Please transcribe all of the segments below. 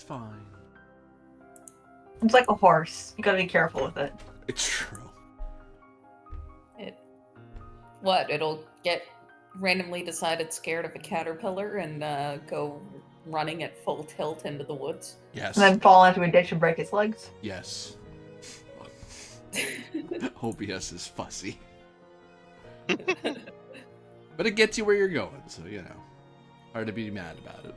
It's fine. It's like a horse. You gotta be careful with it. It's true. It'll get randomly decide it's scared of a caterpillar and go running at full tilt into the woods. Yes. And then fall into a ditch and break its legs. Yes. OBS is fussy. But it gets you where you're going, so, you know. Hard to be mad about it.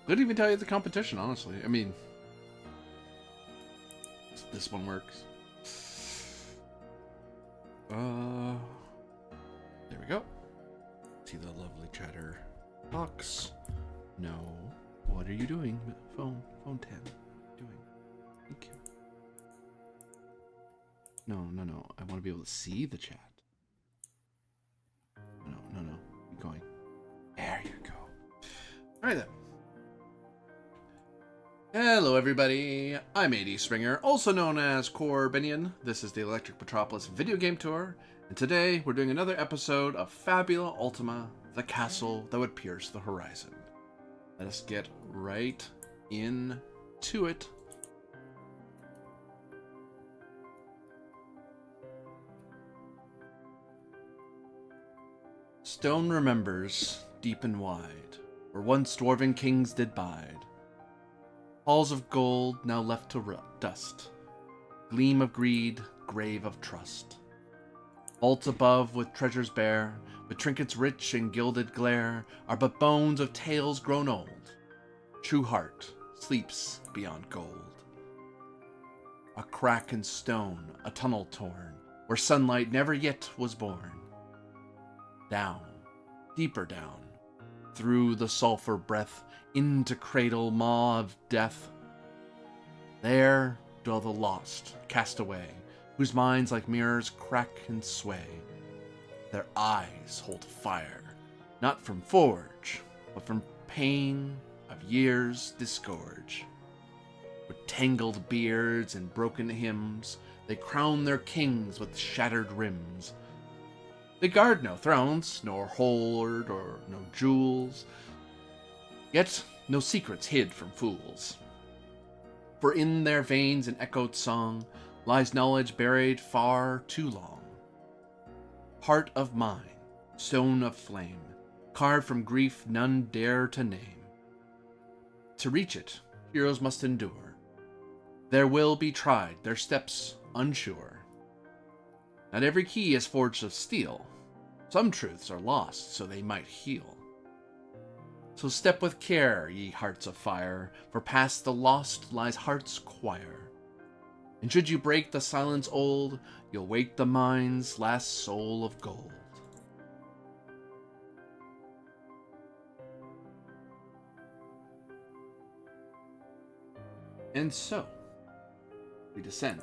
Couldn't even tell you the competition, honestly. I mean, this one works. There we go. See the lovely chatter box. No. What are you doing? Phone 10. Doing. Thank you. No. I want to be able to see the chat. No. Keep going. There you go. All right then. Hello everybody, I'm AD Springer, also known as Corbinian. This is the Electric Metropolis video game tour, and today we're doing another episode of Fabula Ultima, the castle that would pierce the horizon. Let us get right into it. Stone remembers, deep and wide, where once dwarven kings did bide. Halls of gold now left to dust, gleam of greed, grave of trust. Vaults above with treasures bare, with trinkets rich and gilded glare, are but bones of tales grown old. True heart sleeps beyond gold. A crack in stone, a tunnel torn, where sunlight never yet was born. Down, deeper down, through the sulphur breath, into cradle maw of death. There dwell the lost, cast away, whose minds like mirrors crack and sway. Their eyes hold fire, not from forge, but from pain of years disgorge. With tangled beards and broken hymns, they crown their kings with shattered rims. They guard no thrones, nor hoard, or no jewels, yet no secrets hid from fools. For in their veins an echoed song lies knowledge buried far too long. Heart of mine, stone of flame, carved from grief none dare to name. To reach it, heroes must endure. Their will be tried, their steps unsure. Not every key is forged of steel. Some truths are lost so they might heal. So step with care, ye hearts of fire, for past the lost lies heart's choir. And should you break the silence old, you'll wake the mind's last soul of gold. And so, we descend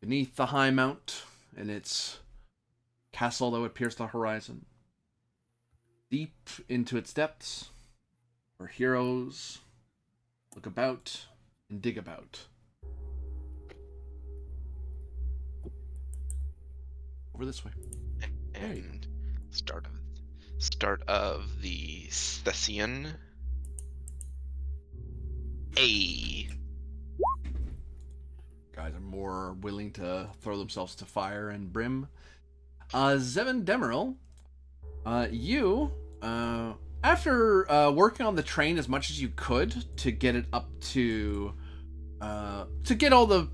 beneath the high mount and its castle that would pierce the horizon. Deep into its depths, where heroes look about and dig about. Over this way. And start of the session. Guys are more willing to throw themselves to fire and brim. Zevin Demeril, you, after working on the train as much as you could to get it up to get all the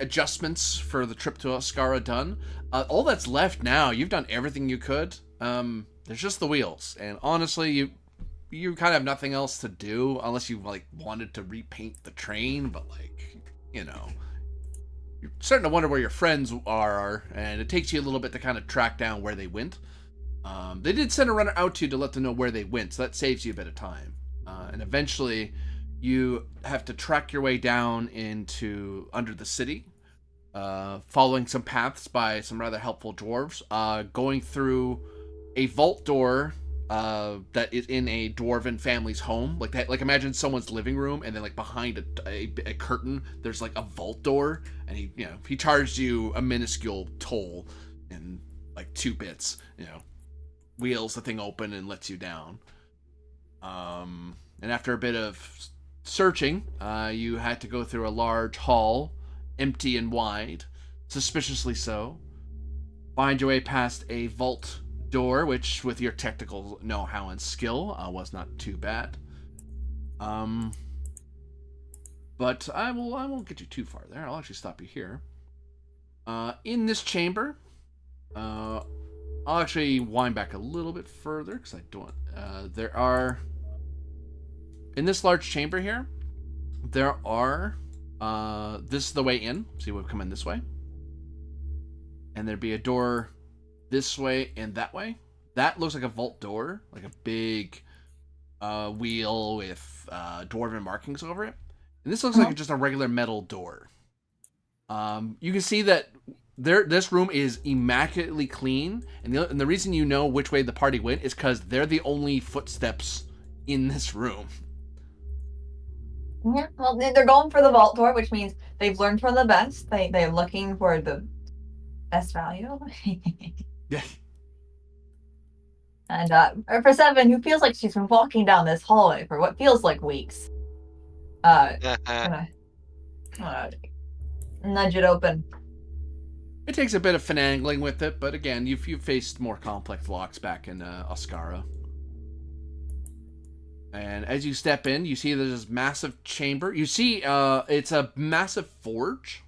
adjustments for the trip to Oscara done, all that's left now, you've done everything you could. There's just the wheels, and honestly, you kind of have nothing else to do unless you like wanted to repaint the train, but like, you know, you're starting to wonder where your friends are, and it takes you a little bit to kind of track down where they went. They did send a runner out to you to let them know where they went, so that saves you a bit of time. And eventually, you have to track your way down into under the city, following some paths by some rather helpful dwarves, going through a vault door that is in a dwarven family's home, like that. Like imagine someone's living room, and then like behind a curtain, there's like a vault door, and he charged you a minuscule toll, and like 2 bits. Wheels the thing open and lets you down. And after a bit of searching, you had to go through a large hall, empty and wide, suspiciously so. Find your way past a vault door, which, with your technical know-how and skill, was not too bad. But I won't get you too far there. I'll actually stop you here. In this chamber, I'll actually wind back a little bit further because I don't. There are in this large chamber here. There are. This is the way in. So you would come in this way, and there'd be a door this way and that way. That looks like a vault door, like a big wheel with dwarven markings over it. And this looks like just a regular metal door. You can see that this room is immaculately clean, and the reason you know which way the party went is because they're the only footsteps in this room. Yeah, well, they're going for the vault door, which means they've learned from the best. They're looking for the best value. Yeah. And for Seven, who feels like she's been walking down this hallway for what feels like weeks, gonna nudge it open. It takes a bit of finagling with it, but again, you've faced more complex locks back in Oscara. And as you step in, you see there's this massive chamber. You see it's a massive forge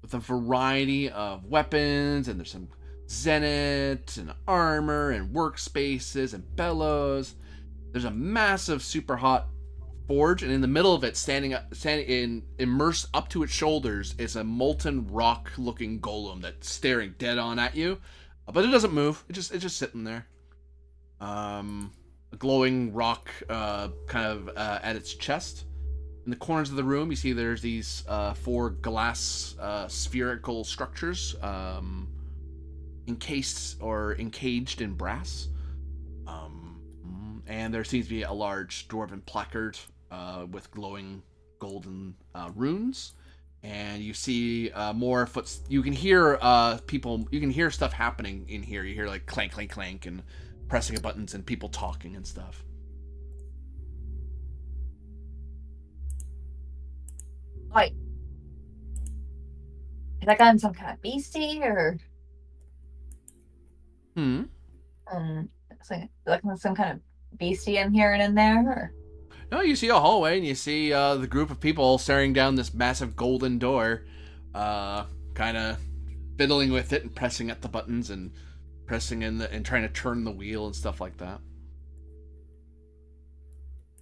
with a variety of weapons, and there's some zenith and armor and workspaces and bellows. There's a massive super hot forge, and in the middle of it, standing immersed up to its shoulders, is a molten rock looking golem that's staring dead on at you, but it doesn't move. It's just sitting there. A glowing rock kind of at its chest. In the corners of the room, you see there's these 4 glass spherical structures encased or encaged in brass. And there seems to be a large dwarven placard with glowing golden runes. And you see more foot. You can hear people. You can hear stuff happening in here. You hear like clank, clank, clank, and pressing of buttons and people talking and stuff. Like, is that guy some kind of beastie or? It's like some kind of beastie in here and in there. Or? No, you see a hallway and you see the group of people staring down this massive golden door, kind of fiddling with it and pressing at the buttons and pressing in and trying to turn the wheel and stuff like that.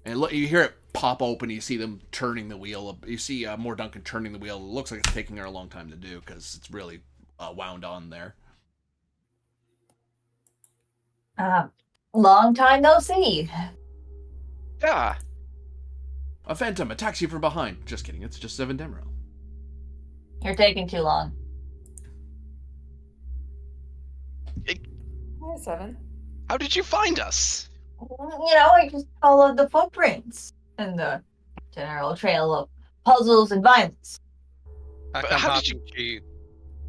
And look, you hear it pop open. You see them turning the wheel. You see More Duncan turning the wheel. It looks like it's taking her a long time to do because it's really wound on there. Long time no see. Yeah. A phantom attacks you from behind. Just kidding. It's just Seven Demeril. You're taking too long. Hi, Seven. How did you find us? I just followed the footprints and the general trail of puzzles and violence. I But come how did hopping to you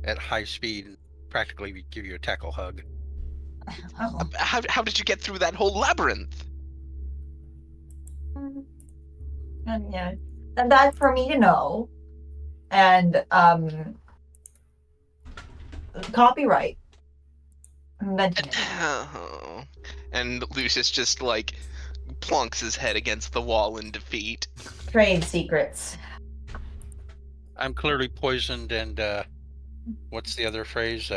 at high speed and practically give you a tackle hug. Oh. How did you get through that whole labyrinth? Yeah, and that's for me to know. And copyright. Mention it. And Lucius just like plunks his head against the wall in defeat. Trade secrets. I'm clearly poisoned and what's the other phrase?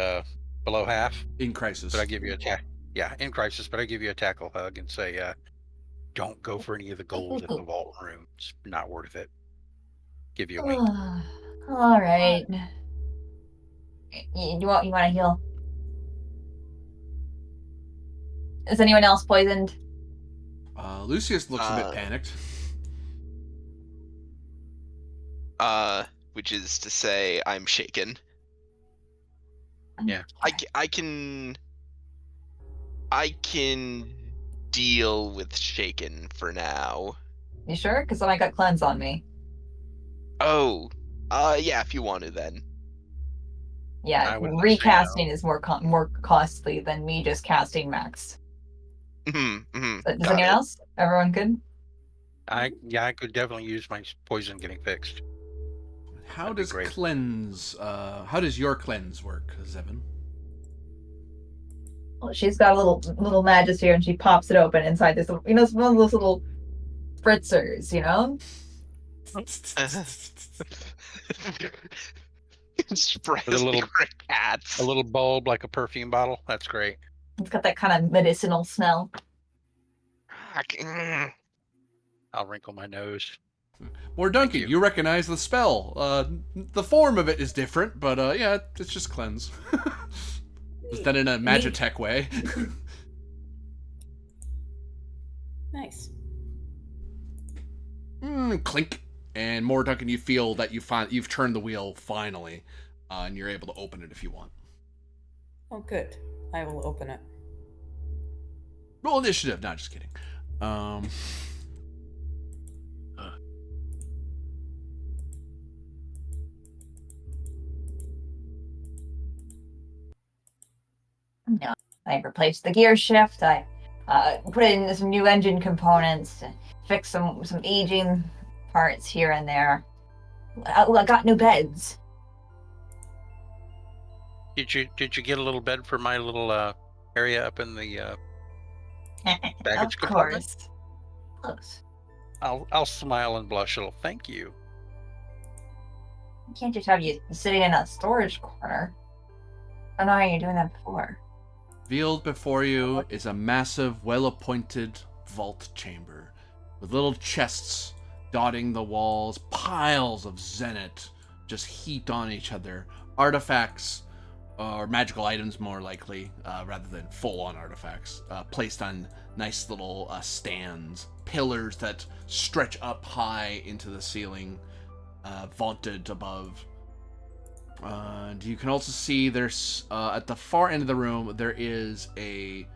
Below half. In crisis. But I give you in crisis, but I give you a tackle hug and say, don't go for any of the gold in the vault room. It's not worth it. Give you a wink. All right. You want to heal? Is anyone else poisoned? Lucius looks a bit panicked. Which is to say, I'm shaken. Yeah. I can deal with shaken for now. You sure? Because I got cleanse on me. Oh, yeah, if you want to then. Yeah, I would not say recasting is more more costly than me just casting Max. So, does Got anyone it. else? Everyone good? I could definitely use my poison getting fixed. How That'd be does great. cleanse? How does your cleanse work, Zevin? Well, she's got a little magus here, and she pops it open inside this. It's one of those little spritzers. Sprays With a little- like cats. A little bulb like a perfume bottle. That's great. It's got that kind of medicinal smell. I'll wrinkle my nose. Or Duncan, you. you recognize the spell. The form of it is different, but yeah, it's just cleanse. It's done in a Magitech way. Nice. Clink. And more, Duncan, you feel that you've turned the wheel finally, and you're able to open it if you want. Oh, good. I will open it. Roll initiative. Not just kidding. No, I replaced the gear shift. I put in some new engine components, fixed some aging parts here and there. I got new beds. Did you get a little bed for my little area up in the baggage Of compartment? course. Close. I'll smile and blush a little. Thank you. I can't just have you sitting in a storage corner. I don't know how you're doing that before. Revealed before you is a massive, well-appointed vault chamber with little chests dotting the walls, piles of zenith just heaped on each other, artifacts or magical items more likely, rather than full-on artifacts, placed on nice little stands, pillars that stretch up high into the ceiling, vaulted above. And you can also see there's, at the far end of the room, there is a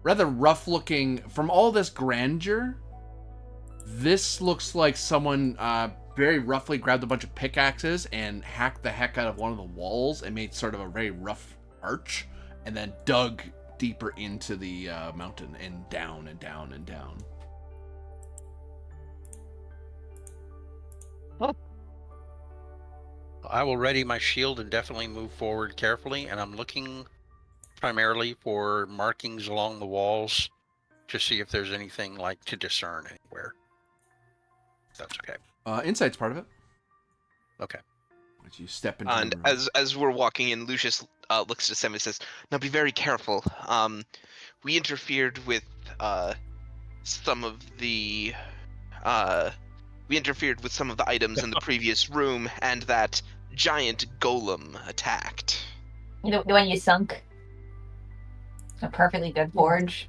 rather rough-looking, from all this grandeur, this looks like someone very roughly grabbed a bunch of pickaxes and hacked the heck out of one of the walls and made sort of a very rough arch, and then dug deeper into the mountain and down and down and down. I will ready my shield and definitely move forward carefully, and I'm looking primarily for markings along the walls to see if there's anything like to discern anywhere. If that's okay. Insight's part of it. Okay. As you step into And the room. as we're walking in, Lucius looks to Sam and says, "Now be very careful. We interfered with some of the items in the previous room, and that giant golem attacked." The one you sunk? A perfectly good forge.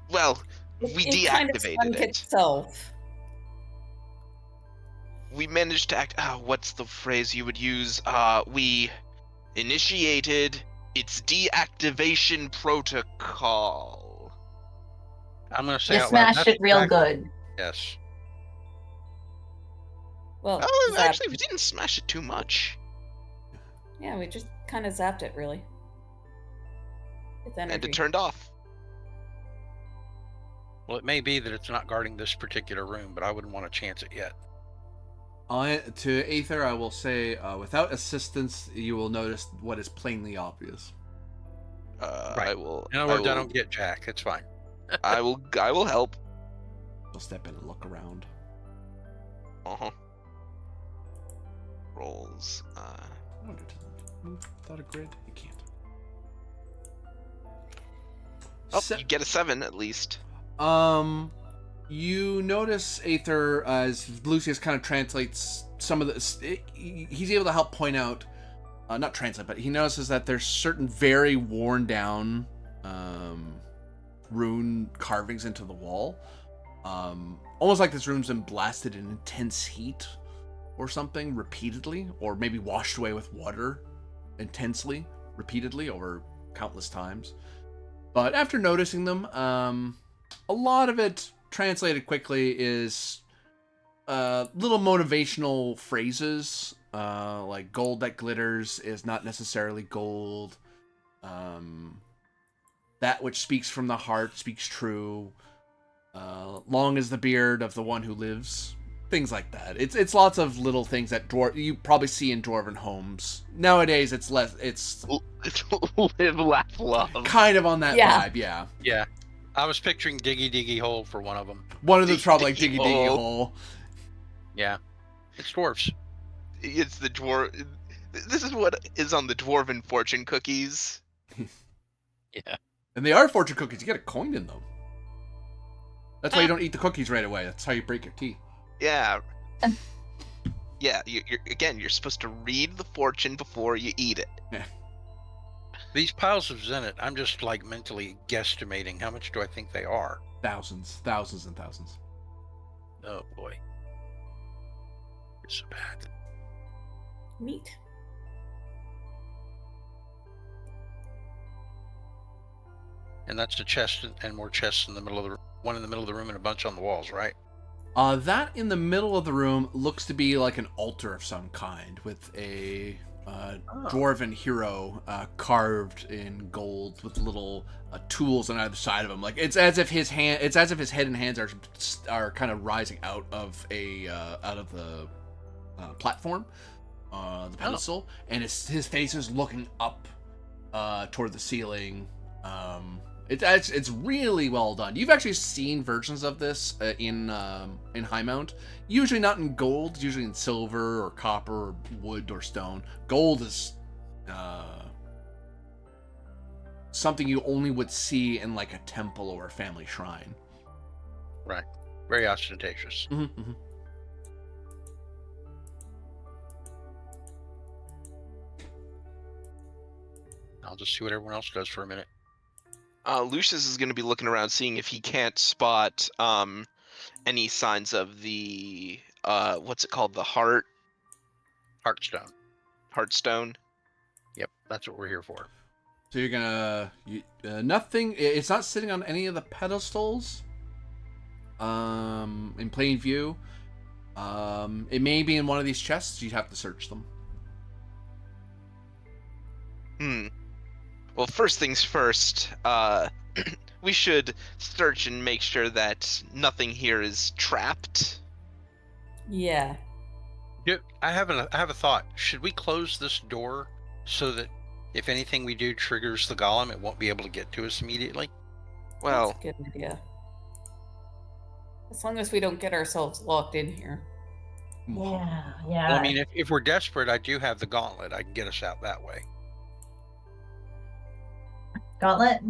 Well, we It kind of deactivated sunk it. itself. We managed to act. What's the phrase you would use? We initiated its deactivation protocol. I'm going to say You out loud, smashed it real good. Yes. Well, Oh, zapped. actually, we didn't smash it too much. Yeah, we just kind of zapped it, really. With energy. And it turned off. Well, it may be that it's not guarding this particular room, but I wouldn't want to chance it yet. To Aether, I will say, without assistance, you will notice what is plainly obvious. Right. I will. In other words, I don't get Jack. It's fine. I will help. You'll step in and look around. Rolls. I wonder, does it move without a grid? You can't. Oh, you get a 7 at least. You notice Aether, as Lucius kind of translates some of this, he's able to help point out, not translate, but he notices that there's certain very worn down rune carvings into the wall. Almost like this room's been blasted in intense heat or something repeatedly, or maybe washed away with water intensely, repeatedly over countless times. But after noticing them, a lot of it, translated quickly, is little motivational phrases Like gold that glitters is not necessarily gold. That which speaks from the heart speaks true. Long is the beard of the one who lives. Things like that. It's lots of little things that you probably see in dwarven homes. Nowadays, it's less. It's Live, laugh, love. kind of on that Yeah. vibe. Yeah. Yeah. I was picturing Diggy Diggy Hole for one of them. One of them's probably like Diggy Diggy Diggy hole. Hole. Yeah. It's dwarves. It's the dwarf. This is what is on the dwarven fortune cookies. Yeah. And they are fortune cookies. You get a coin in them. That's why you don't eat the cookies right away. That's how you break your teeth. Yeah. Yeah. You're supposed to read the fortune before you eat it. These piles of zenith, I'm just like mentally guesstimating how much do I think they are. Thousands and thousands. Oh boy. It's so bad. Neat. And that's a chest and more chests in the middle of the room. One in the middle of the room and a bunch on the walls, right? That in the middle of the room looks to be like an altar of some kind with a dwarven hero carved in gold with little tools on either side of him. Like it's as if his head and hands are kind of rising out of the platform, the pedestal, and his face is looking up toward the ceiling. It's really well done. You've actually seen versions of this in Highmount. Usually not in gold. Usually in silver or copper or wood or stone. Gold is something you only would see in like a temple or a family shrine. Right. Very ostentatious. Mm-hmm, mm-hmm. I'll just see what everyone else does for a minute. Lucius is going to be looking around, seeing if he can't spot any signs of the what's it called, the Heartstone. heartstone. Yep, that's what we're here for. So you're gonna nothing. It's not sitting on any of the pedestals. In plain view. It may be in one of these chests. You'd have to search them. Well, first things first, we should search and make sure that nothing here is trapped. Yeah. Yeah, I have a thought. Should we close this door so that if anything we do triggers the golem, it won't be able to get to us immediately? Well, That's a good idea. As long as we don't get ourselves locked in here. Yeah. Well, I mean, if we're desperate, I do have the gauntlet. I can get us out that way. Gauntlet.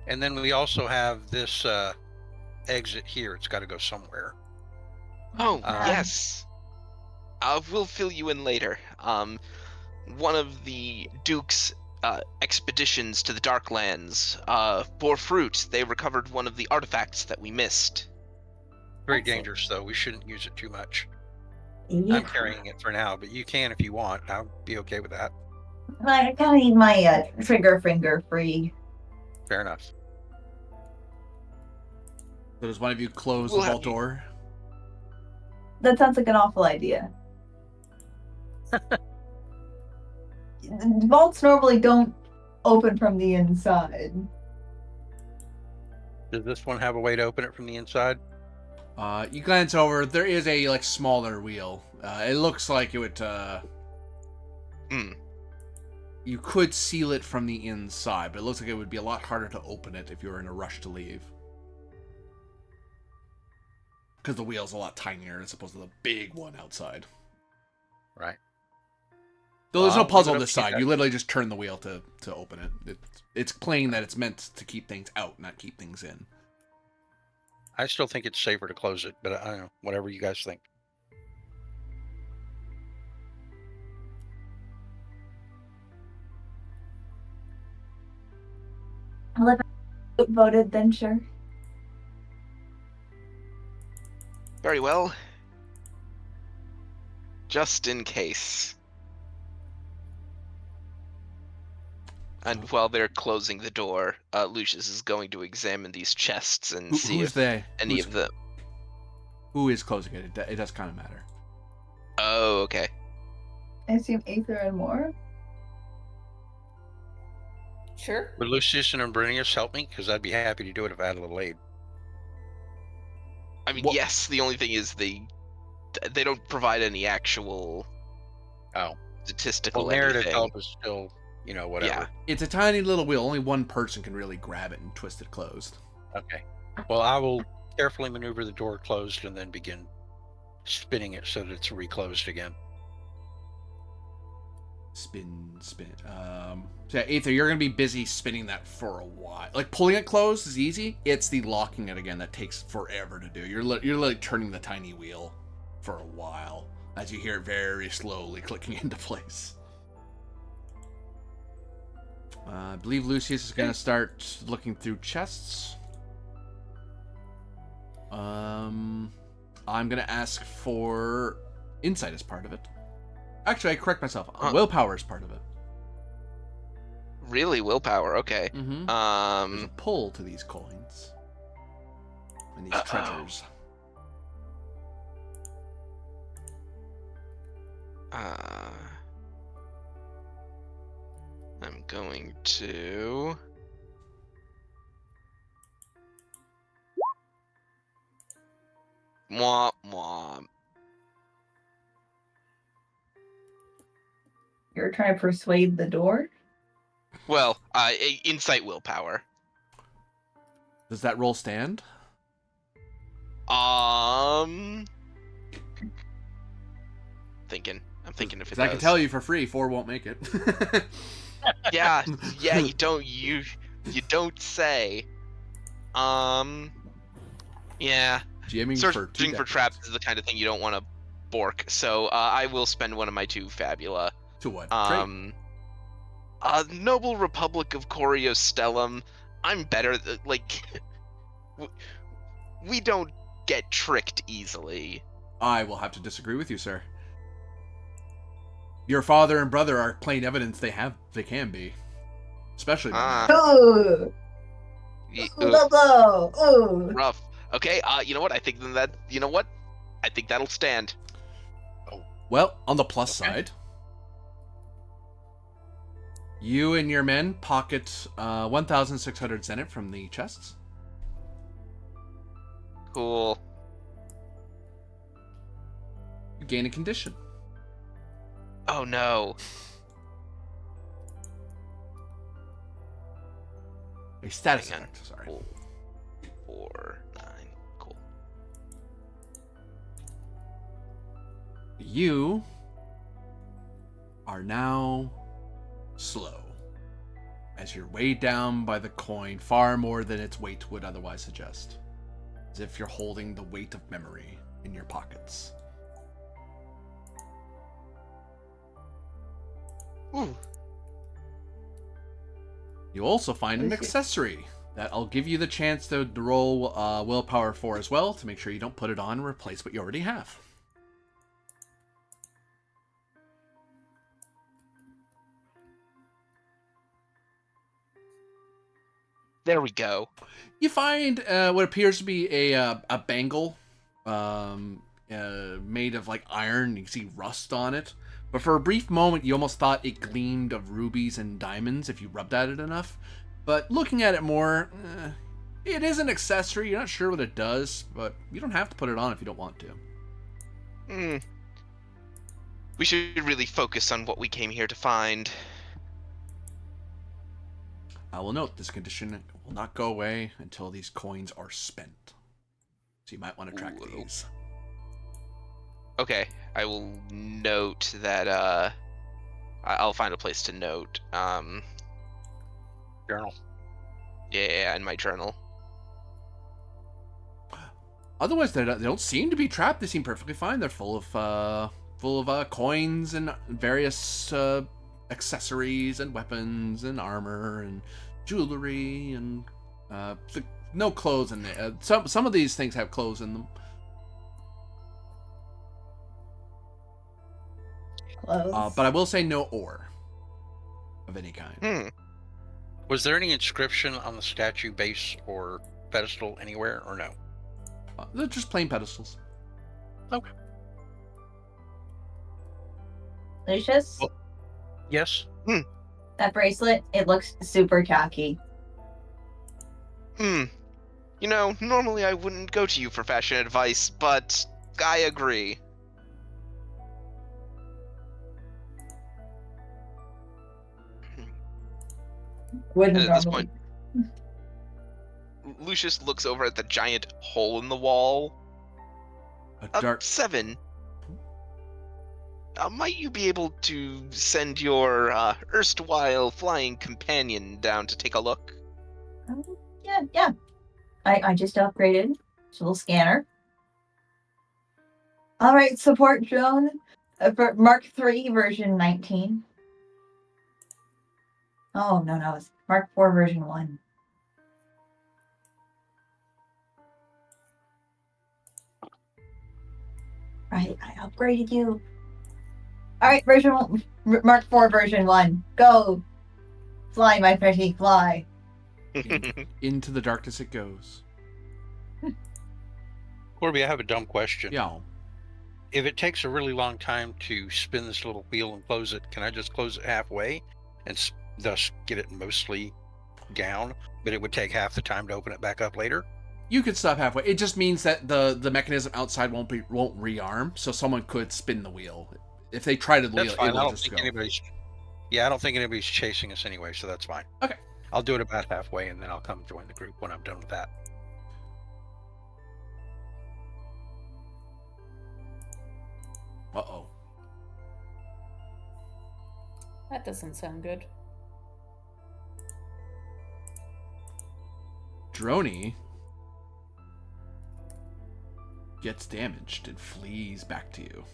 And then we also have this exit here. It's got to go somewhere. oh, yes. We'll fill you in later. One of the Duke's expeditions to the Darklands bore fruit. They recovered one of the artifacts that we missed. Very Excellent. dangerous, though. We shouldn't use it too much. Yeah. I'm carrying it for now, but you can if you want. I'll be okay with that. I kind of need my trigger finger free. Fair enough. So does one of you close We'll the vault have you- door? That sounds like an awful idea. Vaults normally don't open from the inside. Does this one have a way to open it from the inside? You glance over. There is a like smaller wheel. It looks like it would. You could seal it from the inside, but it looks like it would be a lot harder to open it if you were in a rush to leave. Because the wheel's a lot tinier as opposed to the big one outside. Right. Though there's no I'll leave it puzzle up this to you side. guys. You literally just turn the wheel to open it. It's plain that it's meant to keep things out, not keep things in. I still think it's safer to close it, but I don't know. Whatever you guys think. Well, if I voted, then sure. Very well. Just in case. And while they're closing the door, Lucius is going to examine these chests and see Who's if they? any of them. Who is closing it? It does kind of matter. Oh, okay. I assume Aether and more. Sure. Would Lucius and Brinius help me? Because I'd be happy to do it if I had a little aid. I mean, What- yes. The only thing is they don't provide any actual Oh. statistical Well, narrative anything. help is still, whatever. Yeah. It's a tiny little wheel. Only one person can really grab it and twist it closed. Okay. Well, I will carefully maneuver the door closed and then begin spinning it so that it's reclosed again. Spin. So yeah, Aether, you're gonna be busy spinning that for a while. Like pulling it closed is easy. It's the locking it again that takes forever to do. You're like turning the tiny wheel for a while as you hear it very slowly clicking into place. I believe Lucius is gonna start looking through chests. I'm gonna ask for insight as part of it. Actually, I correct myself. Willpower is part of it. Really, willpower. Okay. Mm-hmm. There's a pull to these coins and these treasures. I'm going to. Mwah, mwah. You're trying to persuade the door? Well, insight willpower. Does that roll stand? I'm thinking if it 'Cause does. I can tell you for free, 4 won't make it. Yeah, you don't say. Yeah. Jamming Searching for traps is the kind of thing you don't want to bork. So I will spend one of my 2 Fabula. To what? Noble Republic of Coriostellum. I'm better. We don't get tricked easily. I will have to disagree with you, sir. Your father and brother are plain evidence they can be. Especially Ooh! Ooh! Rough. Okay, you know what? I think that'll stand. Well, on the plus side, you and your men pocket 1,600 zenith from the chests. Cool. You gain a condition. Oh no. A status Hang on. effect, sorry. 4, 9. Cool. You are now slow, as you're weighed down by the coin far more than its weight would otherwise suggest, as if you're holding the weight of memory in your pockets. Ooh. You also find an accessory that I'll give you the chance to roll willpower for as well, to make sure you don't put it on and replace what you already have. There we go. You find what appears to be a bangle made of like iron. You can see rust on it. But for a brief moment, you almost thought it gleamed of rubies and diamonds if you rubbed at it enough. But looking at it more, it is an accessory. You're not sure what it does, but you don't have to put it on if you don't want to. We should really focus on what we came here to find. I will note this condition will not go away until these coins are spent. So you might want to track these. Okay, I will note that, I'll find a place to note, Journal. Yeah, in my journal. Otherwise, they don't seem to be trapped. They seem perfectly fine. They're full of coins and various accessories and weapons and armor and jewelry and no clothes in there. Some of these things have clothes in them. Clothes. But I will say no ore of any kind. Was there any inscription on the statue base or pedestal anywhere, or no? They're just plain pedestals. Okay. Lucius, Well- Yes. that bracelet, it looks super tacky. You know, normally I wouldn't go to you for fashion advice, but I agree. Wouldn't And at this normally. point, Lucius looks over at the giant hole in the wall. A dark. 7. Might you be able to send your erstwhile flying companion down to take a look? Yeah. I just upgraded. It's a little scanner. All right, support drone for Mark III version 19. Oh, no, it's Mark IV version 1. Right, I upgraded you. All right, version 1, Mark IV version 1. Go. Fly, my pretty, fly. Into the darkness it goes. Corby, I have a dumb question. Yeah. If it takes a really long time to spin this little wheel and close it, can I just close it halfway and thus get it mostly down? But it would take half the time to open it back up later? You could stop halfway. It just means that the mechanism outside won't rearm, so someone could spin the wheel. If they try to the That's wheel, fine. it I will don't just think go. anybody's. Yeah, I don't think anybody's chasing us anyway, so that's fine. Okay. I'll do it about halfway, and then I'll come join the group when I'm done with that. Uh-oh. That doesn't sound good. Droney gets damaged and flees back to you.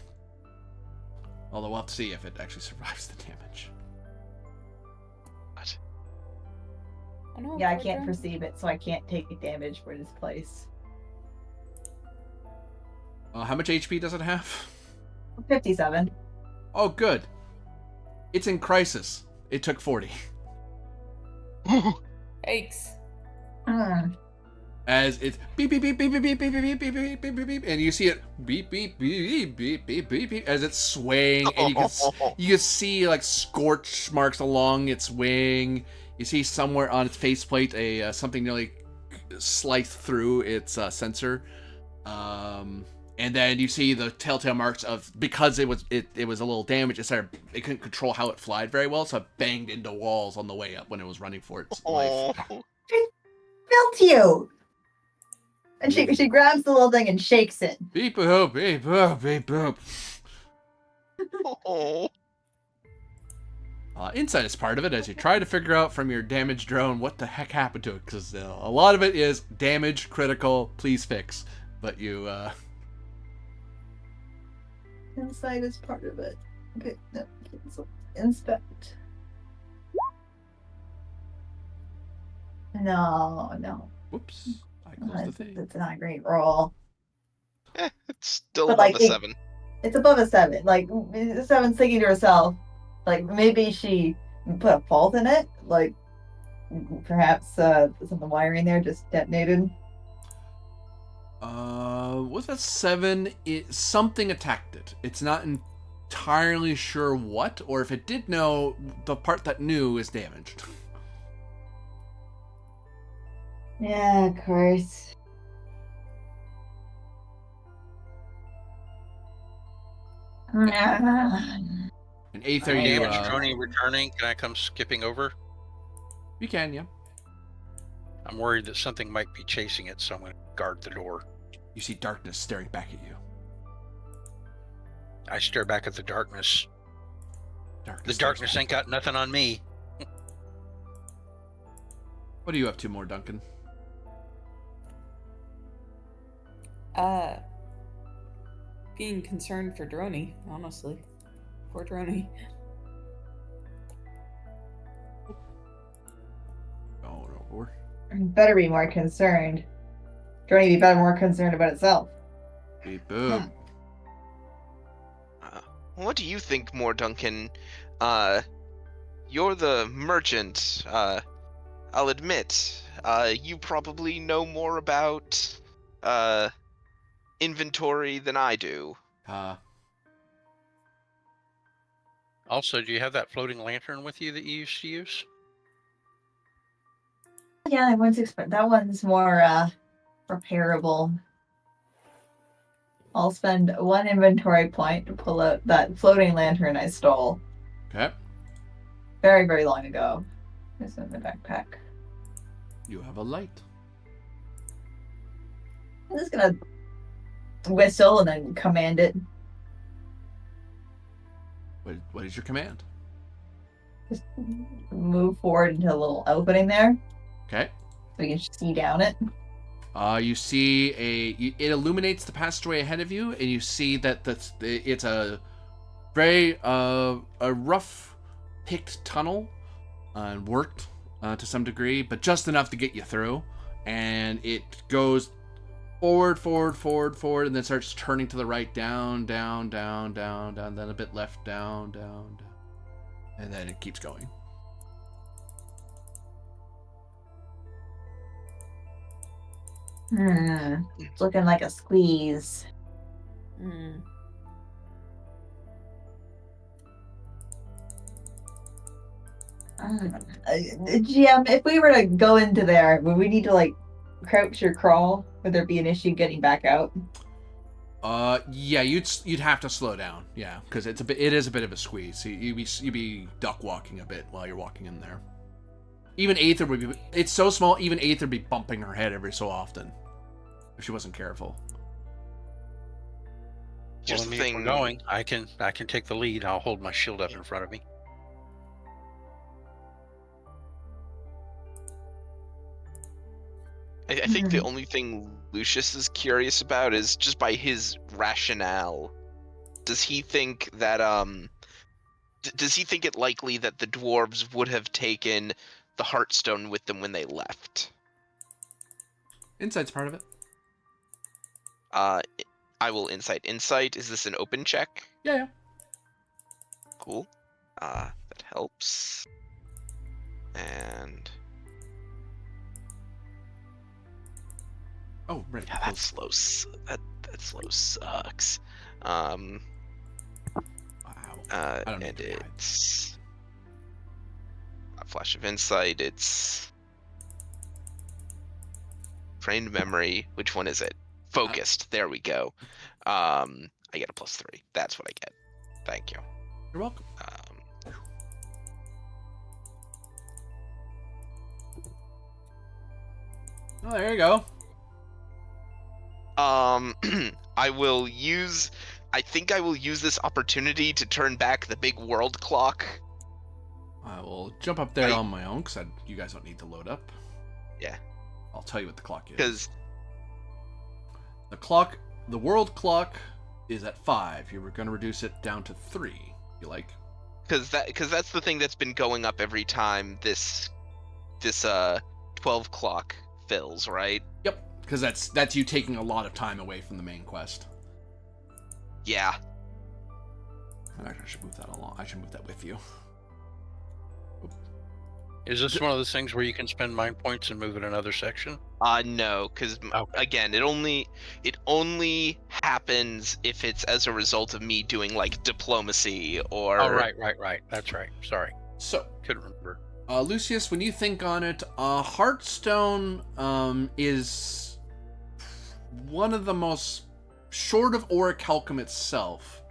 Although we'll have to see if it actually survives the damage. What? Oh, no, Yeah, I poor can't drone. perceive it, so I can't take damage for this place. How much HP does it have? 57. Oh, good. It's in crisis. It took 40. Yikes. As it's beep beep beep beep beep beep beep beep beep beep beep beep beep, and you see it beep beep beep beep beep beep beep as it's swaying, and you can see like scorch marks along its wing. You see somewhere on its faceplate a something nearly sliced through its sensor, and then you see the telltale marks of because it was a little damaged. It couldn't control how it flied very well, so it banged into walls on the way up when it was running for its life. Built you! And she grabs the little thing and shakes it. Beep boop beep boop beep boop. Oh. Insight is part of it as you try to figure out from your damaged drone what the heck happened to it, because a lot of it is damage, critical, please fix. But you, Inside is part of it. Okay, no, cancel. Inspect. No. whoops, I closed the thing. It's not a great roll. It's still But, above like, a 7. It's above a 7. Like, 7's thinking to herself, like, maybe she put a fault in it. Like, perhaps some of the wiring there just detonated. With that 7, something attacked it. It's not entirely sure what, or if it did know, the part that knew is damaged. Yeah, of course. In Aether, Alright. you, Damage Droney returning. Can I come skipping over? you can, yeah. I'm worried that something might be chasing it, so I'm going to guard the door. You see darkness staring back at you. I stare back at the darkness. Darkness The darkness ain't got nothing on me. What are you up to more, Duncan? Being concerned for Droney, honestly. Poor Droney. Oh, no, or Better be more concerned. Droney be better more concerned about itself. beep boop. What do you think more, Duncan? You're the merchant. I'll admit, you probably know more about inventory than I do. Also, do you have that floating lantern with you that you used to use? Yeah, I wouldn't expect that one's more repairable. I'll spend 1 inventory point to pull out that floating lantern I stole Okay. very, very long ago. It's in the backpack. You have a light. I'm just gonna whistle and then command it. What is your command? Just move forward into a little opening there Okay. so we can see down it. You see it illuminates the passageway ahead of you, and you see that it's a very a rough picked tunnel, and worked to some degree, but just enough to get you through. And it goes forward, and then starts turning to the right, down, then a bit left, down, and then it keeps going. It's looking like a squeeze. Mm. GM, if we were to go into there, would we need to like crouch or crawl? Would there be an issue getting back out? Yeah, you'd have to slow down, yeah, because it is a bit of a squeeze. So you'd be duck walking a bit while you're walking in there. Even Aether would be. It's so small. Even Aether would be bumping her head every so often if she wasn't careful. Just Well, the if thing. we're going, I can take the lead. I'll hold my shield up in front of me. I think the only thing Lucius is curious about is just by his rationale. Does he think that does he think it likely that the dwarves would have taken the Heartstone with them when they left? Insight's part of it. I will insight. Insight, is this an open check? Yeah. Cool. That helps. And Oh, right. yeah, that slow sucks. Wow. And it's a flash of insight. It's trained memory. Which one is it? Focused. There we go. I get a +3. That's what I get. Thank you. You're welcome. Oh, there you go. I think I will use this opportunity to turn back the big world clock. I will jump up there on my own, because you guys don't need to load up. Yeah. I'll tell you what the clock is. Because the world clock is at 5. You were going to reduce it down to 3. You like? Because that's the thing that's been going up every time this 12 clock fills, right? Yep. Because that's you taking a lot of time away from the main quest. Yeah. I should move that along. I should move that with you. Is this one of those things where you can spend mind points and move in another section? No, because Okay. again, it only happens if it's as a result of me doing like diplomacy or. Oh, right. That's right. Sorry, So, couldn't remember. Lucius, when you think on it, Heartstone is one of the most, short of Orichalcum itself.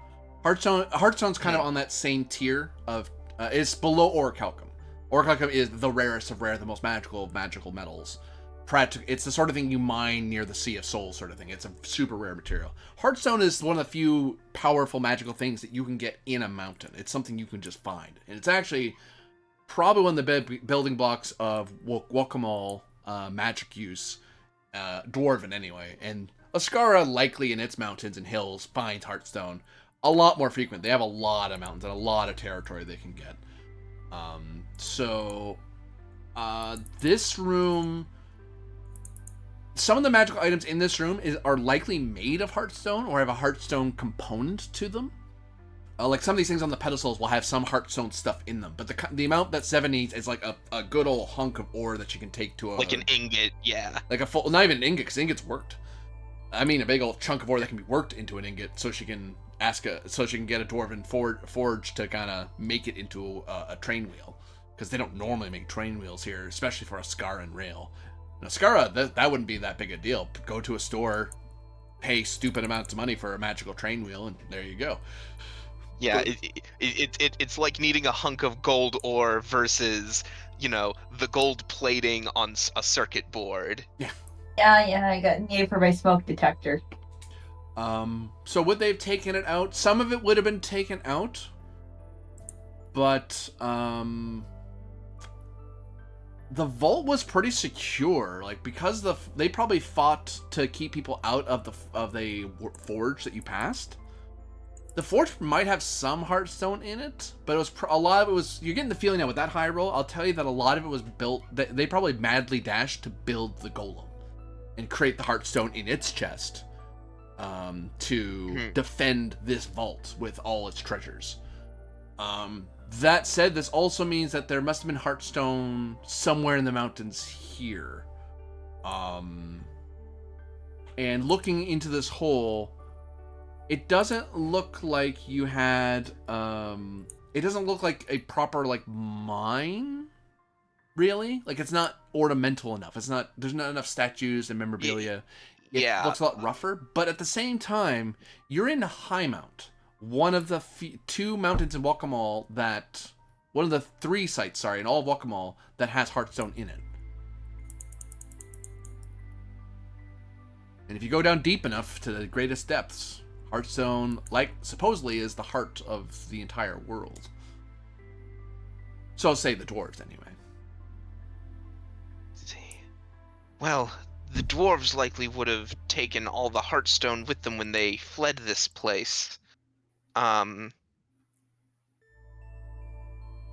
Heartstone's kind of on that same tier of, it's below Orichalcum. Orichalcum is the rarest of rare, the most magical of magical metals. It's the sort of thing you mine near the Sea of Souls sort of thing. It's a super rare material. Heartstone is one of the few powerful magical things that you can get in a mountain. It's something you can just find. And it's actually probably one of the building blocks of Guacamole magic use, Dwarven anyway. And Ascara likely in its mountains and hills finds Heartstone a lot more frequent. They have a lot of mountains and a lot of territory they can get. This room, some of the magical items in this room are likely made of Heartstone or have a Heartstone component to them. Like some of these things on the pedestals will have some Heartstone stuff in them, but the amount that Seven needs is like a good old hunk of ore that you can take to like an ingot, yeah. like a full, not even an ingot, because ingot's worked. I mean a big old chunk of ore that can be worked into an ingot, so she can so she can get a dwarven forge to kind of make it into a train wheel, because they don't normally make train wheels here, especially for a Scaran rail. Now, Skara, that wouldn't be that big a deal. Go to a store, pay stupid amounts of money for a magical train wheel, and there you go. Yeah, it's like needing a hunk of gold ore versus, the gold plating on a circuit board. Yeah. Yeah, I got needed for my smoke detector. So would they have taken it out? Some of it would have been taken out, but the vault was pretty secure, like, because they probably fought to keep people out of the forge that you passed. The forge might have some heartstone in it, but it was a lot of it was. You're getting the feeling now with that high roll. I'll tell you that a lot of it was built. They probably madly dashed to build the golem and create the heartstone in its chest to defend this vault with all its treasures. That said, this also means that there must have been heartstone somewhere in the mountains here. And looking into this hole, it doesn't look like you had, it doesn't look like a proper, like, mine, really. Like, it's not ornamental enough. There's not enough statues and memorabilia. It looks a lot rougher, but at the same time, you're in Highmount, one of the two mountains in Wakamal one of the 3 sites, in all of Wakamal that has heartstone in it. And if you go down deep enough to the greatest depths, heartstone, like, supposedly is the heart of the entire world. So I'll say the dwarves, anyway. Let's see. Well, the dwarves likely would have taken all the heartstone with them when they fled this place.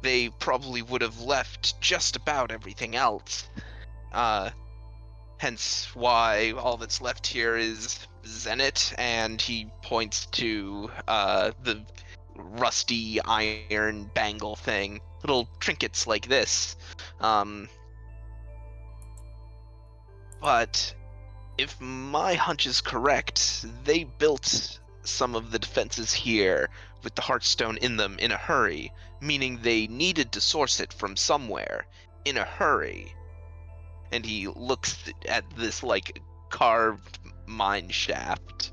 They probably would have left just about everything else. Hence why all that's left here is Zenit, and he points to the rusty iron bangle thing. Little trinkets like this. But if my hunch is correct, they built some of the defenses here with the heartstone in them in a hurry, meaning they needed to source it from somewhere in a hurry. And he looks at this, like, carved mine shaft.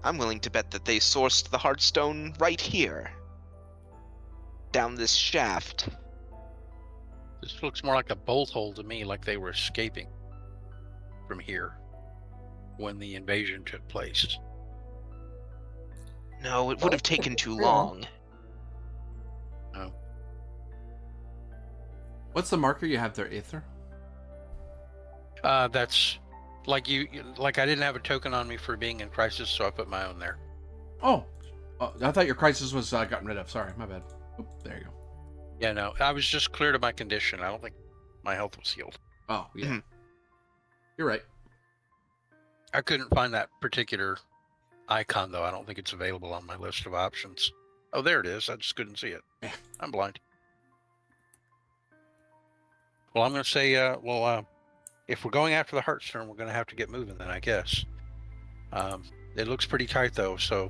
I'm willing to bet that they sourced the heartstone right here. Down this shaft. This looks more like a bolt hole to me, like they were escaping from here when the invasion took place. No, it would have taken too long. Oh. What's the marker you have there, Aether? That's like I didn't have a token on me for being in crisis, so I put my own there. Oh, I thought your crisis was gotten rid of. Sorry, my bad. Oop, there you go. Yeah, no, I was just clear to my condition. I don't think my health was healed. Oh, yeah. You're right. I couldn't find that particular icon, though. I don't think it's available on my list of options. Oh, there it is. I just couldn't see it. I'm blind. Well, I'm going to say, if we're going after the Heartstone, we're going to have to get moving then, I guess. It looks pretty tight, though, so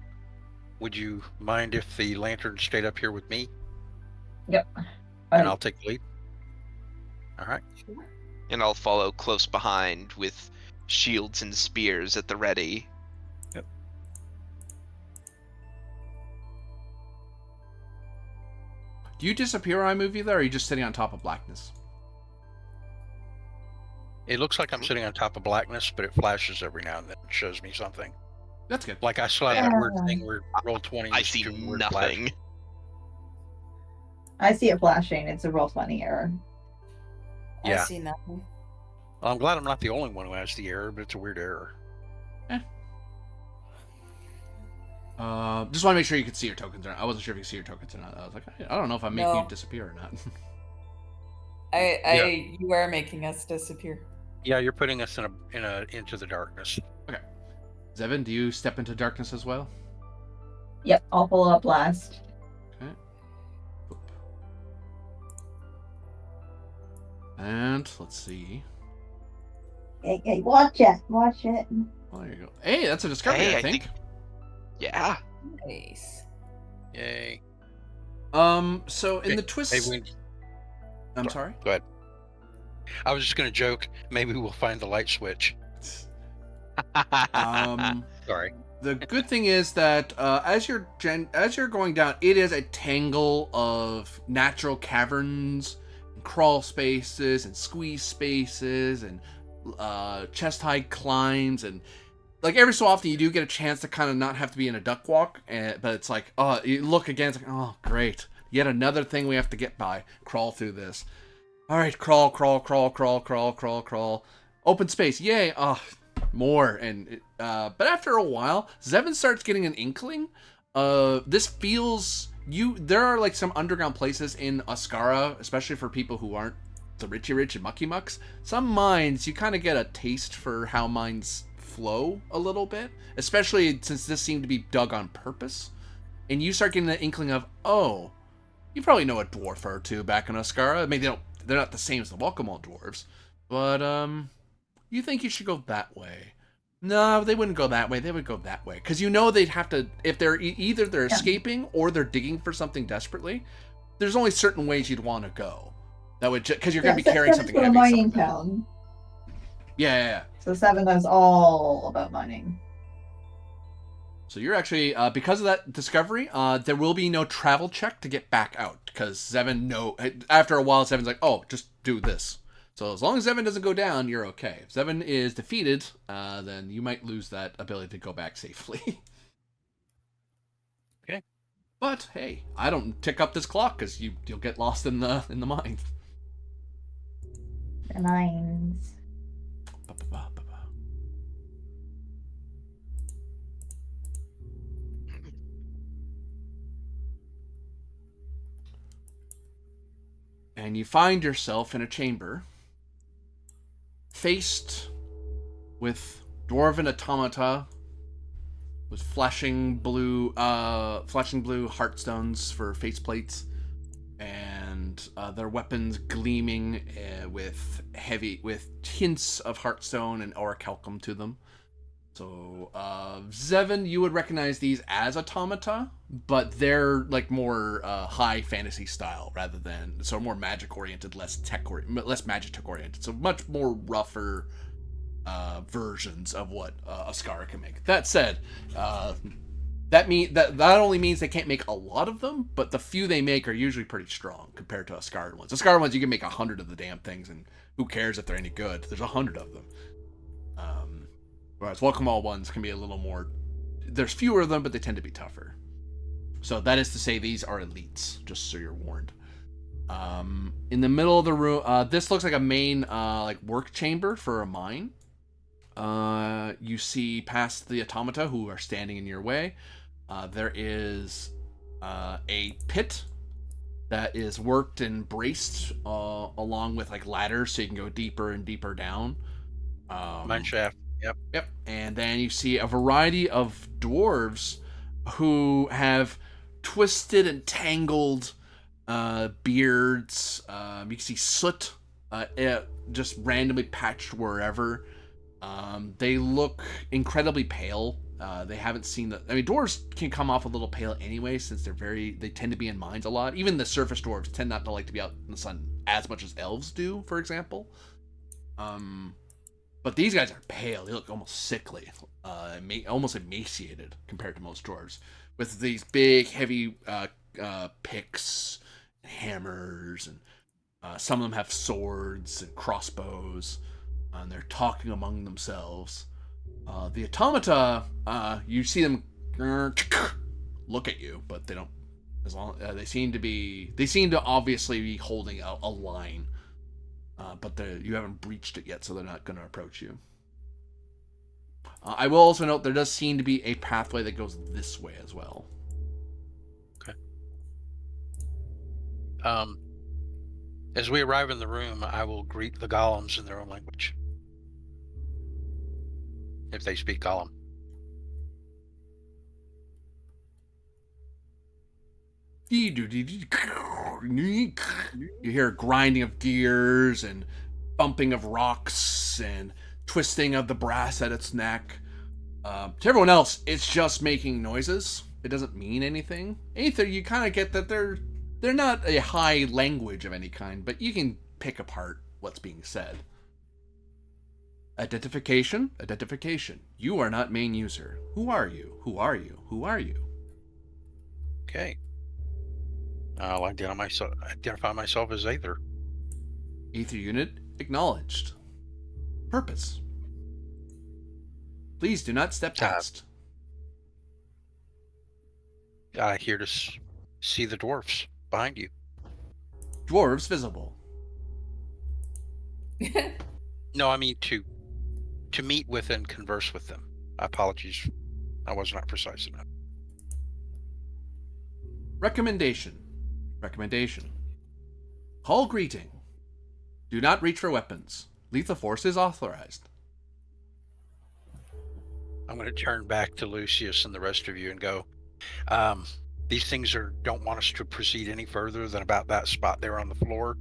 would you mind if the lantern stayed up here with me? Yep. And I'll take the lead? All right. And I'll follow close behind with shields and spears at the ready. Yep. Do you disappear when I move you there, or are you just sitting on top of blackness? It looks like I'm sitting on top of blackness, but it flashes every now and then. It shows me something. That's good. Like I saw that weird thing where roll 20. I see nothing. I see it flashing. It's a roll 20 error. Yeah. I see nothing. Well, I'm glad I'm not the only one who has the error, but it's a weird error. Just want to make sure you could see your tokens or not. I wasn't sure if you could see your tokens or not. I was like, I don't know if I'm making you disappear or not. You are making us disappear. Yeah, you're putting us into the darkness. Okay. Zevin, do you step into darkness as well? Yep, I'll follow up last. Okay. And let's see. Hey, watch it. Watch it. Oh, there you go. Hey, that's a discovery, Hey, I I think. Yeah. Nice. Yay. So in the Maybe twist... we, I'm sorry? Go ahead. I was just going to joke. Maybe we'll find the light switch. Sorry. The good thing is that as you're going down, it is a tangle of natural caverns, and crawl spaces, and squeeze spaces, and chest high climbs, and like every so often you do get a chance to kind of not have to be in a duck walk, but it's like, oh, you look again, it's like, oh, great, yet another thing we have to get by. Crawl through this. All right, crawl, crawl, crawl, crawl, crawl, crawl, crawl. Open space, yay! Oh, more. And but after a while, Zevin starts getting an inkling. This feels there are like some underground places in Ascara, especially for people who aren't the richy rich and mucky mucks. Some mines, you kind of get a taste for how mines flow a little bit, especially since this seemed to be dug on purpose. And you start getting an inkling of, oh, you probably know a dwarf or two back in Ascara. I mean, they're not the same as the Welcome All dwarves, but you think you should go that way. No, they wouldn't go that way. They would go that way. Because you know they'd have to, if they're either they're escaping or they're digging for something desperately, there's only certain ways you'd want to go. That would, because you're going to be carrying something heavy. A mining town. Yeah. So 7 is all about mining. So you're actually, because of that discovery, there will be no travel check to get back out. Because Zevin, after a while, Zevin's like, oh, just do this. So as long as Zevin doesn't go down, you're okay. If Zevin is defeated, then you might lose that ability to go back safely. Okay. But hey, I don't tick up this clock because you'll get lost in the mine. The mines. And you find yourself in a chamber, faced with dwarven automata with flashing blue heartstones for faceplates, and their weapons gleaming with hints of heartstone and orichalcum to them. So Zevin, you would recognize these as automata, but they're like more high fantasy style rather than, so more magic oriented, less magic tech oriented. So much more rougher versions of what Ascara can make. That said, that only means they can't make a lot of them, but the few they make are usually pretty strong compared to Ascara ones. Ascara ones, you can make 100 of the damn things, and who cares if they're any good? There's 100 of them. Whereas Welcome All ones can be a little more. There's fewer of them, but they tend to be tougher. So that is to say, these are elites. Just so you're warned. In the middle of the room, this looks like a main work chamber for a mine. You see past the automata who are standing in your way. There is a pit that is worked and braced along with like ladders, so you can go deeper and deeper down. Mine shaft. Yep. And then you see a variety of dwarves who have twisted and tangled beards. You can see soot just randomly patched wherever. They look incredibly pale. They haven't seen the. I mean, dwarves can come off a little pale anyway, since they tend to be in mines a lot. Even the surface dwarves tend not to like to be out in the sun as much as elves do, for example. But these guys are pale. They look almost sickly, almost emaciated compared to most dwarves, with these big, heavy picks, and hammers, and some of them have swords and crossbows, and they're talking among themselves. The automata, you see them look at you, but they don't. They seem to obviously be holding a line. But you haven't breached it yet, so they're not going to approach you. I will also note there does seem to be a pathway that goes this way as well. Okay. As we arrive in the room, I will greet the golems in their own language, if they speak golem. you hear grinding of gears and bumping of rocks and twisting of the brass at its neck. To everyone else, it's just making noises. It doesn't mean anything. Aether, you kind of get that they're not a high language of any kind, but you can pick apart what's being said. Identification. You are not main user. Who are you? Who are you? Who are you? Okay. I'll identify myself as Aether. Aether unit acknowledged. Purpose. Please do not step past. Here to see the dwarfs behind you. Dwarves visible. No, I mean to meet with and converse with them. Apologies, I was not precise enough. Recommendation. Call greeting. Do not reach for weapons. Lethal force is authorized. I'm going to turn back to Lucius and the rest of you and go, these things don't want us to proceed any further than about that spot there on the floor,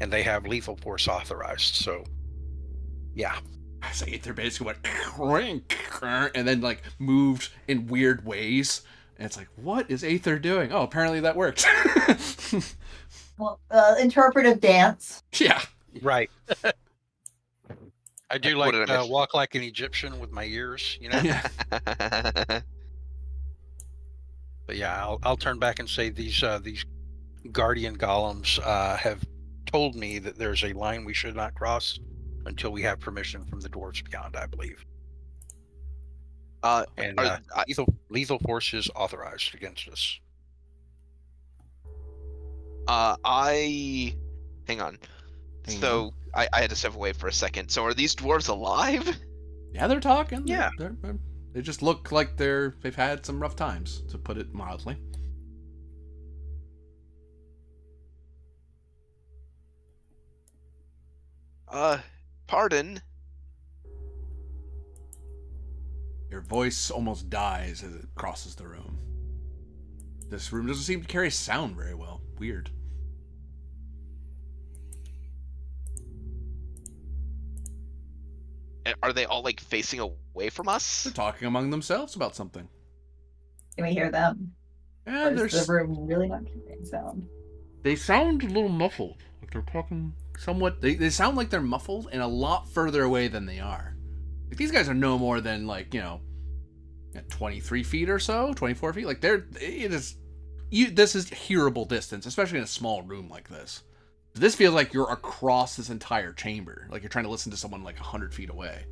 and they have lethal force authorized, so yeah. I say Aether basically went and then like moved in weird ways. And it's like, what is Aether doing? Oh, apparently that worked. Well, interpretive dance. Yeah. Right. I do What like did I miss? walk like an Egyptian with my ears, you know? Yeah. But yeah, I'll turn back and say these guardian golems have told me that there's a line we should not cross until we have permission from the dwarves beyond, I believe. And lethal force is authorized against us. Hang on. So I had to step away for a second. So are these dwarves alive? Yeah, they're talking. Yeah. They just look like they've had some rough times, to put it mildly. Pardon? Your voice almost dies as it crosses the room. This room doesn't seem to carry sound very well. Weird. Are they all like facing away from us? They're talking among themselves about something. Can we hear them? Yeah, Or is the room really not carrying sound? They sound a little muffled. Like they're talking somewhat. They sound like they're muffled and a lot further away than they are. Like these guys are no more than 23 feet or so, 24 feet. Like this is hearable distance, especially in a small room like this. This feels like you're across this entire chamber. Like you're trying to listen to someone like 100 feet away.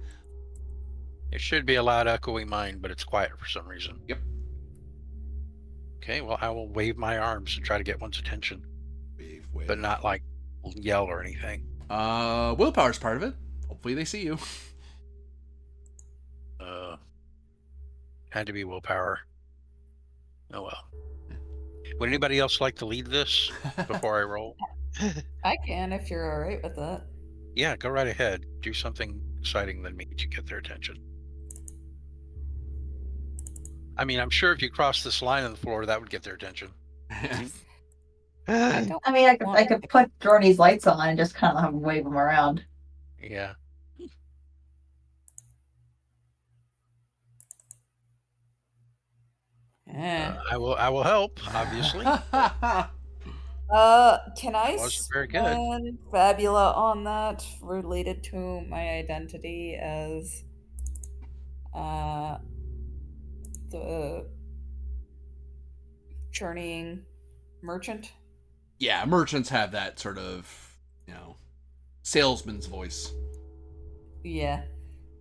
It should be a loud echoing mine, but it's quiet for some reason. Yep. Okay, well, I will wave my arms and try to get one's attention. Wave. But not like yell or anything. Willpower's part of it. Hopefully they see you. Had to be willpower. Oh well. Would anybody else like to lead this before I roll? I can if you're all right with that. Yeah, go right ahead. Do something exciting that makes you get their attention. I mean, I'm sure if you cross this line on the floor, that would get their attention. I don't I mean, I want could put Jordy's lights on and just kind of wave them around. Yeah. I will help, obviously. Can I Wasn't very good. spend Fabula on that related to my identity as the journeying merchant? Yeah, merchants have that sort of, salesman's voice. Yeah,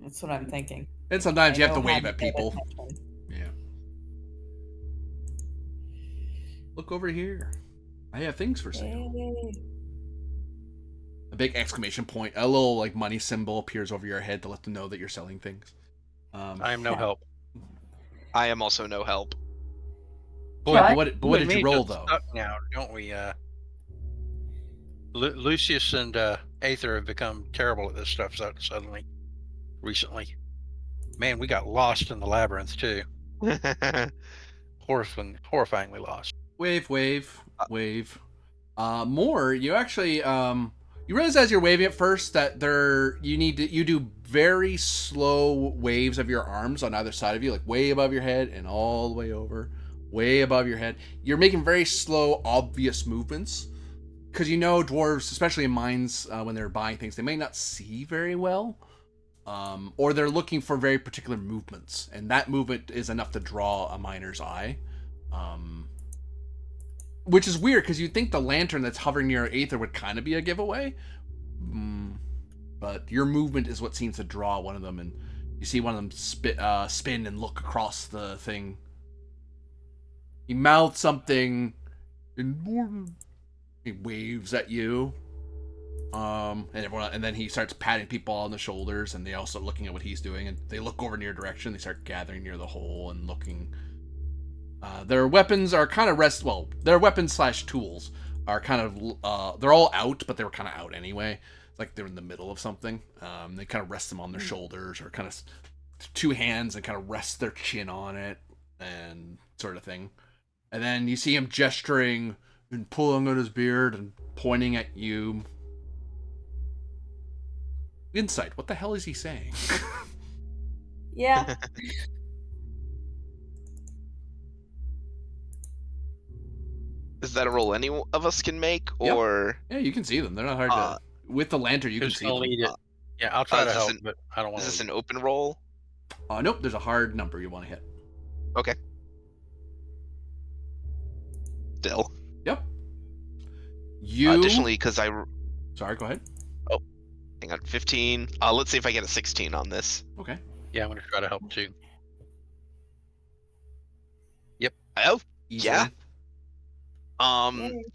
that's what I'm thinking. And sometimes I you have to know how wave at get people. attention. Yeah. Look over here. I have things for sale. Yay. A big exclamation point, a little like money symbol appears over your head to let them know that you're selling things. I am no help. I am also no help. Boy, but what did you roll though? Now, don't we? Lucius and Aether have become terrible at this stuff recently. Man, we got lost in the labyrinth too. Horrifyingly lost. Wave. More, you actually you realize as you're waving at first that you do very slow waves of your arms on either side of you, like way above your head and all the way over, way above your head. You're making very slow, obvious movements because you know dwarves, especially in mines, when they're buying things, they may not see very well, or they're looking for very particular movements, and that movement is enough to draw a miner's eye. Which is weird because you'd think the lantern that's hovering near Aether would kind of be a giveaway. But your movement is what seems to draw one of them, and you see one of them spin and look across the thing. He mouths something, and he waves at you. And then he starts patting people on the shoulders, and they also looking at what he's doing, and they look over in your direction. They start gathering near the hole and looking. Their weapons are kind of their weapons / tools are kind of, they're all out, but they were kind of out anyway. Like they're in the middle of something. They kind of rest them on their shoulders, or kind of two hands and kind of rest their chin on it, and sort of thing. And then you see him gesturing and pulling on his beard and pointing at you. Insight, what the hell is he saying? Yeah. Is that a roll any of us can make, or? Yeah, you can see them. They're not hard to. With the lantern, you can see them. Yeah, I'll try to help, but I don't want Is to. this an open roll? Nope. There's a hard number you want to hit. Okay. Still. Yep. You. Additionally, because Sorry. Go ahead. Oh, hang on. 15. Let's see if I get a 16 on this. Okay. Yeah, I'm gonna try to help too. Oh, Easily. yeah.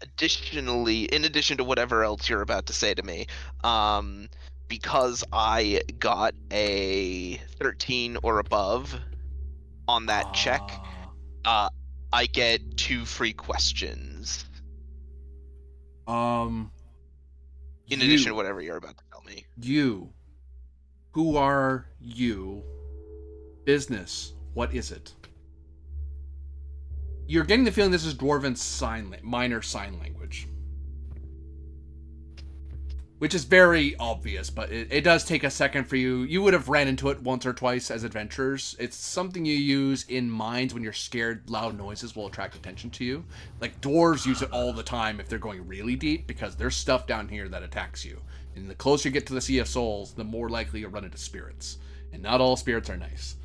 Additionally, in addition to whatever else you're about to say to me, because I got a 13 or above on that check, I get 2 free questions. In addition to whatever you're about to tell me. You. Who are you? Business. What is it? You're getting the feeling this is Dwarven minor sign language. Which is very obvious, but it does take a second for you. You would have ran into it once or twice as adventurers. It's something you use in mines when you're scared loud noises will attract attention to you. Like, dwarves use it all the time if they're going really deep, because there's stuff down here that attacks you. And the closer you get to the Sea of Souls, the more likely you'll run into spirits. And not all spirits are nice.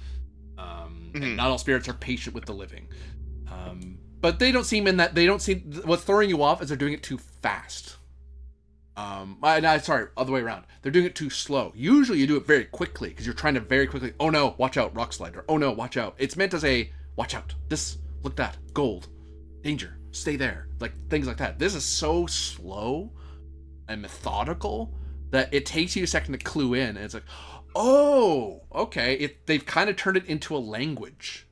And not all spirits are patient with the living. But they don't seem what's throwing you off is they're doing it too fast. Sorry, other way around. They're doing it too slow. Usually you do it very quickly because you're trying to very quickly, oh no, watch out, rock slide, or oh no, watch out. It's meant as a, watch out, this, look that, gold, danger, stay there, like things like that. This is so slow and methodical that it takes you a second to clue in, and it's like, oh, okay, they've kind of turned it into a language.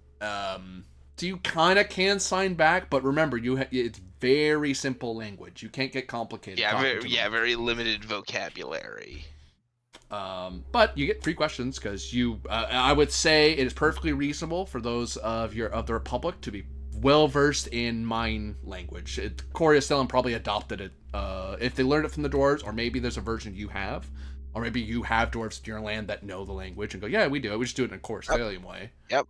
So you kind of can sign back, but remember, it's very simple language. You can't get complicated. Very limited vocabulary. But you get 3 questions because I would say it is perfectly reasonable for those of the Republic to be well versed in mine language. Corey Stellan probably adopted it. If they learned it from the dwarves, or maybe there's a version you have. Or maybe you have dwarves in your land that know the language and go, yeah, we do it. We just do it in a Coruscalian way. Yep,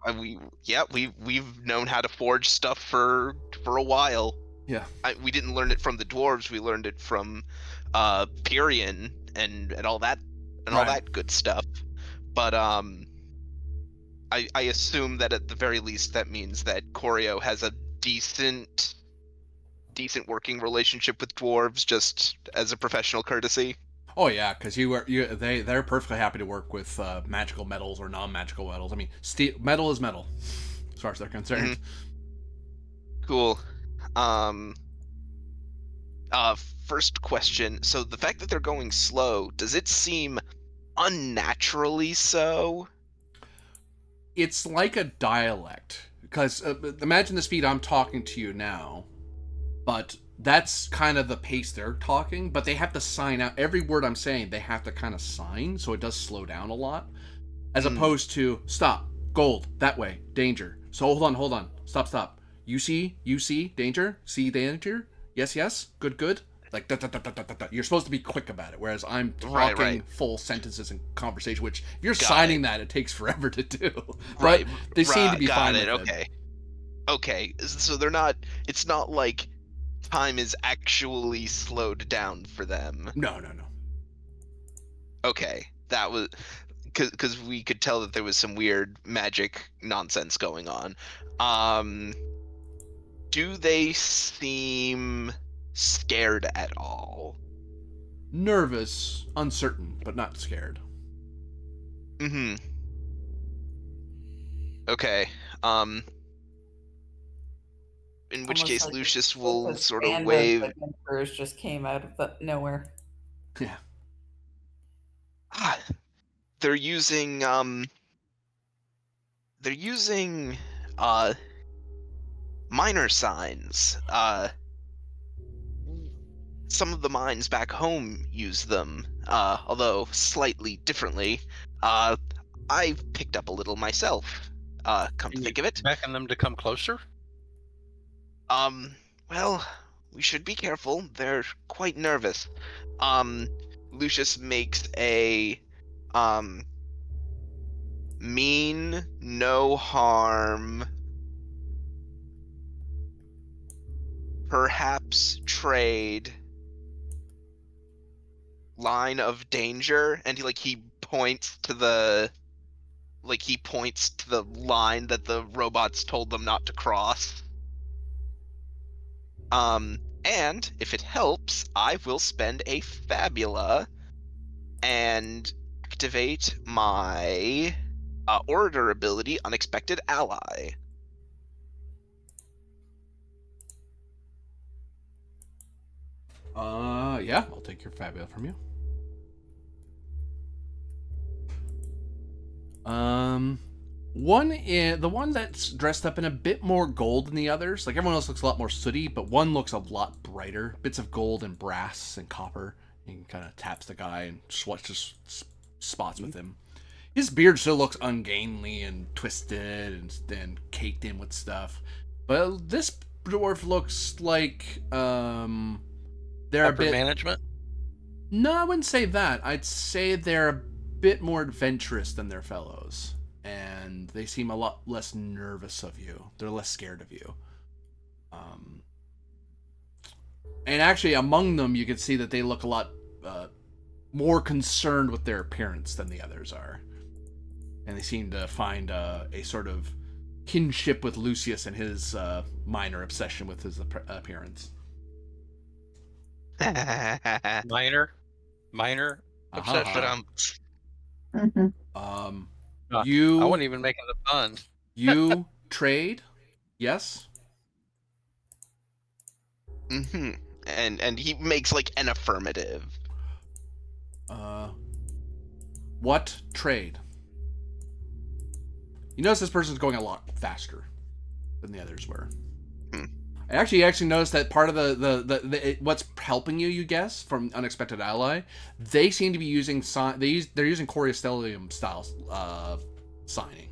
we've known how to forge stuff for a while. Yeah. We didn't learn it from the dwarves. We learned it from Pyrian and all that all that good stuff. But I assume that at the very least that means that Corio has a decent working relationship with dwarves, just as a professional courtesy. Oh yeah, because they're perfectly happy to work with magical metals or non-magical metals. I mean, metal is metal, as far as they're concerned. Cool. First question. So the fact that they're going slow, does it seem unnaturally so? It's like a dialect, because imagine the speed I'm talking to you now, but that's kind of the pace they're talking, but they have to sign out every word I'm saying. They have to kind of sign, so it does slow down a lot, as opposed to stop, gold, that way, danger. So hold on, stop. You see danger, Yes, yes. Good, good. Like, da, da, da, da, da, da. You're supposed to be quick about it, whereas I'm Right, talking right. full sentences and conversation, which, if you're Got signing it. that, it takes forever to do. But Right. they seem to be Got fine it. with it. Okay. Okay. So they're not. It's not like time is actually slowed down for them. No, no, no. Okay. That was because we could tell that there was some weird magic nonsense going on. Do they seem scared at all? Nervous, uncertain, but not scared. Mm-hmm. Okay. Um. In which Almost case, like Lucius like will this sort of band of wave. adventurers just came out of nowhere. Yeah. Ah, they're using They're using uh minor signs. Some of the mines back home use them, although slightly differently. Uh, I've picked up a little myself. Come to Can you think of it. beckon them to come closer? Um, well, we should be careful. They're quite nervous. Um, Lucius makes a um mean, no harm, perhaps trade line of danger, and he points to the line that the robots told them not to cross. And if it helps, I will spend a Fabula and activate my orator ability, Unexpected Ally. Yeah, I'll take your Fabula from you. The one that's dressed up in a bit more gold than the others. Like, everyone else looks a lot more sooty, but one looks a lot brighter. Bits of gold and brass and copper. He kind of taps the guy and swatches spots with him. His beard still looks ungainly and twisted and caked in with stuff. But this dwarf looks like they're a Upper bit. management? No, I wouldn't say that. I'd say they're a bit more adventurous than their fellows, and they seem a lot less nervous of you. They're less scared of you. And actually, among them, you can see that they look a lot more concerned with their appearance than the others are, and they seem to find a sort of kinship with Lucius and his minor obsession with his appearance. Minor But obsession. Mhm. I You wasn't even making the pun. you trade, yes. Mm-hmm. And he makes like an affirmative. What trade? You notice this person's going a lot faster than the others were. Hmm. I actually noticed that part of what's helping you, you guess, from Unexpected Ally, they seem to be using they're using Coristellium style signing.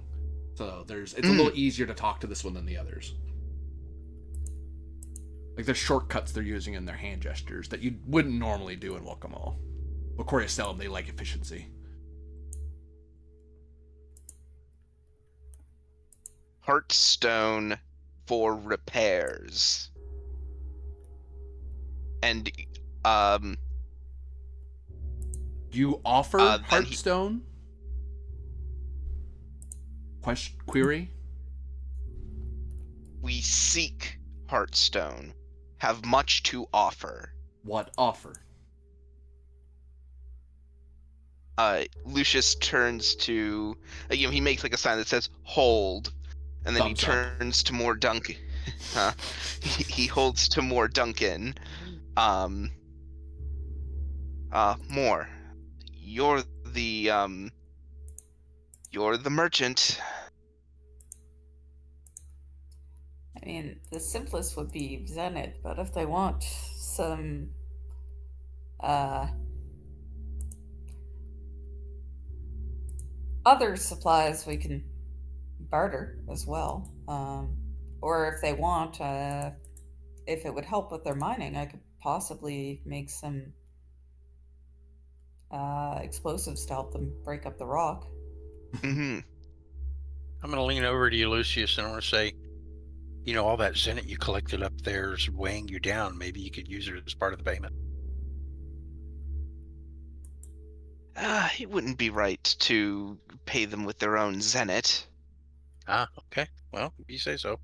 So it's a little easier to talk to this one than the others. Like, there's shortcuts they're using in their hand gestures that you wouldn't normally do in Welcome All. But Coristellium, they like efficiency. Heartstone for repairs. And You offer then Heartstone? Query? we seek Heartstone, have much to offer. What offer? Lucius turns to, he makes like a sign that says hold, and then Thumbs he up. turns to more Duncan. He holds to more Duncan. More. You're the merchant. I mean, the simplest would be Zenith, but if they want some other supplies, we can barter as well. Or if they want, if it would help with their mining, I could possibly make some explosives to help them break up the rock. Hmm. I'm going to lean over to you, Lucius, and I want to say, all that zenith you collected up there is weighing you down. Maybe you could use it as part of the payment. It wouldn't be right to pay them with their own zenith. Ah, okay. Well, if you say so.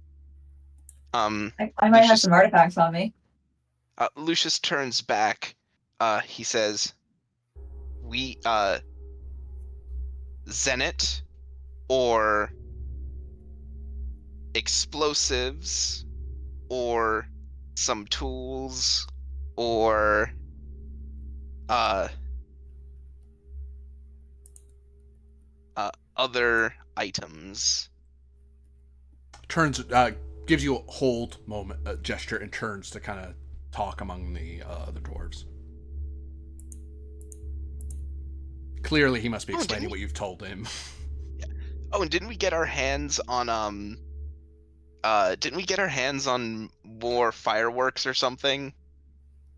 Um, I might have Lucius, some artifacts on me. Lucius turns back. He says, "We zenith or explosives or some tools or other items." Turns, gives you a hold moment, gesture, and turns to kind of talk among the other dwarves. Clearly, he must be explaining what you've told him. Yeah. Oh, and didn't we get our hands on more fireworks or something?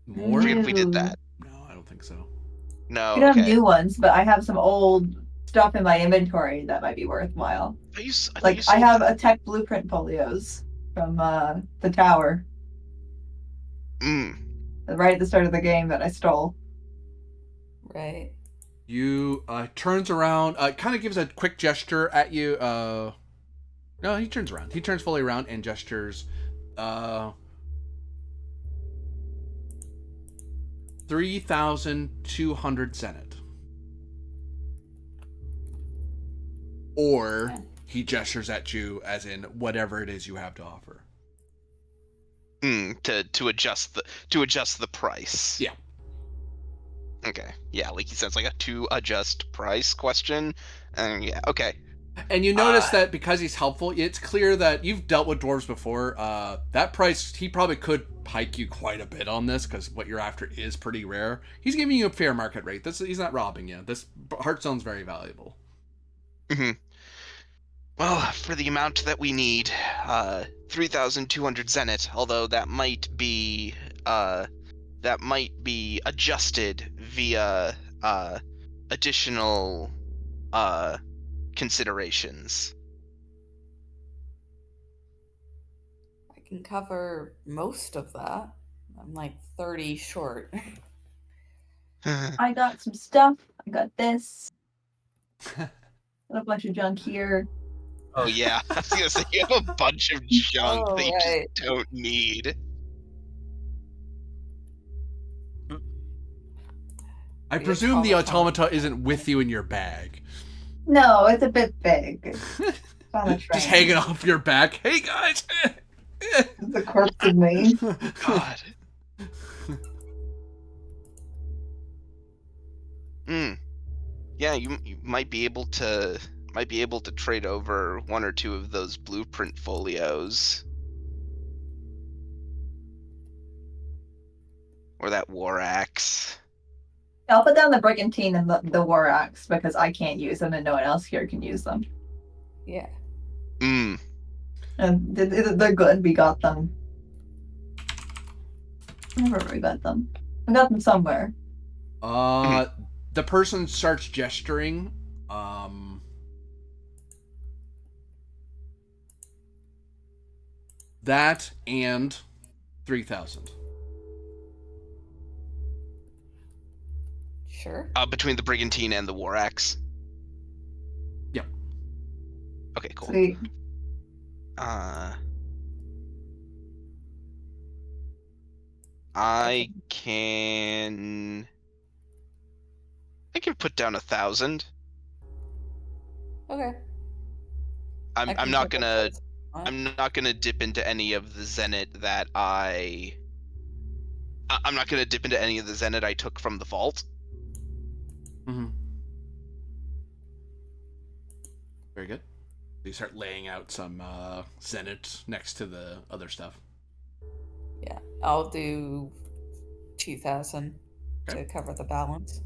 More? I forget if we did that. No, I don't think so. No, We don't have okay. new ones, but I have some old stuff in my inventory that might be worthwhile. I thought Like you I sold have them. a tech blueprint folios from the tower right at the start of the game that I stole. Right. You turns around, kind of gives a quick gesture at you. No, he turns around. He turns fully around and gestures. 3,200 zenith. Or he gestures at you as in whatever it is you have to offer. To adjust the price. Yeah. Okay. Yeah, like he says, like a to adjust price question. And yeah, okay. And you notice that because he's helpful, it's clear that you've dealt with dwarves before. That price, he probably could hike you quite a bit on this because what you're after is pretty rare. He's giving you a fair market rate. He's not robbing you. This Heartstone's very valuable. Mm-hmm. Well, for the amount that we need, 3,200 zenith. Although that might be adjusted via additional considerations. I can cover most of that. I'm like 30 short. I got some stuff. I got this. Got a bunch of junk here. Oh yeah, I was gonna say you have a bunch of junk Oh, that you right. just don't need. I presume the automata isn't with you in your bag. No, it's a bit big. It's on a train. Just hanging off your back. Hey guys! It's a corpse of me. God. Yeah, you might be able to trade over one or two of those blueprint folios. Or that war axe. I'll put down the brigantine and the war axe because I can't use them and no one else here can use them. Yeah. And they're good. We got them. Where we got them? We got them somewhere. The person starts gesturing. That and 3,000. Sure. Between the brigantine and the war axe. Yep. Okay, cool. Sweet. I can put down 1,000. Okay. I'm not gonna dip into any of the zenith that I'm not gonna dip into any of the zenith I took from the vault. Mm-hmm. Very good. You start laying out some zenith next to the other stuff. Yeah, I'll do 2,000 Okay. to cover the balance.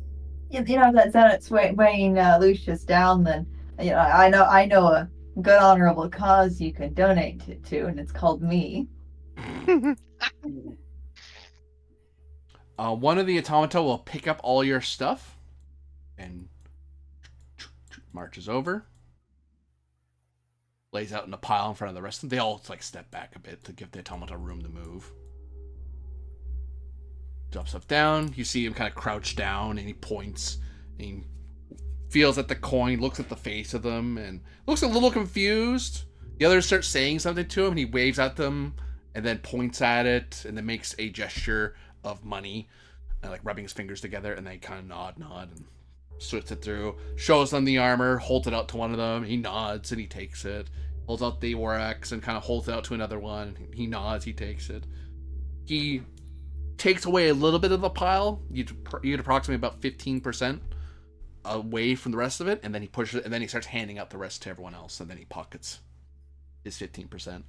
You know that Zenith's weighing Lucius down. Then I know a good honorable cause you can donate to, and it's called me. One of the automata will pick up all your stuff and marches over, lays out in a pile in front of the rest of them. They all like step back a bit to give the automata room to move. Drops stuff down. You see him kind of crouch down, and he points. And he feels at the coin, looks at the face of them, and looks a little confused. The others start saying something to him, and he waves at them, and then points at it, and then makes a gesture of money, and like rubbing his fingers together, and they kind of nod, and switch it through. Shows them the armor, holds it out to one of them. He nods, and he takes it. Holds out the war axe, and kind of holds it out to another one. He nods, he takes it. He takes away a little bit of the pile. You get approximately about 15% away from the rest of it, and then he pushes it, and then he starts handing out the rest to everyone else, and then he pockets his 15%.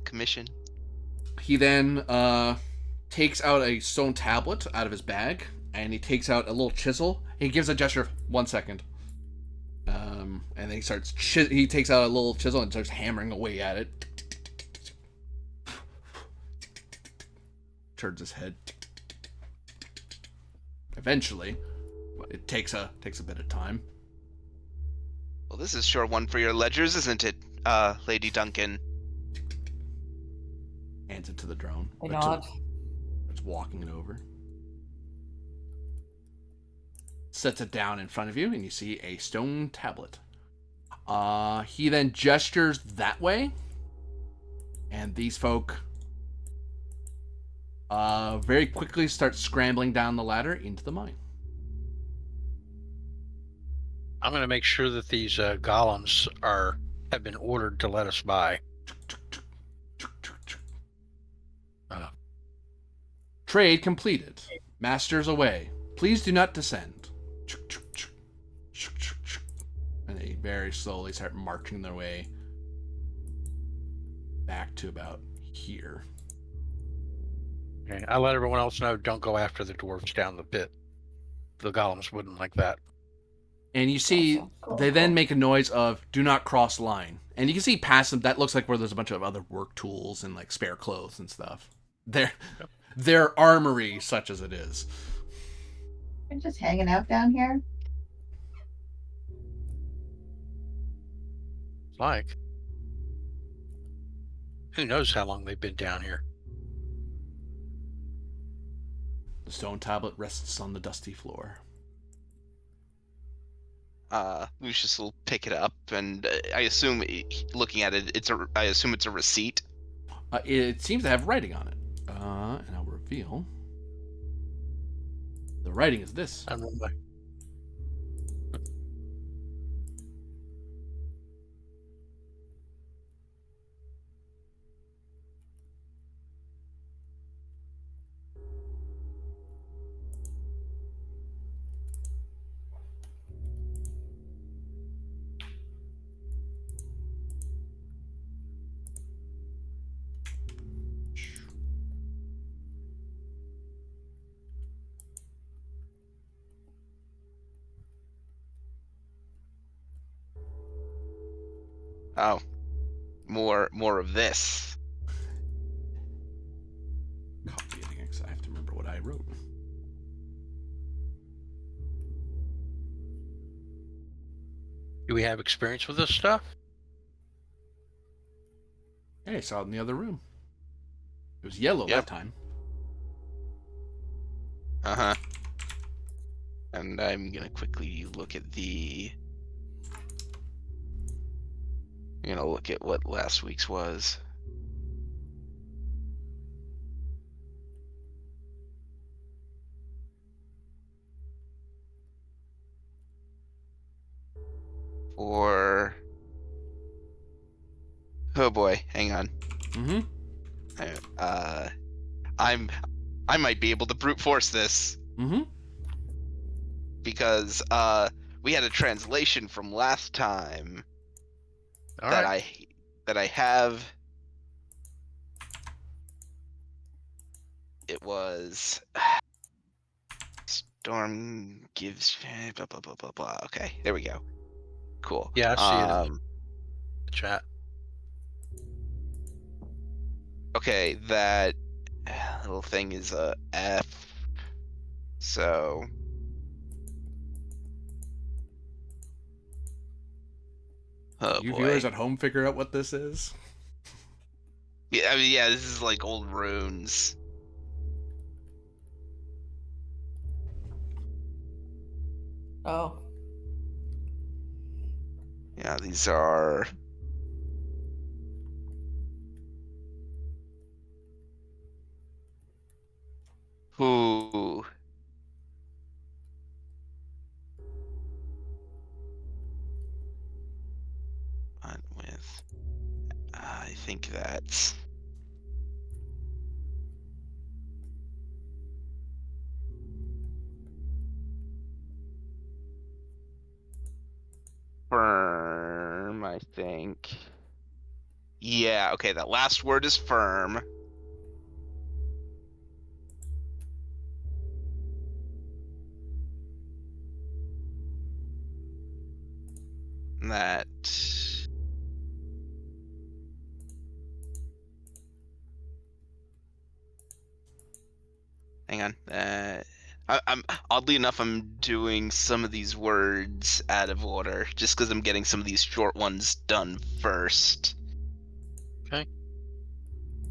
Commission. He then takes out a stone tablet out of his bag, and he takes out a little chisel. He gives a gesture of 1 second. And then he starts. He takes out a little chisel and starts hammering away at it. Turns his head. Eventually, it takes a bit of time. Well, this is sure one for your ledgers, isn't it, Lady Duncan? Hands it to the drone. I nod. It's walking it over. Sets it down in front of you, and you see a stone tablet. He then gestures that way, and these folk very quickly start scrambling down the ladder into the mine. I'm going to make sure that these golems have been ordered to let us by. Trade completed. Masters away. Please do not descend. And they very slowly start marching their way back to about here. Okay, I let everyone else know, don't go after the dwarves down the pit. The golems wouldn't like that. And you see, they then make a noise of "do not cross line." And you can see past them, that looks like where there's a bunch of other work tools and like spare clothes and stuff. Their armory, such as it is. They're just hanging out down here. Like, who knows how long they've been down here? The stone tablet rests on the dusty floor. Lucius will pick it up, and I assume, looking at it, I assume it's a receipt. It seems to have writing on it. And I'll reveal. The writing is this. I don't know. Oh, more of this. Copy it again, because I have to remember what I wrote. Do we have experience with this stuff? Hey, I saw it in the other room. It was yellow Yep. that time. Uh-huh. And I'm gonna quickly look at the... I'm gonna look at what last week's was. Or... Oh boy, hang on. Mm-hmm. I might be able to brute force this. Mm-hmm. Because we had a translation from last time that I have. It was Storm gives blah blah blah blah blah. Okay, there we go. Cool. Yeah, I see it in the chat. Okay, that little thing is a F. So. Oh You boy. viewers at home figure out what this is? Yeah, I mean, yeah, this is like old runes. Oh. Yeah, these are. Ooh. What with? I think that's. Firm, I think. Yeah, okay, that last word is firm. That. Hang on. I'm oddly enough, I'm doing some of these words out of order, just because I'm getting some of these short ones done first. Okay.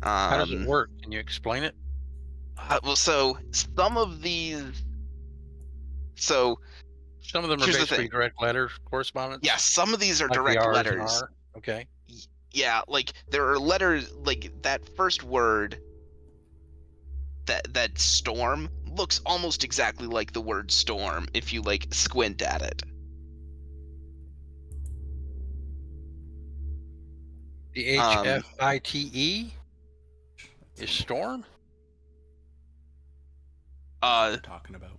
How does it Um. work? Can you explain it? Well, so some of these. So Some of them are here's the basically thing. direct letter correspondence, Yeah, some of these are like the direct R's and letters. R. Okay. Yeah, like there are letters like that first word. That storm looks almost exactly like the word storm if you like squint at it. The HFITE is storm. What we're talking about.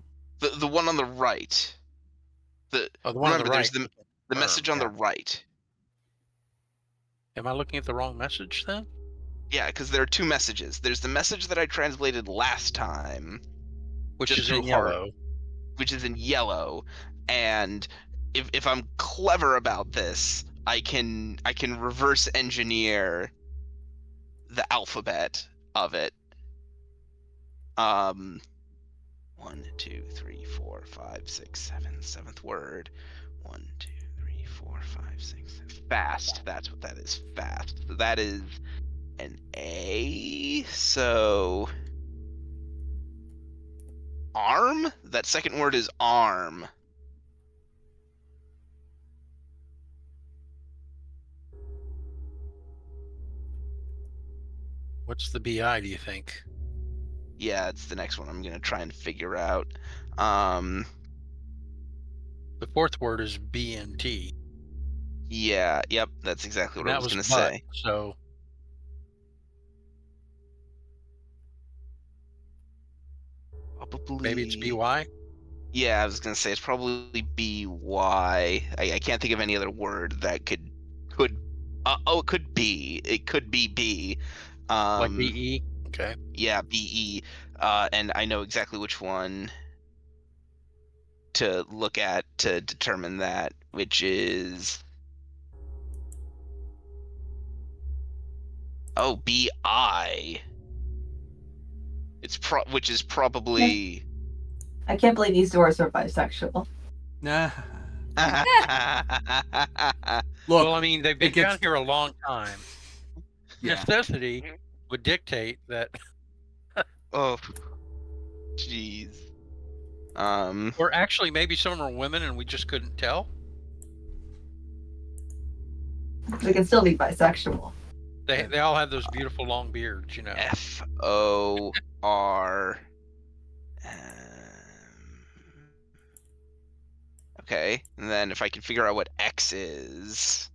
The one on the right. Oh, the one on the Remember, there's right. the Firm. message on the Yeah. right. Am I looking at the wrong message then? Yeah, because there are two messages. There's the message that I translated last time, Which just is through in heart, yellow. which is in yellow, and if I'm clever about this, I can reverse engineer the alphabet of it. 1, 2, 3, 4, 5, 6, 7, seventh word. 1, 2, 3, 4, 5, 6, 7. Fast. That's what that is. Fast. So that is an A. So arm. That second word is arm. What's the BI, do you think? Yeah, it's the next one I'm gonna try and figure out. The fourth word is BNT. Yeah. Yep. That's exactly And what I that was was gonna but. say. So maybe it's Probably. BY. Yeah, I was gonna say it's probably BY. I can't think of any other word that could. Oh, it could be. It could be B. Like BE. Okay. Yeah, BE. And I know exactly which one to look at to determine that, which is BI. Which is probably. I can't believe these doors are bisexual. Nah. Look, Look, Well, I mean, they've been down here a long time. Yeah. Necessity would dictate that. Oh, jeez. Or actually, maybe some of them are women and we just couldn't tell. They can still be bisexual. They all have those beautiful long beards, you know. FOR. Okay, and then if I can figure out what X is,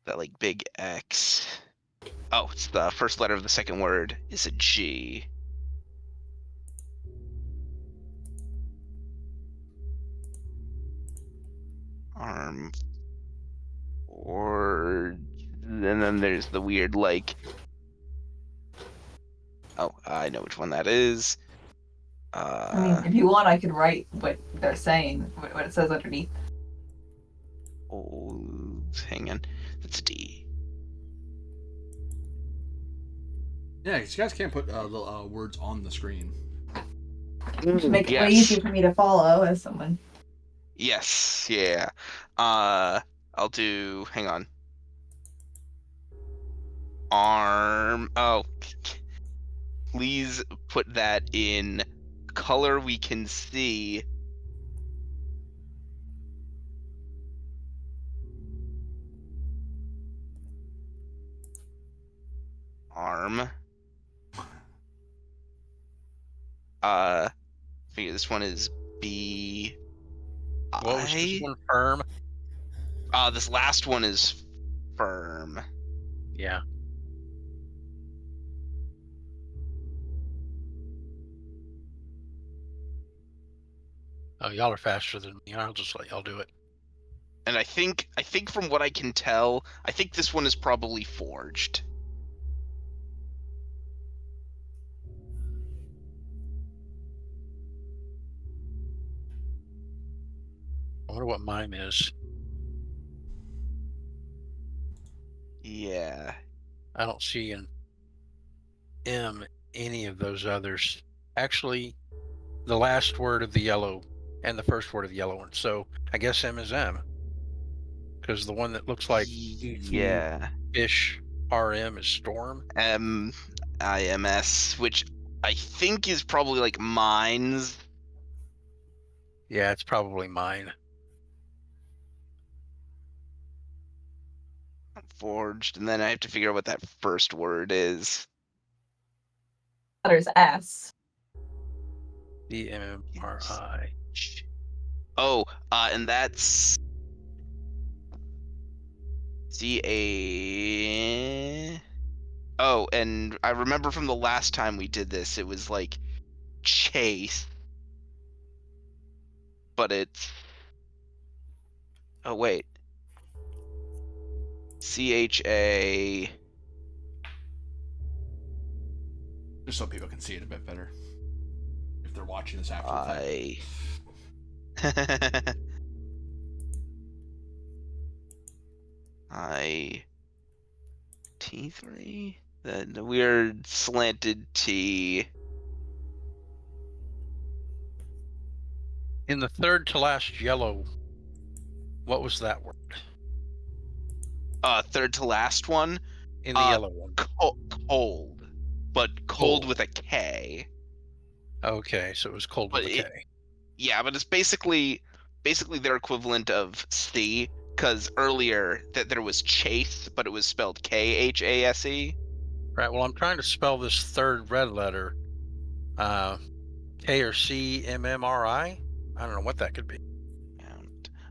that like big X. Oh, it's the first letter of the second word is a G. Arm. Or and then there's the weird like. Oh, I know which one that is. I mean, if you want, I could write what they're saying, what it says underneath. Oh, hang on. That's a D. Yeah, 'cause you guys can't put the words on the screen. Should make it way Yes. easier for me to follow as someone. Yes. Yeah. I'll do. Hang on. Arm. Oh, please put that in color we can see. Arm. Figure this one is B. What was this I. one? Firm? This last one is firm. Yeah. Oh, y'all are faster than me. I'll just let y'all do it. And I think from what I can tell, I think this one is probably forged. I wonder what mine is. Yeah. I don't see an M any of those others. Actually, the last word of the yellow and the first word of the yellow one. So I guess M is M. Because the one that looks like ET Yeah. fish RM is storm. IMS, which I think is probably like mines. Yeah, it's probably mine. Forged, and then I have to figure out what that first word is. Letters S. DMRI. Oh, and that's CA. Oh, and I remember from the last time we did this, it was like Chase, but it's. Oh wait. CHA. Just so people can see it a bit better. If they're watching this after the fact. T3? The weird slanted T. In the third to last yellow, what was that word? Third to last one. In the yellow one. Cold. But cold with a K. Okay, so it was cold But with a K. Yeah, but it's basically their equivalent of C, because earlier that there was Chase, but it was spelled Khase. Right, well, I'm trying to spell this third red letter. K or C MMRI? I don't know what that could be.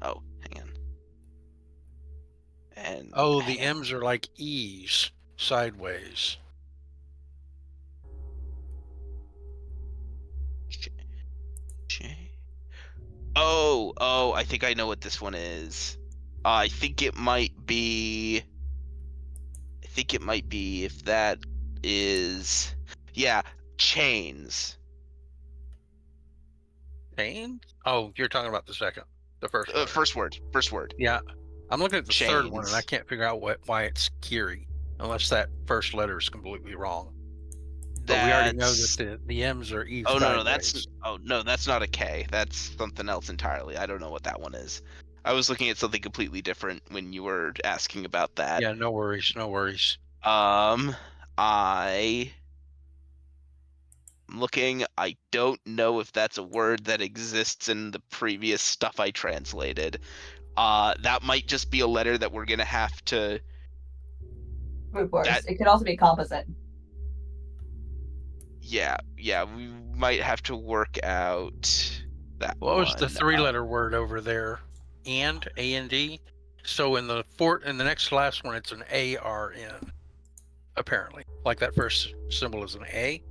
Oh, hang on. And oh, the M's are like E's sideways. Oh, I think I know what this one is. I think it might be if that is, yeah, chains. Chains? Oh, you're talking about the first letter. First word. Yeah, I'm looking at the third one and I Chains. can't figure out why it's Kiri, unless that first letter is completely wrong. But we already know that the M's are E sideways. That's not a K. That's something else entirely. I don't know what that one is. I was looking at something completely different when you were asking about that. Yeah, no worries, no worries. I'm looking. I don't know if that's a word that exists in the previous stuff I translated. That might just be a letter that we're gonna have to. Of course. It could also be composite. Yeah, we might have to work out that What one. was the three-letter word over there? A-N-D. So in the next last one, it's an A-R-N. Apparently, like that first symbol is an A.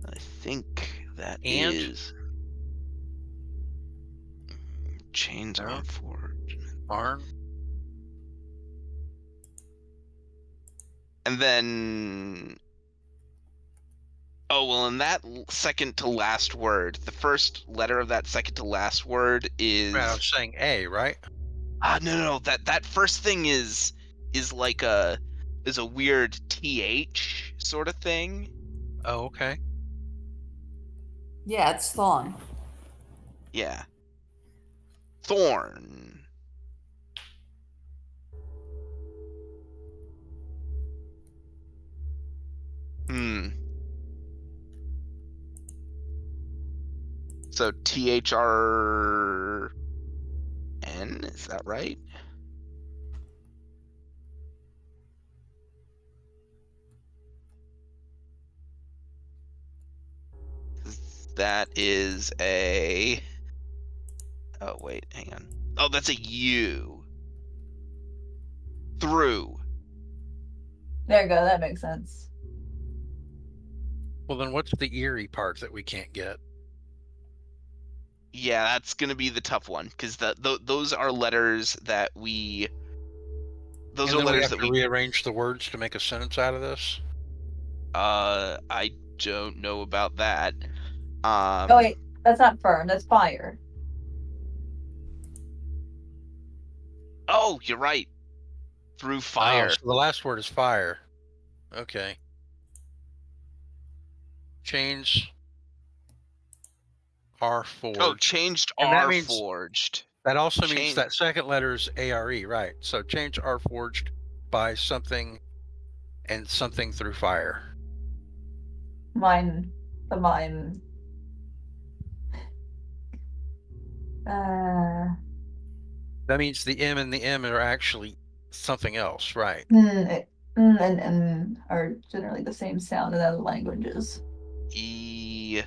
I think that And? is chains No. on forge. Arn. And then, oh well, in that second to last word, the first letter of that second to last word is. Right, I was saying A, right? No. That first thing is like a a weird th sort of thing. Oh, okay. Yeah, it's Thawne. Yeah. Thorn. Hmm. So THRN, is that right? That is a. Oh, wait, hang on. Oh, that's a U. Through. There you go. That makes sense. Well, then what's the eerie part that we can't get? Yeah, that's gonna be the tough one, because those are letters that we. Those And are then we letters have that to we. rearrange the words to make a sentence out of this? I don't know about that. Oh wait, that's not firm. That's fire. Oh, you're right. Through Oh, fire. so the last word is fire. Okay. Chains are forged. Oh, changed And that are means- forged. That also means Chain- that second letter is ARE, right? So chains are forged by something and something through fire. Mine. That means the M and the M are actually something else, right? And N are generally the same sound in other languages. E.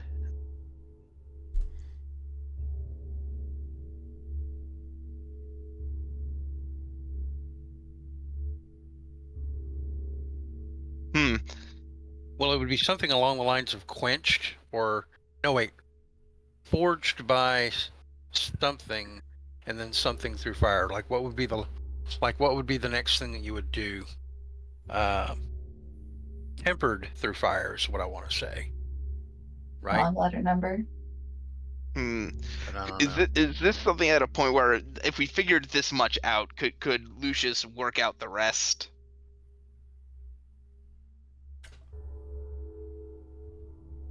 Well, it would be something along the lines of quenched or no, wait, forged by something and then something through fire. Like what would be the next thing that you would do? Tempered through fire is what I want to say. Right? Long letter number. But I don't know. Is this something at a point where if we figured this much out, could Lucius work out the rest?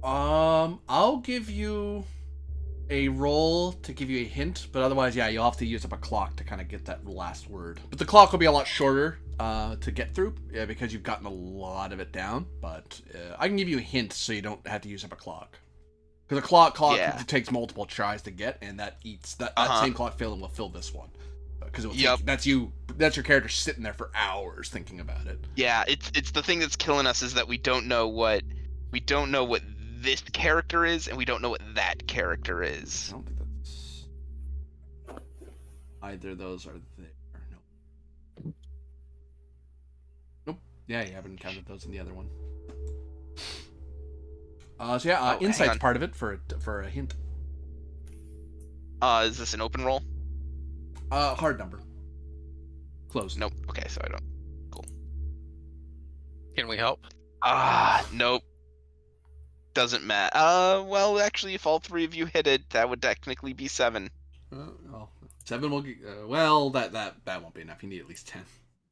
I'll give you a roll to give you a hint, but otherwise, yeah, you'll have to use up a clock to kind of get that last word. But the clock will be a lot shorter to get through, yeah, because you've gotten a lot of it down. But I can give you a hint so you don't have to use up a clock. Because a clock Yeah. takes multiple tries to get, and that eats that same clock filling will fill this one. Because that's your character sitting there for hours thinking about it. Yeah, it's the thing that's killing us is that we don't know what this character is, and we don't know what that character I is. don't think that's either of those are there. No. Nope. Yeah, you haven't counted those in the other one. So yeah, hang insight's on. part of it for a hint. Is this an open roll? Hard number. Closed. Nope. Okay, so I don't. Can we help? Nope. Doesn't matter. Well, actually, if all three of you hit it, that would technically be 7. Well, 7 will. Well, that won't be enough. You need at least 10.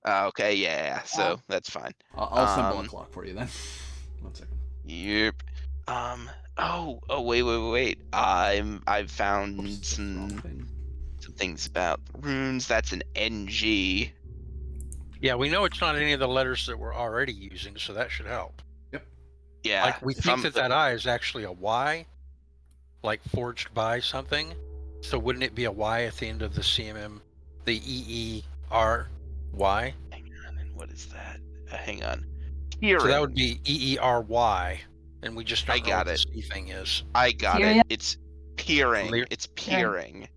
Okay, yeah. So that's fine. I'll assemble a clock for you then. 1 second. Yep. Oh, wait. I've found Whoops, that's the wrong thing. some things about runes. That's an NG. Yeah, we know it's not any of the letters that we're already using, so that should help. Yeah. Like we think that I is actually a Y, like forged by something. So wouldn't it be a Y at the end of the CMM, the EERY? Hang on, and what is that? Hang on. Hearing. So that would be EERY, and we just don't I know got what it. the C thing is. I got Hearing? it. It's peering. Clear? It's peering.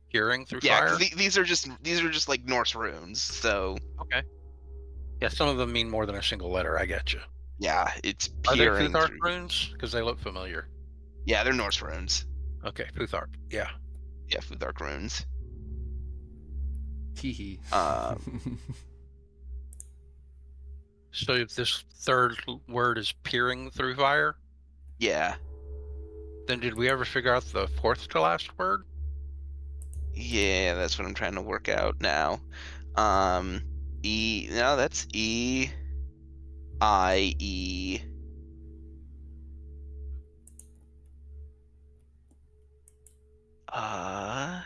Hearing through Yeah, fire? 'cause these are just like Norse runes. So Okay. Yeah, some of them mean more than a single letter. I get you. yeah, it's Are they peering. Futhark through- runes? Because they look familiar. Yeah, they're Norse runes. Okay, Futhark. Yeah. Yeah, Futhark runes. Teehee. So if this third word is peering through fire, Yeah. then did we ever figure out the fourth to last word? Yeah, that's what I'm trying to work out now. E. No, that's E. I E. Yeah.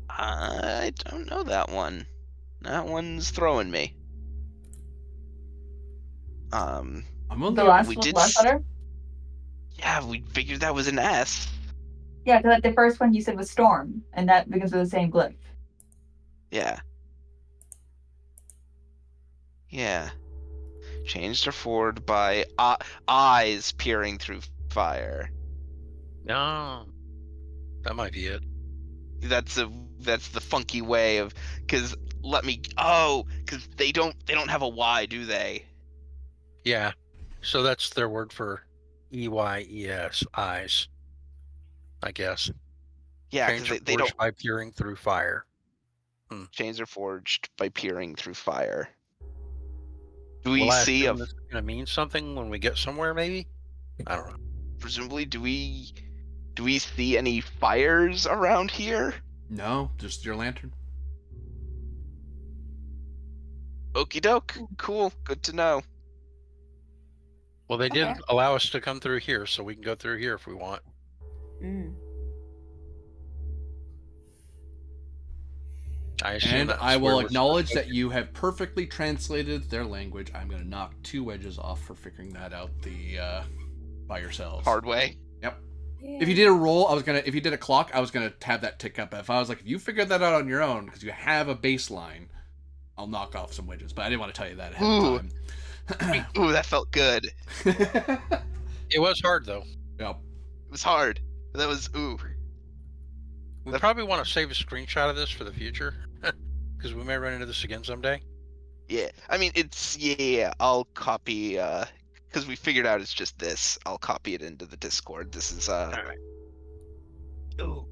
I don't know that one. That one's throwing me. I'm The only last we one, did. last letter. Yeah, we figured that was an S. Yeah, because the first one you said was storm, and that because of the same glyph. Yeah. Yeah. Changed her forward by eyes peering through fire. No, that might be it. That's the funky way of because because they don't have a Y, do they? Yeah. So that's their word for EYES, eyes, I guess. Yeah, Change because are they don't forged by peering through fire. chains are forged by peering through fire. Do we Well, I see assume this is going to mean something when we get somewhere, maybe? I don't know. presumably do we see any fires around here? no, just your lantern. Okie doke. Cool. Good to know. Well, they did Okay. allow us to come through here, so we can go through here if we want. Mm. I assume And that's I where will we're supposed acknowledge to that you have perfectly translated their language. I'm going to knock 2 wedges off for figuring that out by yourselves. Hard way. Yep. Yeah. If you did a roll, if you did a clock, I was gonna have that tick up. If I was like, if you figured that out on your own because you have a baseline, I'll knock off some wedges. But I didn't want to tell you that ahead Ooh. of time. Ooh, that felt good. It was hard, though. Yep. It was hard. That was ooh. We That- probably want to save a screenshot of this for the future, because we may run into this again someday. Yeah. I mean, I'll copy because we figured out it's just this. I'll copy it into the Discord. This is All right. Ooh.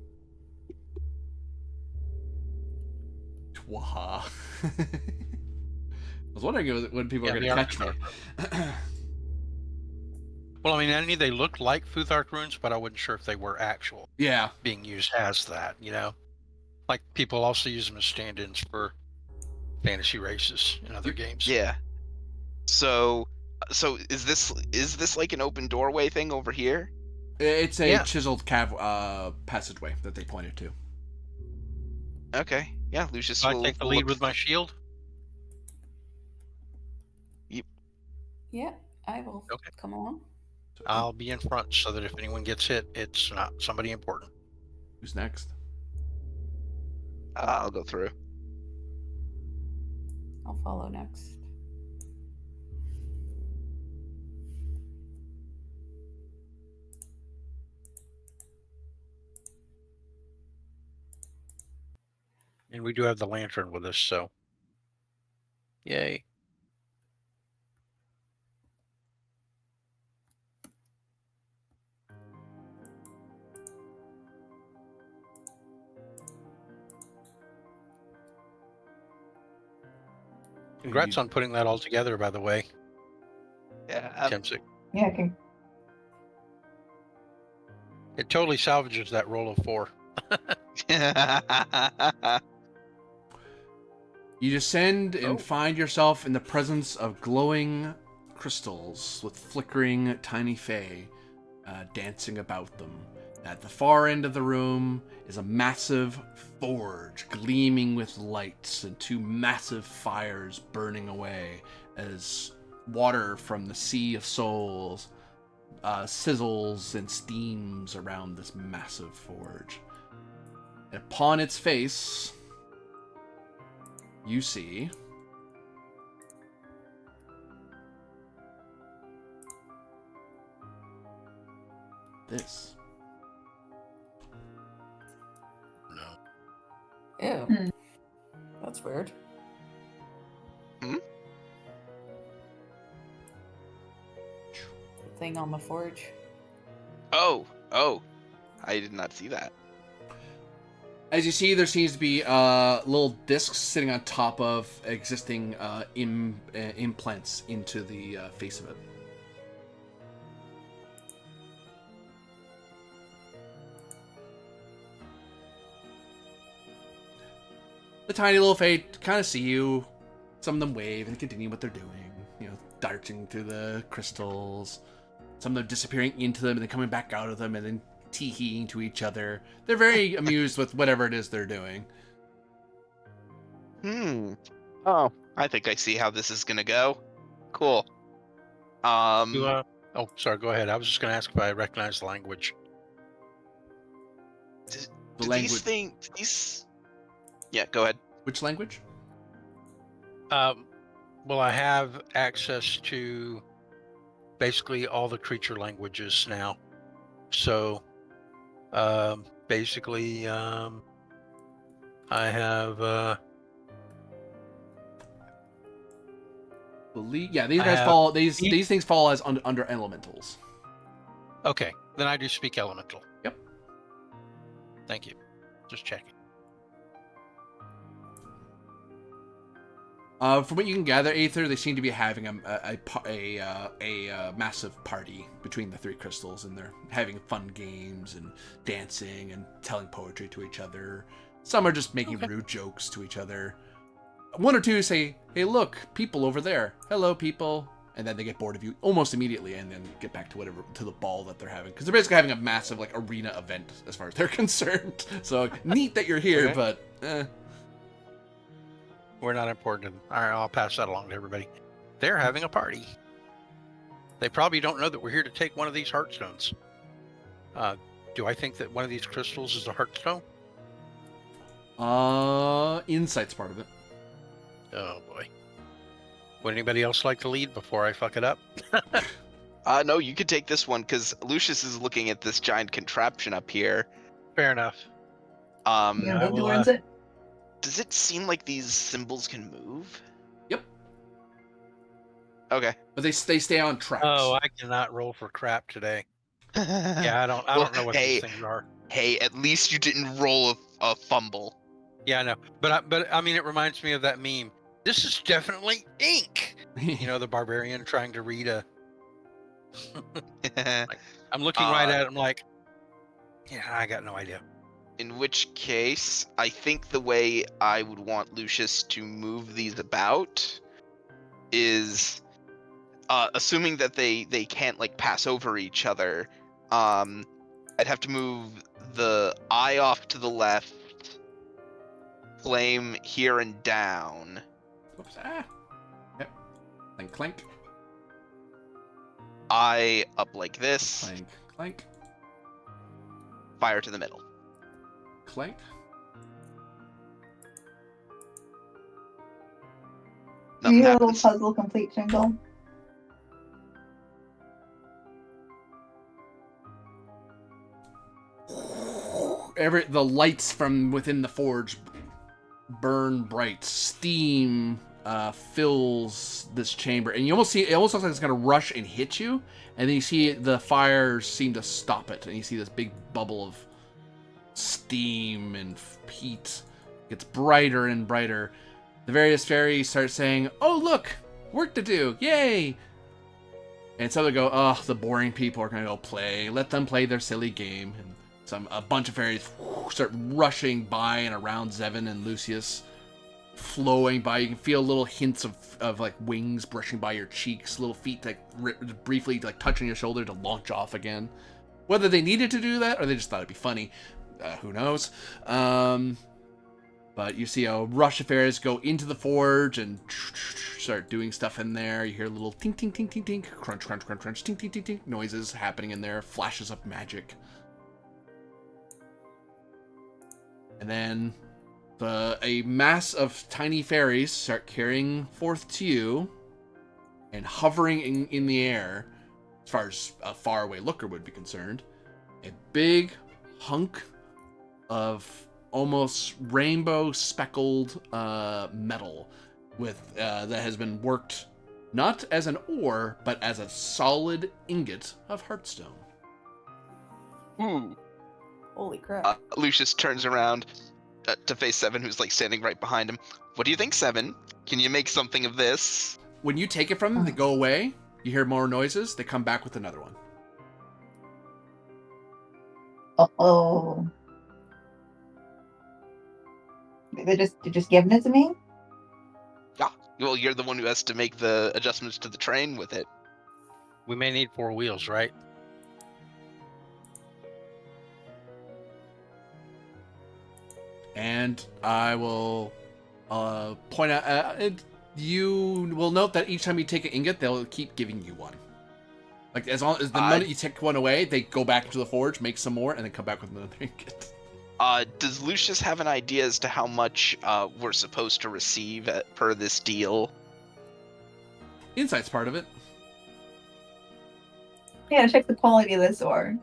Waha. I was wondering when people Yeah, were they gonna are catch me. Well, I mean, I knew they looked like Futhark runes, but I wasn't sure if they were actual Yeah. being used as that, you know? Like, people also use them as stand-ins for fantasy races in other games. Yeah. So is this like an open doorway thing over here? It's a Yeah. chiseled passageway that they pointed to. Okay. Yeah, Lucius So I will take the will lead look with my shield? Yeah, I will Okay. come along. So, I'll be in front so that if anyone gets hit, it's not somebody important. who's next? I'll go through. I'll follow next. And we do have the lantern with us, so. Yay. Congrats on putting that all together, by the way, Yeah. Timsic. Yeah, okay. It totally salvages that roll of 4. You descend and Oh. find yourself in the presence of glowing crystals with flickering tiny fae dancing about them. At the far end of the room is a massive forge gleaming with lights and 2 massive fires burning away as water from the Sea of Souls sizzles and steams around this massive forge. And upon its face, you see this. No. Ew. Hmm. That's weird. Hmm? The thing on the forge. Oh. I did not see that. As you see, there seems to be little discs sitting on top of existing implants into the face of it. The tiny little fae kind of see you. Some of them wave and continue what they're doing. Darting through the crystals. Some of them disappearing into them and then coming back out of them and then tee-heeing to each other. They're very amused with whatever it is they're doing. Oh, I think I see how this is gonna go. Cool. Oh, sorry. Go ahead. I was just going to ask if I recognize the language. Do these things? Yeah, go ahead. Which language? Well, I have access to basically all the creature languages now. So, basically, I have. These guys fall. These things fall as under elementals. Okay, then I do speak elemental. Yep. Thank you. Just checking. From what you can gather, Aether, they seem to be having a massive party between the three crystals, and they're having fun games and dancing and telling poetry to each other. Some are just making rude jokes to each other. One or two say, "Hey, look, people over there. Hello, people." And then they get bored of you almost immediately and then get back to the ball that they're having. Because they're basically having a massive, arena event as far as they're concerned. So, neat that you're here, but, We're not important. All right, I'll pass that along to everybody. They're having a party. They probably don't know that we're here to take one of these heartstones. Do I think that one of these crystals is a heartstone? Insight's part of it. Oh, boy. Would anybody else like to lead before I fuck it up? No, you could take this one, because Lucius is looking at this giant contraption up here. Fair enough. You gonna move towards it? Does it seem like these symbols can move? Yep. Okay. But they stay on tracks. Oh, I cannot roll for crap today. Yeah, I don't know what these things are. Hey, at least you didn't roll a fumble. Yeah, I know. But I mean, it reminds me of that meme. This is definitely ink. The barbarian trying to read a. I'm looking right at it. I'm like, yeah, I got no idea. In which case, I think the way I would want Lucius to move these about is, assuming that they can't pass over each other. I'd have to move the eye off to the left, flame here and down. Whoops. Yep. Then clank. Eye up like this. Clank. Clank. Fire to the middle. Clank. Do you have a little puzzle complete, Jingle? The lights from within the forge burn bright. Steam fills this chamber, and you almost see it almost looks like it's gonna rush and hit you, and then you see the fires seem to stop it, and you see this big bubble of steam and heat gets brighter and brighter. The various fairies start saying, "Oh, look, work to do, yay!" And so they go, "Oh, the boring people are gonna go play. Let them play their silly game." And a bunch of fairies start rushing by and around Zevin and Lucius, flowing by. You can feel little hints of wings brushing by your cheeks, little feet briefly touching your shoulder to launch off again. Whether they needed to do that or they just thought it'd be funny, who knows? But you see a rush of fairies go into the forge and start doing stuff in there. You hear little tink, tink, tink, tink, tink, crunch, crunch, crunch, crunch, tink, tink, tink, tink noises happening in there, flashes of magic. And then a mass of tiny fairies start carrying forth to you and hovering in the air, as far as a faraway looker would be concerned. A big hunk of almost rainbow speckled metal that has been worked not as an ore, but as a solid ingot of heartstone. Ooh. Holy crap. Lucius turns around to face Seven, who's standing right behind him. What do you think, Seven? Can you make something of this? When you take it from them, they go away. You hear more noises. They come back with another one. Uh-oh. They're just giving it to me? Yeah. Well, you're the one who has to make the adjustments to the train with it. We may need 4 wheels, right? And I will point out, you will note that each time you take an ingot, they'll keep giving you one. Like, as long as the moment you take one away, they go back into the forge, make some more, and then come back with another ingot. Does Lucius have an idea as to how much we're supposed to receive per this deal? Insight's part of it. Yeah, check the quality of this ore.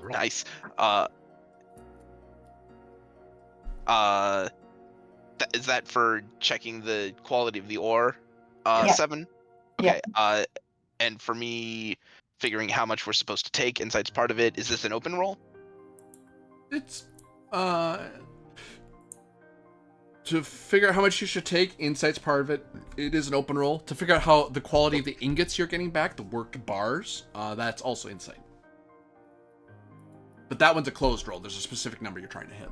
Nice. Is that for checking the quality of the ore? Yeah. 7? Okay. And for me figuring how much we're supposed to take, insight's part of it. Is this an open roll? It's, to figure out how much you should take, insight's part of it. It is an open roll. To figure out how the quality of the ingots you're getting back, the worked bars, that's also insight. But that one's a closed roll. There's a specific number you're trying to hit.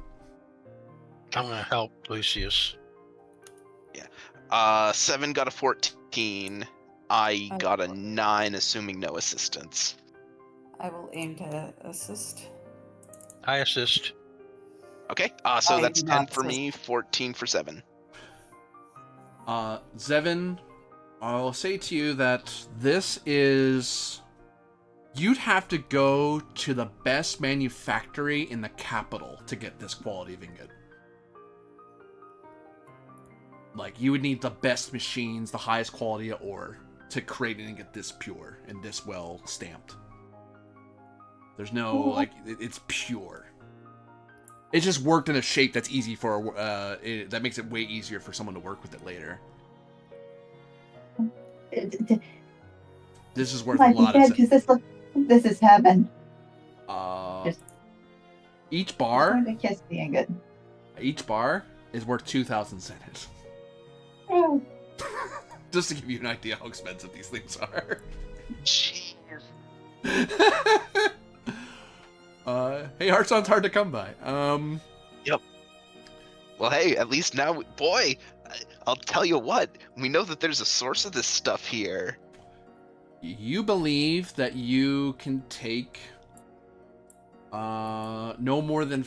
I'm going to help Lucius. Yeah. 7 got a 14. I got a 9, assuming no assistance. I will aim to assist. I assist. Okay. So I that's do 10 not for assist. me, 14 for 7. Zevin, I'll say to you that this is... You'd have to go to the best manufactory in the capital to get this quality of ingot. Like, you would need the best machines, the highest quality of ore to create an ingot this pure and this well stamped. There's no, like, it's pure. It's just worked in a shape that's easy for, that makes it way easier for someone to work with it later. This is worth a lot of... Because this is heaven. Each I'm bar... going to kiss the ingot. Each bar is worth 2,000 senet. Oh. Just to give you an idea how expensive these things are. Jeez. Hey, Hearthstone's hard to come by. Yep. Well, hey, at least now, boy, I'll tell you what, we know that there's a source of this stuff here. You believe that you can take no more than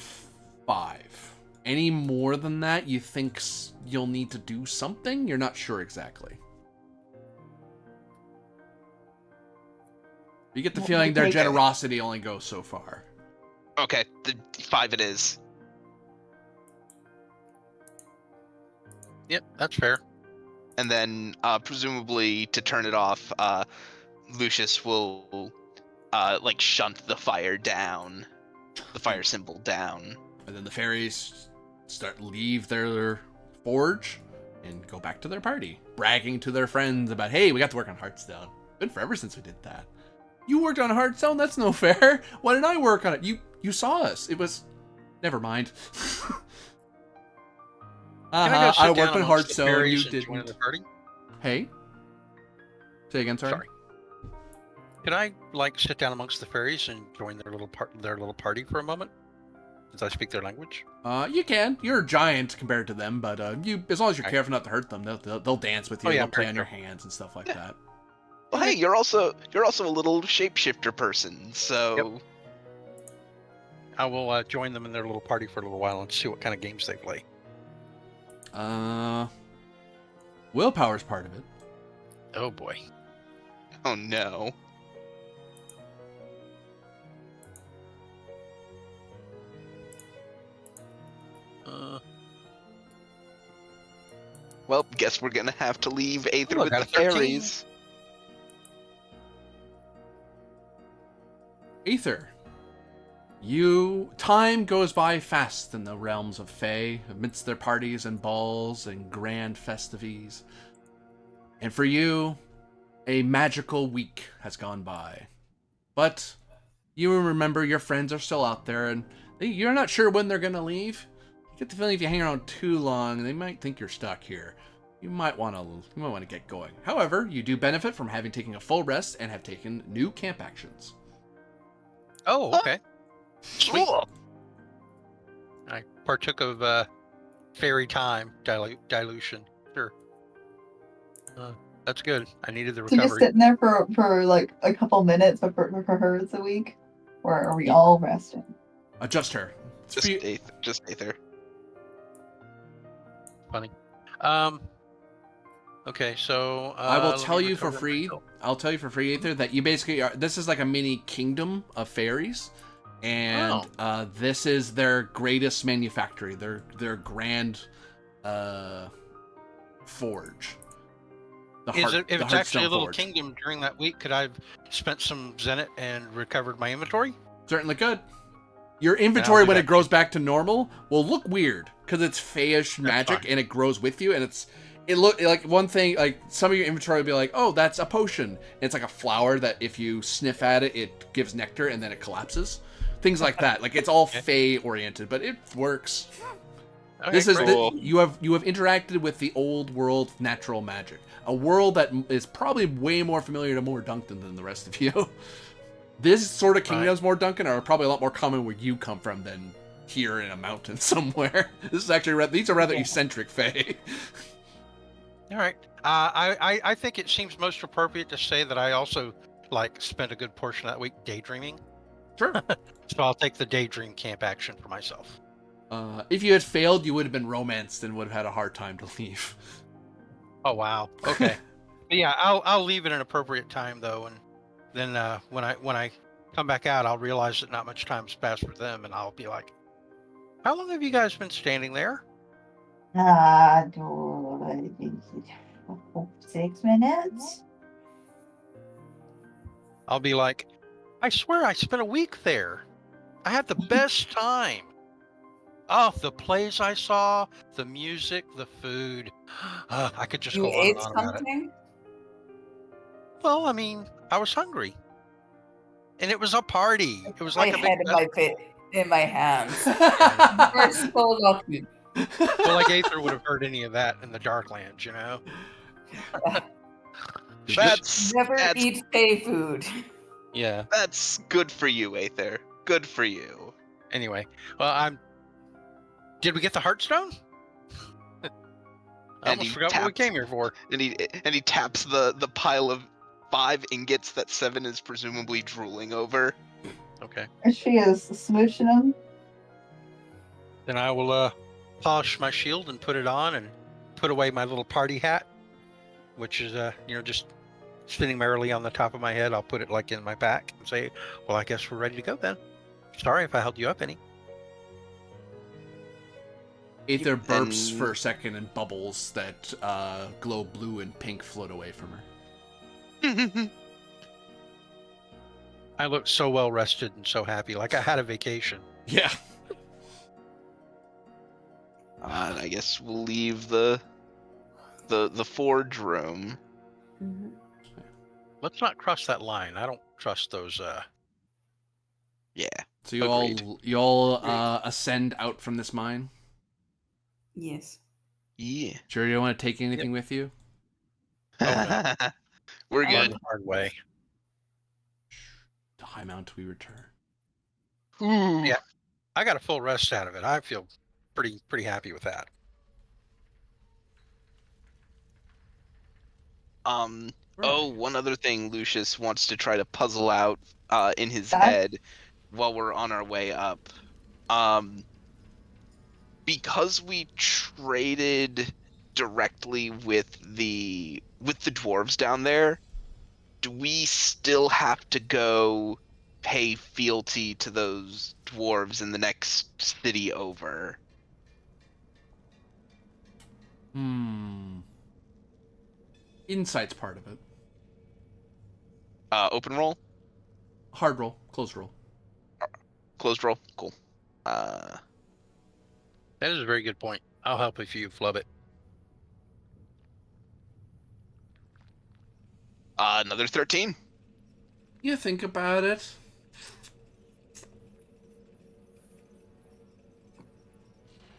5. Any more than that, you think you'll need to do something? You're not sure exactly. You get the feeling their generosity only goes so far. Okay, the 5 it is. Yep, that's fair. And then, presumably, to turn it off, Lucius will, like, shunt the fire down. The fire symbol down. And then the fairies leave their forge and go back to their party, bragging to their friends about, hey, we got to work on Hearthstone. Been forever since we did that. You worked on Hearthstone? That's no fair. Why didn't I work on it? You saw us. It was... Never mind. I worked on Hearthstone. You didn't. The party? Hey? Say again, sorry. Can I, like, sit down amongst the fairies and join their little party for a moment? Since I speak their language? You can. You're a giant compared to them, but as long as you're careful not to hurt them, they'll dance with you. They'll play on your hands and stuff like that. Well, hey, you're also a little shapeshifter person, so... Yep. I will join them in their little party for a little while and see what kind of games they play. Willpower's part of it. Oh boy. Oh no. Well, guess we're gonna have to leave Aether with the fairies. Aether. Time goes by fast in the realms of Fae, amidst their parties and balls and grand festivities. And for you, a magical week has gone by. But you remember your friends are still out there, and you're not sure when they're going to leave. You get the feeling if you hang around too long, they might think you're stuck here. You might want to get going. However, you do benefit from having taken a full rest and have taken new camp actions. Oh, okay. Sweet. Cool. partook of fairy time dilution. Sure. That's good. I needed the So just recovery. sitting there for like a couple minutes for her it's a week? Or are we all resting? Just her. It's for you. Just Aether. Funny. Okay, so I will let me tell you for recover free. myself. I'll tell you for free, Aether, that you basically are. This is like a mini kingdom of fairies, and this is their greatest manufactory. Their grand forge. If it's the actually Hearthstone a little forge. kingdom during that week, could I have spent some Zenith and recovered my inventory? Certainly could. Your inventory, do when that it grows back to normal, will look weird because it's fayish magic fine. and it grows with you. And it look like one thing. Like some of your inventory will be like, oh, that's a potion. And it's like a flower that if you sniff at it, it gives nectar and then it collapses. Things like that. Like it's all fey oriented, but it works. Okay, This is cool. you have interacted with the old world natural magic, a world that is probably way more familiar to more Duncan than the rest of you. This sort of kingdoms, more Duncan, are probably a lot more common where you come from than here in a mountain somewhere. This is actually these are rather eccentric fae. All right. I think it seems most appropriate to say that I also spent a good portion of that week daydreaming. Sure. So I'll take the daydream camp action for myself. If you had failed, you would have been romanced and would have had a hard time to leave. Oh wow. Okay. But yeah, I'll leave at an appropriate time though, and then when I come back out, I'll realize that not much time has passed for them, and I'll be like, "How long have you guys been standing there?" 6 minutes? I'll be like, "I swear I spent a week there. I had the best time. Oh, the plays I saw, the music, the food. I could just You go on and ate on about it." something? Well, I mean, I was hungry. And it was a party. It was My like a big head in my pit, in my hands. We're so lucky. Well, like Aether would have heard any of that in the Darklands, you know? Never That's eat pay food. Yeah. That's good for you, Aether. Good for you. Anyway, well, did we get the Heartstone? I And almost he forgot what we tapped- came here for. And he taps the pile of 5 ingots that 7 is presumably drooling over. Okay. She is smooching him. Then I will polish my shield and put it on and put away my little party hat, which is just spinning merrily on the top of my head. I'll put it in my pack and say, "Well, I guess we're ready to go then. Sorry if I held you up any." Aether burps for a second and bubbles that glow blue and pink float away from her. I look so well rested and so happy, like I had a vacation. Yeah. And I guess we'll leave the forge room. Mm-hmm. Let's not cross that line. I don't trust those. Yeah. So Agreed. you all ascend out from this mine. Yes. Yeah. Sure, you don't want to take anything with you? Oh, no. We're I learned good. the hard way. To High Mount we return. Ooh. Yeah. I got a full rest out of it. I feel pretty happy with that. One other thing Lucius wants to try to puzzle out in his That? head while we're on our way up. Because we traded directly with the dwarves down there, do we still have to go pay fealty to those dwarves in the next city over? Insight's part of it. Open roll? Hard roll. Closed roll. Closed roll? Cool. That is a very good point. I'll help if you flub it. Another 13. You think about it.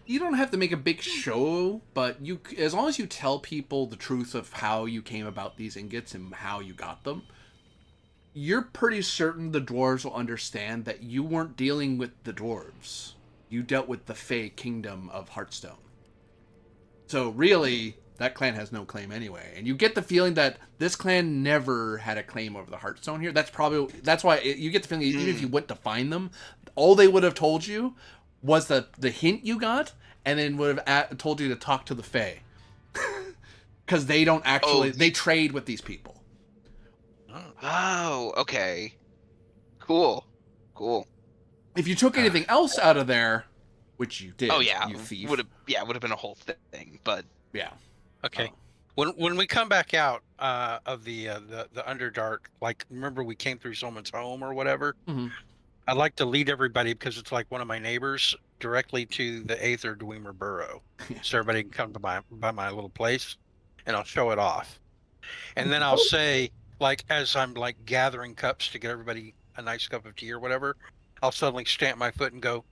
You don't have to make a big show, but as long as you tell people the truth of how you came about these ingots and how you got them, you're pretty certain the dwarves will understand that you weren't dealing with the dwarves. you dealt with the Fey Kingdom of Hearthstone. So really, that clan has no claim anyway. And you get the feeling that this clan never had a claim over the Hearthstone here. That's why you get the feeling even if you went to find them, all they would have told you was the hint you got, and then would have told you to talk to the Fey. Because they don't actually, they trade with these people. Oh, okay. Cool. If you took anything else out of there, which you did, you thief. would have been a whole thing, but yeah. Okay. When we come back out of the Underdark, like remember we came through someone's home or whatever. Mm-hmm. I'd like to lead everybody because it's like one of my neighbors directly to the Aether Dwemer Burrow, so everybody can come to my little place, and I'll show it off, and then I'll say like as I'm like gathering cups to get everybody a nice cup of tea or whatever, I'll suddenly stamp my foot and go,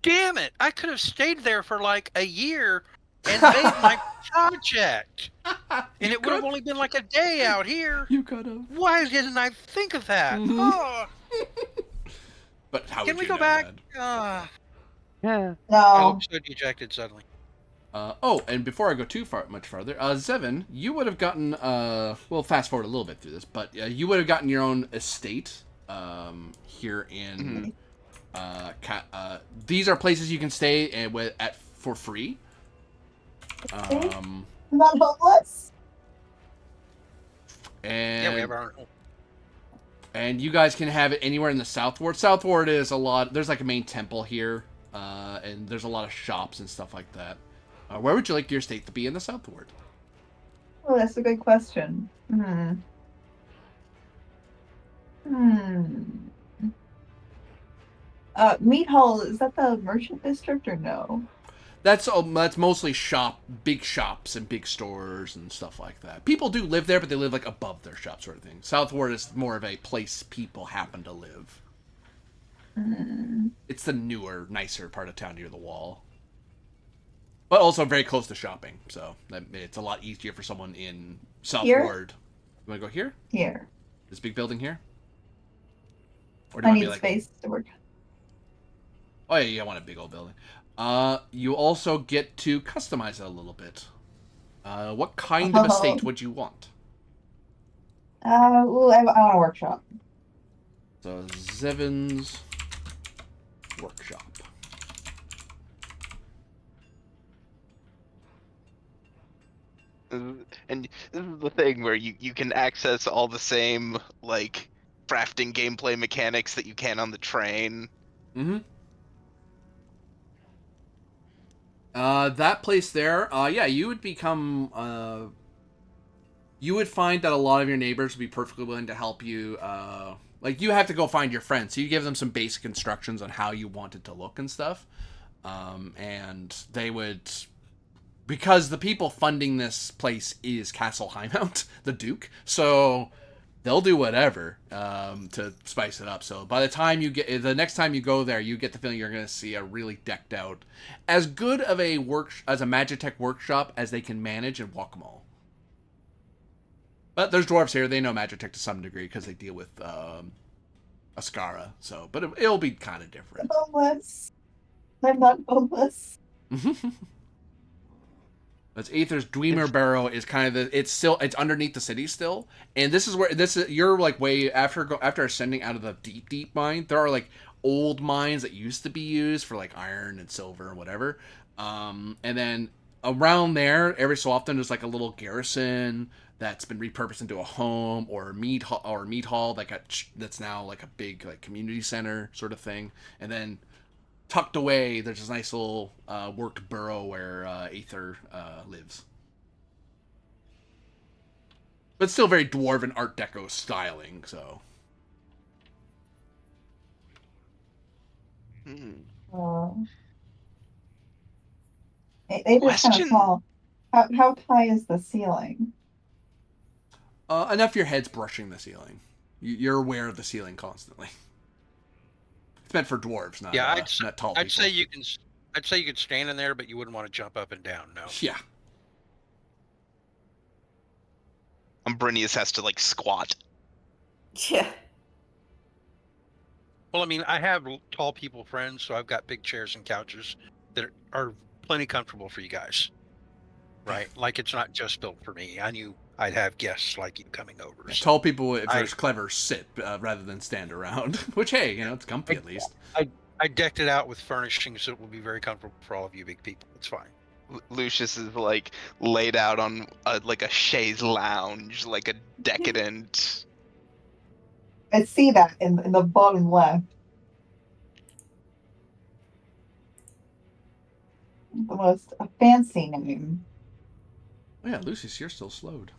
"Damn it! I could have stayed there for like a year and made my project, and it would have only been like a day out here. You could have. Why didn't I think of that? Mm-hmm. Oh." But how Can would we you go know back? No. Oh, so dejected suddenly. And before I go much farther, Zevin, you would have gotten, we'll fast forward a little bit through this, but you would have gotten your own estate here in, these are places you can stay for free. I'm not homeless. And Yeah, we have our own. And you guys can have it anywhere in the South Ward. South Ward is there's like a main temple here, and there's a lot of shops and stuff like that. Where would you like your estate to be in the South Ward? Oh, that's a good question. Meat Hall, is that the merchant district or no? That's mostly big shops and big stores and stuff like that. People do live there, but they live like above their shop sort of thing. South Ward is more of a place people happen to live. It's the newer, nicer part of town near the wall. But also very close to shopping, so it's a lot easier for someone in South Ward. You want to go here? Here. This big building here? Or I need space to work. Oh yeah, I want a big old building. You also get to customize it a little bit. What kind of estate would you want? I want a workshop. So Zevin's workshop. And this is the thing where you can access all the same like crafting gameplay mechanics that you can on the train. Mm-hmm. That place there, yeah, you would become, you would find that a lot of your neighbors would be perfectly willing to help you, like, you have to go find your friends, so you give them some basic instructions on how you want it to look and stuff, and they would, because the people funding this place is Castle Highmount, the Duke, so they'll do whatever to spice it up. So by the next time you go there, you get the feeling you're going to see a really decked out, as good of a as a Magitech workshop as they can manage in Guacamole. But there's dwarves here; they know Magitech to some degree because they deal with Ascara. So, but it'll be kind of different. Homeless. I'm not homeless. That's Aether's Dwemer Barrow is kind of it's underneath the city still, and this is where you're like way after ascending out of the deep mine. There are like old mines that used to be used for like iron and silver and whatever, and then around there every so often there's like a little garrison that's been repurposed into a home or a meat hall that's now like a big like community center sort of thing, and then tucked away, there's this nice little worked burrow where Aether lives. But still very dwarven Art Deco styling, so. It is kind of small. How high is the ceiling? Enough your head's brushing the ceiling. You're aware of the ceiling constantly. It's meant for dwarves, not not tall people. I'd say you could stand in there, but you wouldn't want to jump up and down. No. Yeah. Umbrinius has to like squat. Yeah. Well, I mean, I have tall people friends, so I've got big chairs and couches that are plenty comfortable for you guys, right? Like it's not just built for me. I knew I'd have guests like you coming over. Yeah, So tall people, if they're I, clever, sit rather than stand around. Which, hey, it's comfy I, at least. I decked it out with furnishings so it will be very comfortable for all of you big people. It's fine. Lucius is like laid out on like a chaise lounge, like a decadent. I see that in the bottom left. The most fancy name. Oh yeah, Lucius, you're still slowed.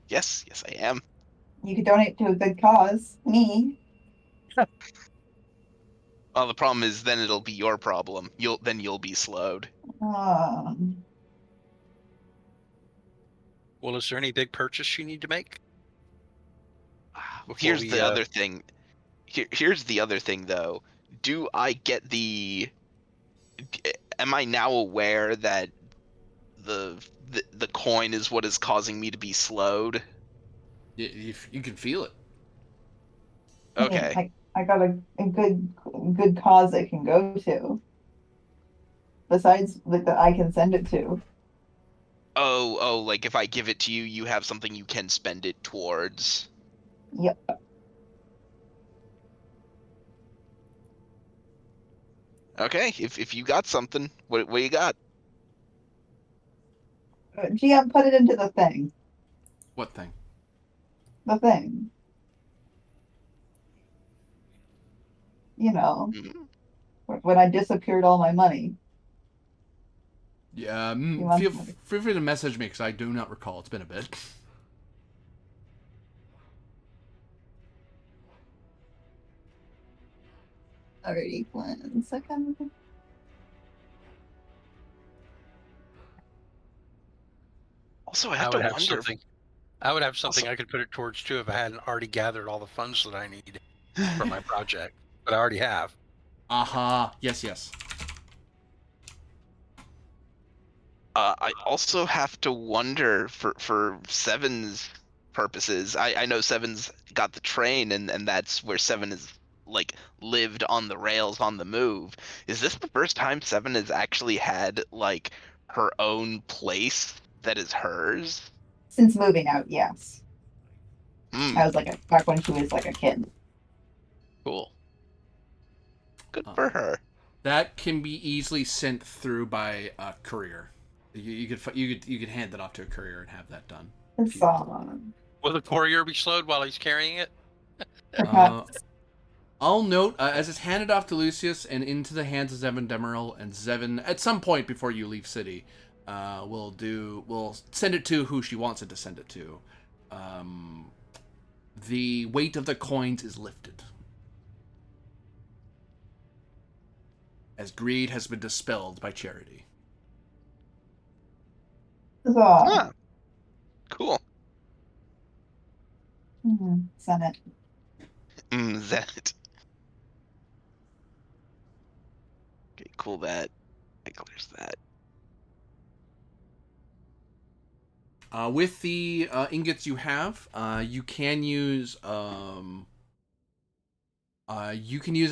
Yes, I am. You could donate to a good cause. Me. Well, the problem is then it'll be your problem. You'll be slowed. Um, Well, is there any big purchase you need to make? Before Here's we, the other thing. Here's the other thing, though. Do I get the? Am I now aware that the coin is what is causing me to be slowed? You can feel it. I mean, Okay. I got a good cause it can go to. Besides, like that I can send it to. Oh, like if I give it to you, you have something you can spend it towards. Yep. Okay, if you got something, what you got? GM, put it into the thing. What thing? The thing. You know, Mhm. when I disappeared all my money. Yeah, You want feel somebody- free to message me because I do not recall. It's been a bit. Alrighty, 1 second. Also, I I have to would have wonder. something. I would have something Also, I could put it towards too if I hadn't already gathered all the funds that I need for my project. But I already have. Aha. Yes. I also have to wonder for Seven's purposes. I know Seven's got the train, and that's where Seven is like lived on the rails on the move. Is this the first time Seven has actually had like her own place that is hers? Since moving out, yes. Hmm. I was like back when she was like a kid. Cool. Good Uh, for her. That can be easily sent through by a courier. You could hand that off to a courier and have that done. It's Will the courier be slowed while he's carrying it? perhaps I'll note as it's handed off to Lucius and into the hands of Zevin Demeril, and Zevin at some point before you leave city, will send it to who she wants it to send it to. The weight of the coins is lifted as greed has been dispelled by charity. Ah, cool. Senate. That. Okay, cool. That clears that. With the ingots you have, you can use a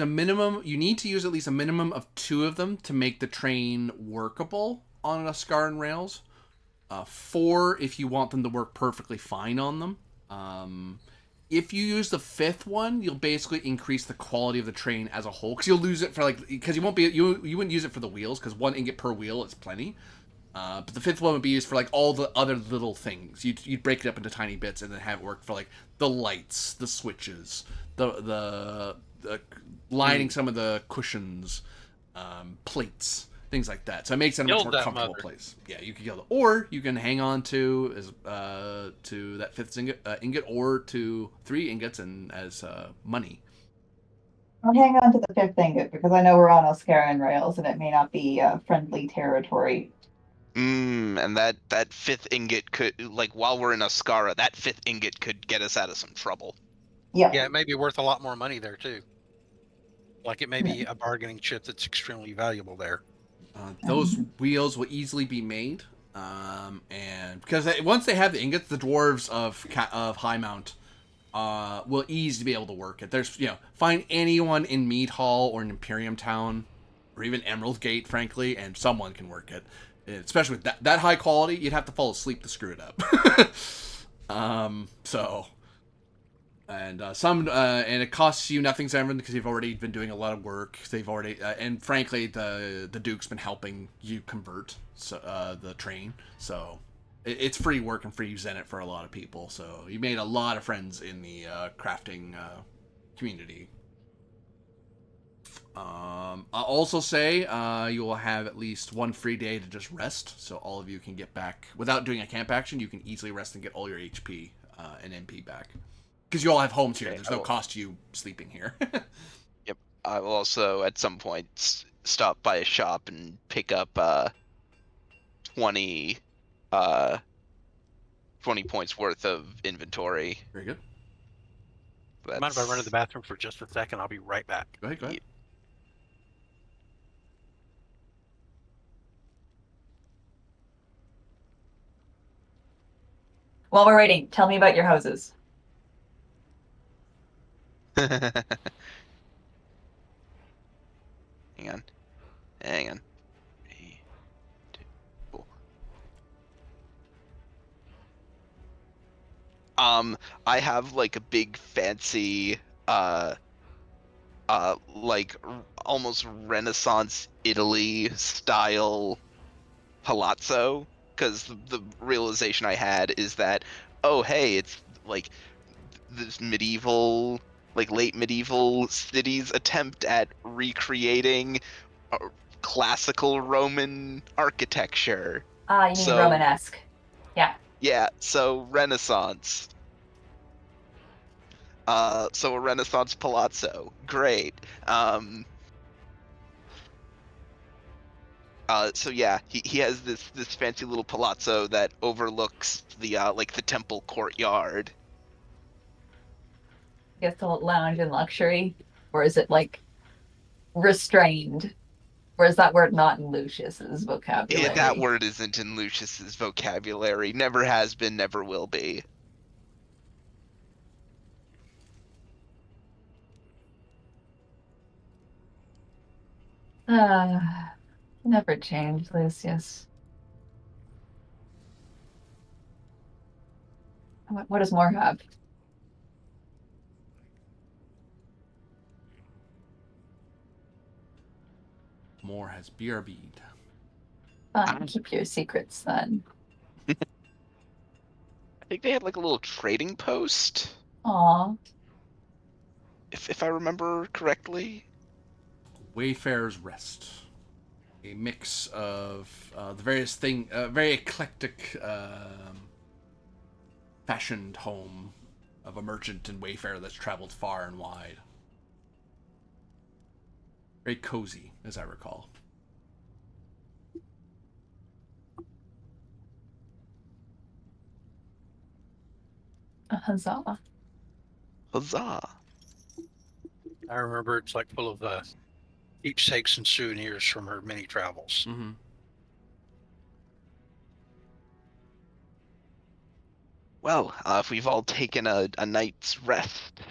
minimum. You need to use at least a minimum of 2 of them to make the train workable on a Scaran rails. 4 if you want them to work perfectly fine on them. If you use the 5th one, you'll basically increase the quality of the train as a whole because you'll lose it for because you wouldn't use it for the wheels because 1 ingot per wheel is plenty. But the 5th one would be used for like all the other little things. You'd break it up into tiny bits and then have it work for like the lights, the switches, the lining some of the cushions, plates, things like that. So it makes it a much Gild more that comfortable mother. place. Yeah, you can gild it, or you can hang on to that 5th ingot, or to 3 ingots and as money. I'll hang on to the 5th ingot because I know we're on Oscaran rails and it may not be friendly territory. And that 5th ingot could, like, while we're in Ascara, that 5th ingot could get us out of some trouble. Yeah. Yeah, it may be worth a lot more money there too. Like it may be a bargaining chip that's extremely valuable there. Those wheels will easily be made, and because once they have the ingots, the dwarves of High Mount will ease to be able to work it. There's, find anyone in Mead Hall or in Imperium Town or even Emerald Gate, frankly, and someone can work it. Especially with that high quality, you'd have to fall asleep to screw it up. And it costs you nothing, Severin, because you've already been doing a lot of work. They've already, and frankly, the Duke's been helping you convert the train, so it's free work and free Zenit for a lot of people. So you made a lot of friends in the crafting community. I'll also say you will have at least one free day to just rest, so all of you can get back without doing a camp action. You can easily rest and get all your HP and MP back. Because you all have homes here. Okay, There's no cost to you sleeping here. Yep. I will also, at some point, stop by a shop and pick up 20, 20 points worth of inventory. Very good. Mind if I run to the bathroom for just a second? I'll be right back. Go ahead. Yep. While we're waiting, tell me about your houses. Hang on. 3, 2, 4. I have like a big fancy, like almost Renaissance Italy style palazzo. Because the realization I had is that, oh hey, it's like this medieval, like late medieval city's attempt at recreating classical Roman architecture. Ah, you mean So- Romanesque. Yeah. Yeah, so Renaissance. So a Renaissance palazzo, great. So yeah, he has this fancy little palazzo that overlooks the like the temple courtyard. Gets to lounge in luxury, or is it like restrained? Or is that word not in Lucius's vocabulary? That word isn't in Lucius's vocabulary. Never has been, never will be. Never change, Lucius. What does more have? More has BRB'd. Fine, keep your secrets then. I think they had like a little trading post, Aw. if I remember correctly. Wayfarer's Rest. A mix of the various very eclectic fashioned home of a merchant and wayfarer that's traveled far and wide. Very cozy, as I recall. A huzzah. Huzzah! I remember it's like full of keepsakes and souvenirs from her many travels. Mm-hmm. Well, if we've all taken a night's rest,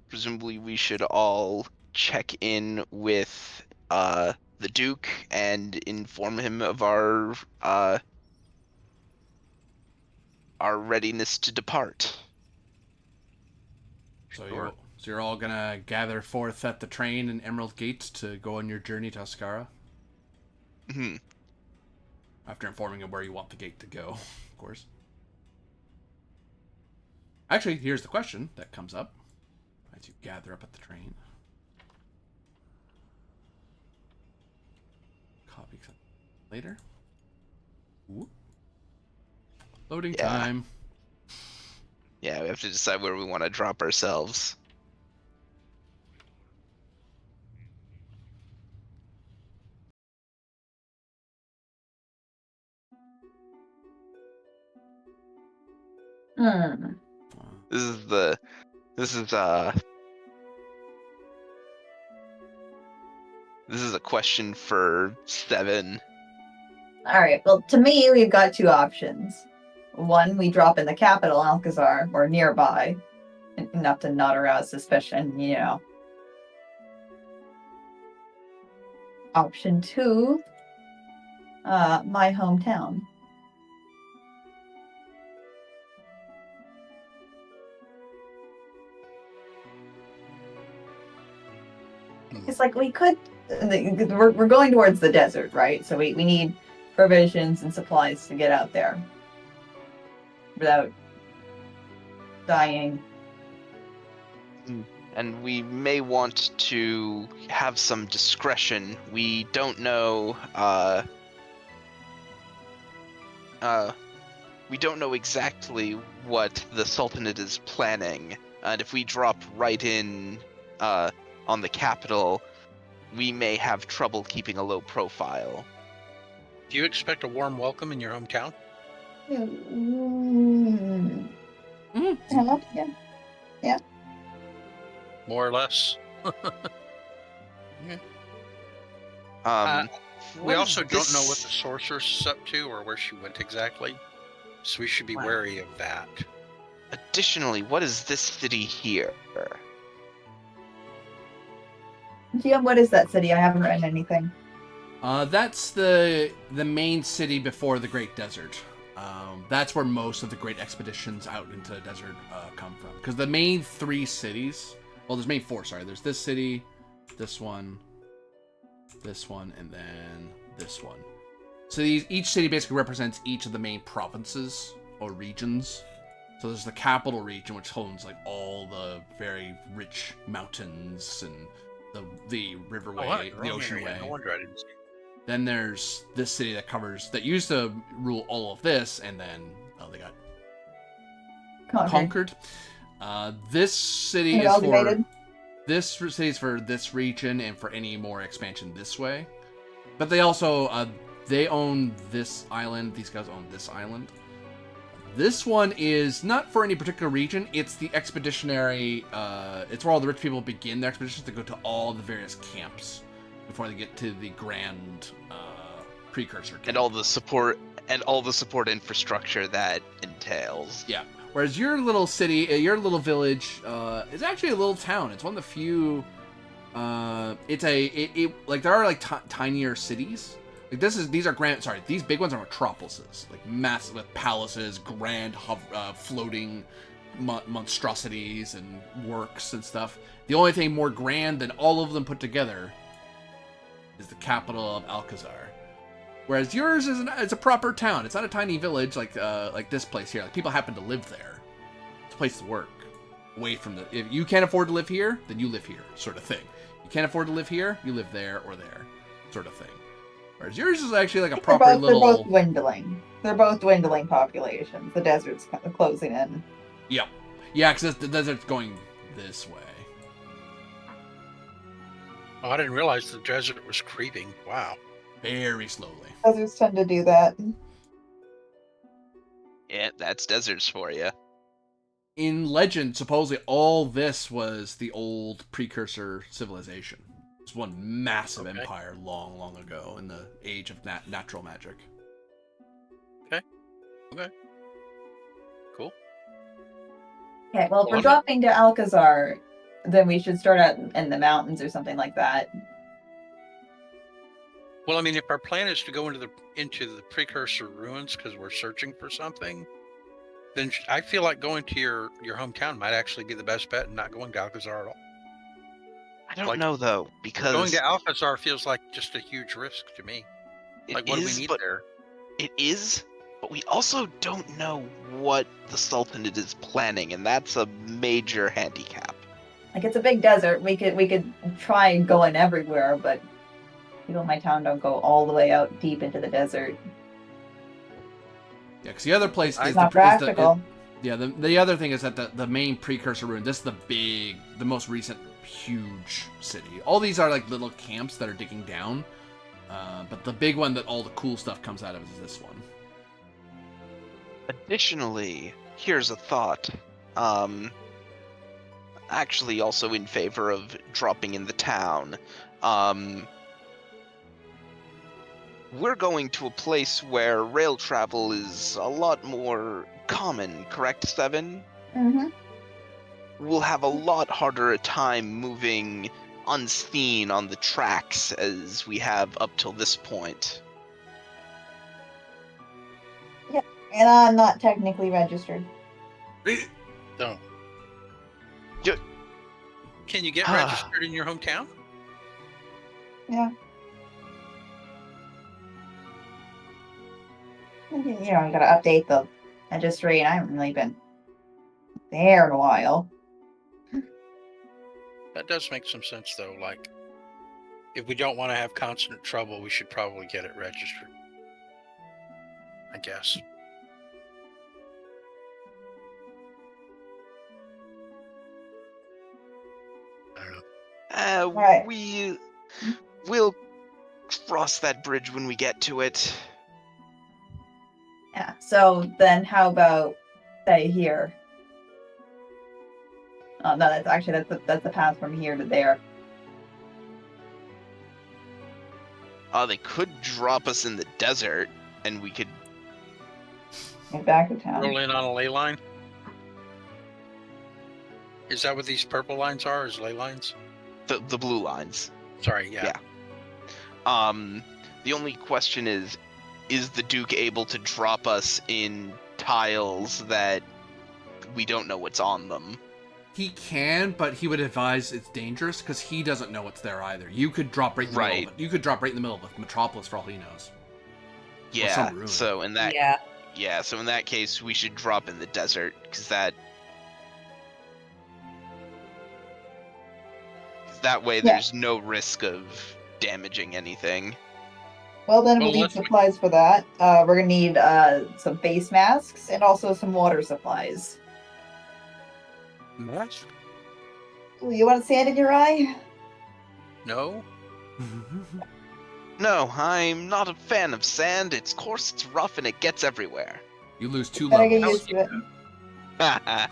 presumably we should all check in with the Duke and inform him of our readiness to depart. So Sure. you're all gonna gather forth at the train in Emerald Gate to go on your journey to Ascara? Hmm. After informing him where you want the gate to go, of course. Actually, here's the question that comes up as you gather up at the train. Copy later. Whoop. Loading Yeah. time. Yeah, we have to decide where we want to drop ourselves. This is this is a question for Seven. All right. Well, to me, we've got two options. one, we drop in the capital, Alcazar, or nearby, enough to not arouse suspicion, you know. Option 2, my hometown. It's like we could. We're going towards the desert, right? So we need provisions and supplies to get out there without dying. And we may want to have some discretion. We don't know. We don't know exactly what the Sultanate is planning, and if we drop right in on the capital, we may have trouble keeping a low profile. Do you expect a warm welcome in your hometown? Yeah. More or less. We What also is don't know what the this? sorceress is up to or where she went exactly, so we should be Wow. wary of that. Additionally, what is this city here? GM, what is that city? I haven't written anything. That's the main city before the Great Desert. That's where most of the great expeditions out into the desert come from. Because the main 3 cities, well, there's main 4. Sorry, there's this city, this one, and then this one. So each city basically represents each of the main provinces or regions. So there's the capital region, which holds like all the very rich mountains and the riverway, the ocean way. No wonder I didn't see. Then there's this city that used to rule all of this, and then they got conquered. This city is for this region and for any more expansion this way. But they also they own this island. These guys own this island. This one is not for any particular region. It's the expeditionary. It's where all the rich people begin their expeditions to go to all the various camps before they get to the grand precursor camp. And all the support infrastructure that entails. Yeah. Whereas your little city, your little village, is actually a little town. It's one of the few. Like there are like tinier cities. Like these are grand. Sorry, these big ones are metropolises, like massive with palaces, grand floating monstrosities and works and stuff. The only thing more grand than all of them put together is the capital of Alcazar. Whereas yours it's a proper town. It's not a tiny village like this place here. Like people happen to live there. It's a place to work. Away from if you can't afford to live here, then you live here, sort of thing. You can't afford to live here, you live there or there, sort of thing. Whereas yours is actually like a proper little. They're both dwindling. They're both dwindling populations. The desert's kind of closing in. Yep. Yeah, because the desert's going this way. Oh, I didn't realize the desert was creeping. Wow. Very slowly. Deserts tend to do that. Yeah, that's deserts for you. In legend, supposedly all this was the old precursor civilization. It's one massive empire long, long ago in the age of natural magic. Okay. Cool. Okay, well, if we're dropping to Alcazar, then we should start out in the mountains or something like that. Well, I mean, if our plan is to go into the precursor ruins because we're searching for something, then I feel like going to your hometown might actually be the best bet and not going to Alcazar at all. I don't know though, because going to Alcazar feels like just a huge risk to me. Like, what do we need there? It is, but we also don't know what the Sultanate is planning, and that's a major handicap. Like, it's a big desert. We could try going everywhere, but people in my town don't go all the way out deep into the desert. Yeah, because the other place is not practical. The other thing is that the main precursor ruin, this is the most recent huge city. All these are like little camps that are digging down, but the big one that all the cool stuff comes out of is this one. Additionally, here's a thought. Actually also in favor of dropping in the town. we're going to a place where rail travel is a lot more common, correct, Seven? Mm-hmm. We'll have a lot harder a time moving unseen on the tracks as we have up till this point. And I'm not technically registered. So, Ju- can you get registered in your hometown? Yeah. You know, I gotta update the registry, and I haven't really been there in a while. That does make some sense, though. Like, if we don't want to have constant trouble, we should probably get it registered. I guess. I don't know. Right. We'll cross that bridge when we get to it. Yeah. So then, how about stay here? Oh no, that's the path from here to there. They could drop us in the desert, and we could. Get back to town. Roll in on a ley line. Is that what these purple lines are? Is ley lines? The blue lines. Sorry, yeah. The only question is the Duke able to drop us in tiles that we don't know what's on them? He can, but he would advise it's dangerous because he doesn't know what's there either. You could drop right in the middle of it. You could drop right in the middle of Metropolis for all he knows. Yeah. So in that Yeah. So in that case, we should drop in the desert because that way there's no risk of damaging anything. Well, then we'll need supplies for that. We're gonna need some face masks and also some water supplies. What? Ooh, you want sand in your eye? No? No, I'm not a fan of sand. It's coarse, it's rough, and it gets everywhere. You lose 2 Better get levels. used to it.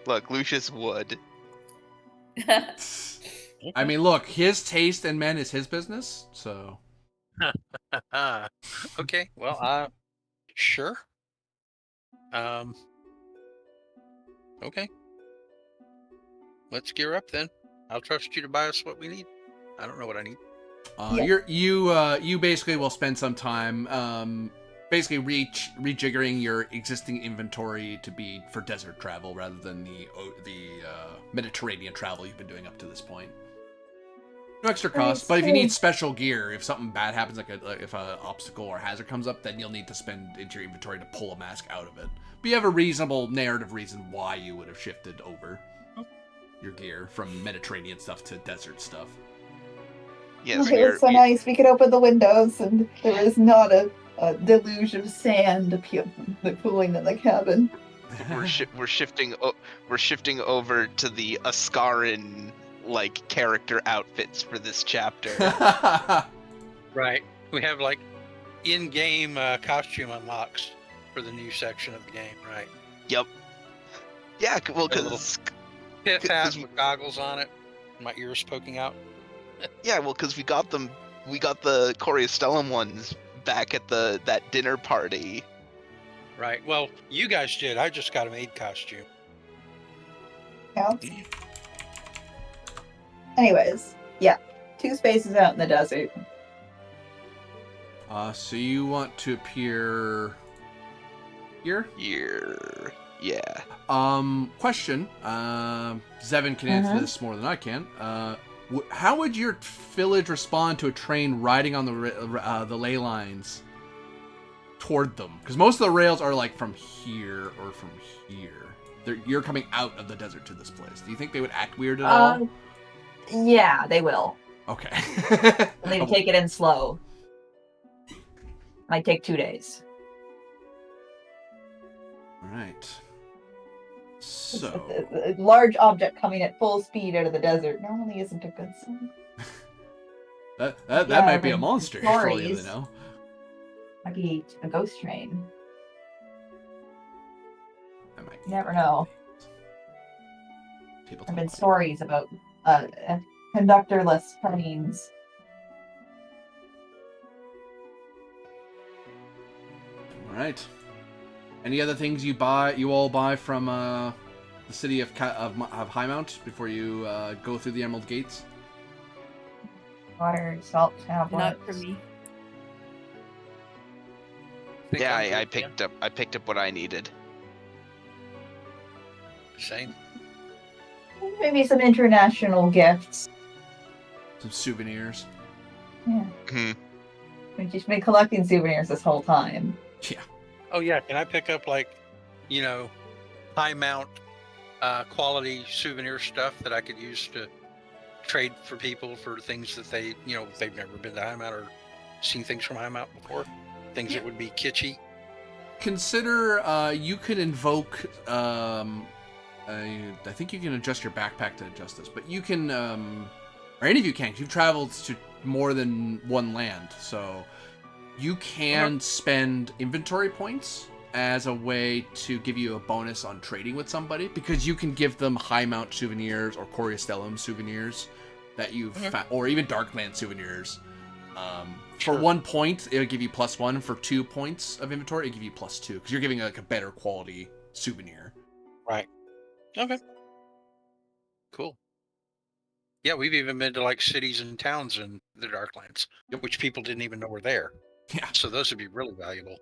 Look, Lucius would. I mean, look, his taste in men is his business, so. Okay, well, sure. Okay. Let's gear up then. I'll trust you to buy us what we need. I don't know what I need. You basically will spend some time basically rejiggering your existing inventory to be for desert travel rather than the Mediterranean travel you've been doing up to this point. No extra cost, but if you need special gear, if something bad happens, like if an obstacle or hazard comes up, then you'll need to spend into your inventory to pull a mask out of it. But you have a reasonable narrative reason why you would have shifted over your gear from Mediterranean stuff to desert stuff. Yes, it was so nice. We could open the windows, and there is not a deluge of sand pooling in the cabin. We're shifting over to the Askaran character outfits for this chapter. Right. We have in-game costume unlocks for the new section of the game, right? Yep. Yeah, well, because pit hat with goggles on it, my ears poking out. Yeah, well, because we got the Coriastellum ones back at that dinner party. Right. Well, you guys did. I just got a maid costume. Yeah. Anyways, yeah, 2 spaces out in the desert. So you want to appear here? Here. Yeah. Question. Zevin can answer this more than I can. How would your village respond to a train riding on the ley lines toward them? Because most of the rails are from here or from here. You're coming out of the desert to this place. Do you think they would act weird at all? Yeah, they will. Okay. They need to take it in slow. Might take 2 days. All right. So a large object coming at full speed out of the desert normally isn't a good sign. that might be a monster. For all you know. Might be a ghost train. You never know. There have been stories about conductorless trains. All right. Any other things you all buy from the city of Highmount before you go through the Emerald Gates? Water, salt tablets. Not for me. Yeah, I'm I good, picked up what I needed. Same. Maybe some international gifts. Some souvenirs. Yeah. Hmm. We've just been collecting souvenirs this whole time. Yeah. Oh yeah, can I pick up like, high mount quality souvenir stuff that I could use to trade for people for things that they, if they've never been to High Mount or seen things from High Mount before, things that would be kitschy. Consider you could invoke. I think you can adjust your backpack to adjust this, but you can, or any of you can. 'Cause you've traveled to more than one land, so you can spend inventory points as a way to give you a bonus on trading with somebody, because you can give them High Mount souvenirs or Coriastellum souvenirs that you've found, or even Darkland souvenirs. For 1 point, it'll give you +1. For 2 points of inventory, it'll give you +2, because you're giving like a better quality souvenir. Right. Okay. Cool. Yeah, we've even been to like cities and towns in the Darklands, which people didn't even know were there. Yeah. So those would be really valuable.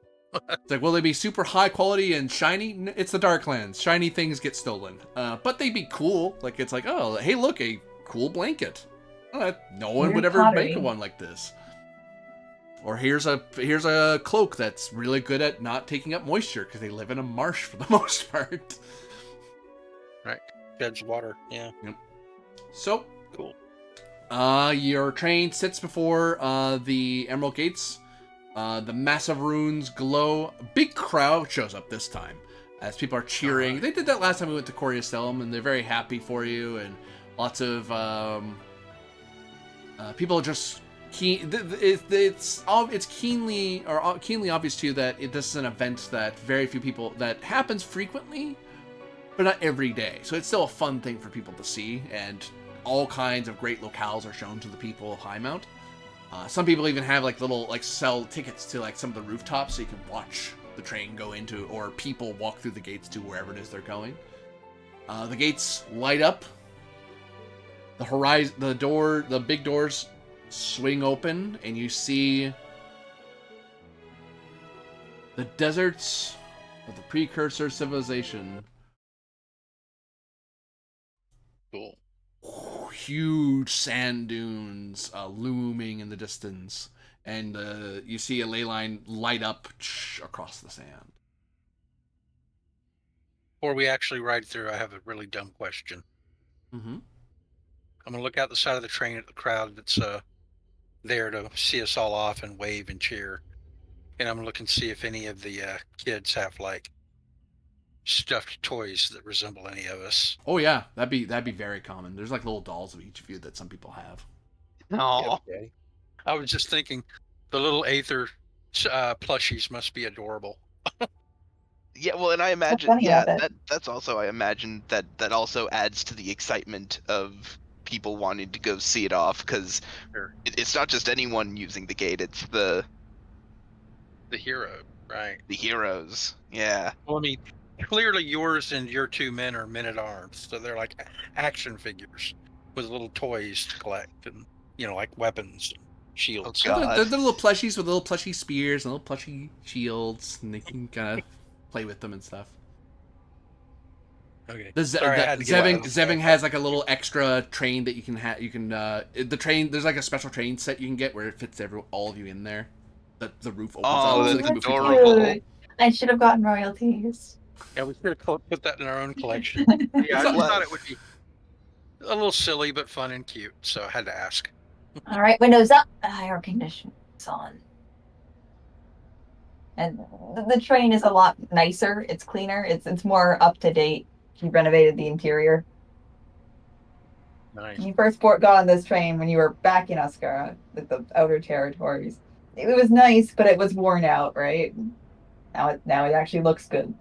It's like, will they be super high quality and shiny? It's the Darklands. Shiny things get stolen. But they'd be cool. Like, it's like, oh, hey, look, a cool blanket. No one would ever make one like this. Or here's a cloak that's really good at not taking up moisture, because they live in a marsh for the most part. Right. Feds water. Yeah. Yep. So, cool. Your train sits before the Emerald Gates. The massive runes glow. A big crowd shows up this time as people are cheering. They did that last time we went to Coriastellum, and they're very happy for you. And lots of people are just keen. It's keenly obvious to you that this is an event that very few people, that happens frequently, but not every day. So it's still a fun thing for people to see, and all kinds of great locales are shown to the people of Highmount. Some people even have sell tickets to some of the rooftops, so you can watch the train go into, or people walk through the gates to wherever it is they're going. The gates light up. The big doors swing open, and you see the deserts of the precursor civilization. Cool. Huge sand dunes looming in the distance, and you see a ley line light up across the sand. Before we actually ride through, I have a really dumb question. Mm-hmm. I'm gonna look out the side of the train at the crowd that's there to see us all off and wave and cheer, and I'm gonna look and see if any of the kids have stuffed toys that resemble any of us. Oh yeah, that'd be very common. There's little dolls of each of you that some people have. No. Okay. I was just thinking, the little Aether plushies must be adorable. Yeah, well, and I imagine, funny about that. that's also, I imagine that also adds to the excitement of people wanting to go see it off, because Sure. it's not just anyone using the gate; it's the hero, right? The heroes. Yeah. Well, I mean, clearly yours and your two men are men at arms, so they're like action figures with little toys to collect, and like weapons, and shields. Oh, God. They're little plushies with little plushy spears and little plushy shields, and they can kind of play with them and stuff. Okay. Zeving has a little extra train that you can have. You can the train. There's a special train set you can get where it fits all of you in there. The roof opens up. Oh, So they that's can move adorable. I should have gotten royalties. Yeah, we should have put that in our own collection. Yeah, I just thought it would be a little silly but fun and cute, so I had to ask. All right, windows up, air conditioning's on. And the train is a lot nicer. It's cleaner. It's more up to date. He renovated the interior. Nice. When you first got on this train, when you were back in Oscar, with the outer territories, it was nice, but it was worn out, right? Now it actually looks good.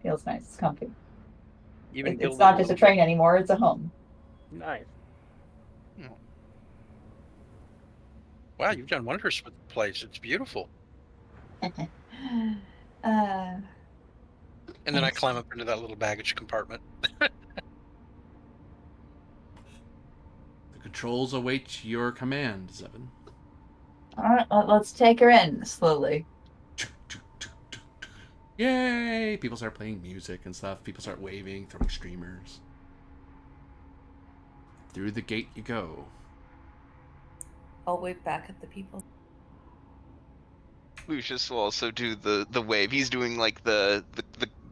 Feels nice. It's comfy. It's not just a train anymore. It's a home. Nice. Wow, you've done wonders with the place. It's beautiful. Uh, And then I climb up into that little baggage compartment. The controls await your command, Zevin. all right, let's take her in slowly. Yay! People start playing music and stuff. People start waving, throwing streamers. Through the gate you go. I'll wave back at the people. Lucius will also do the wave. He's doing like the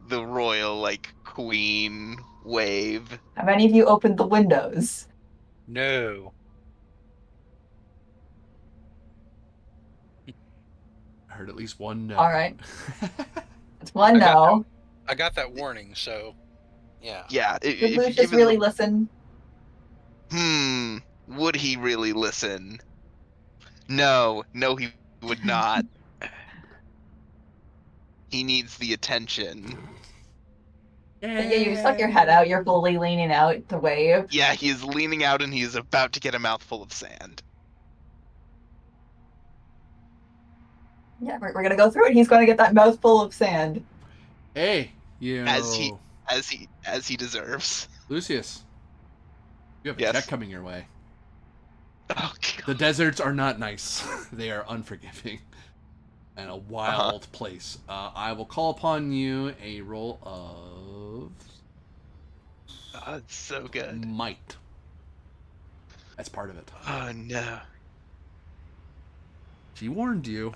royal like queen wave. Have any of you opened the windows? No. I heard at least one no. All right. It's one I got no. I got that warning, so yeah. Yeah. Did If you Lucius give him really listen? would he really listen? No, he would not. He needs the attention. Yeah, you stuck your head out. You're fully leaning out to wave. Yeah, he is leaning out and he is about to get a mouthful of sand. Yeah, we're gonna go through it. He's gonna get that mouthful of sand. Hey, As he deserves. Lucius, you have a Yes. check coming your way. Oh, The God. deserts are not nice. They are unforgiving and a wild place. I will call upon you a roll of Oh, it's so good. might. That's part of it. Oh no. She warned you.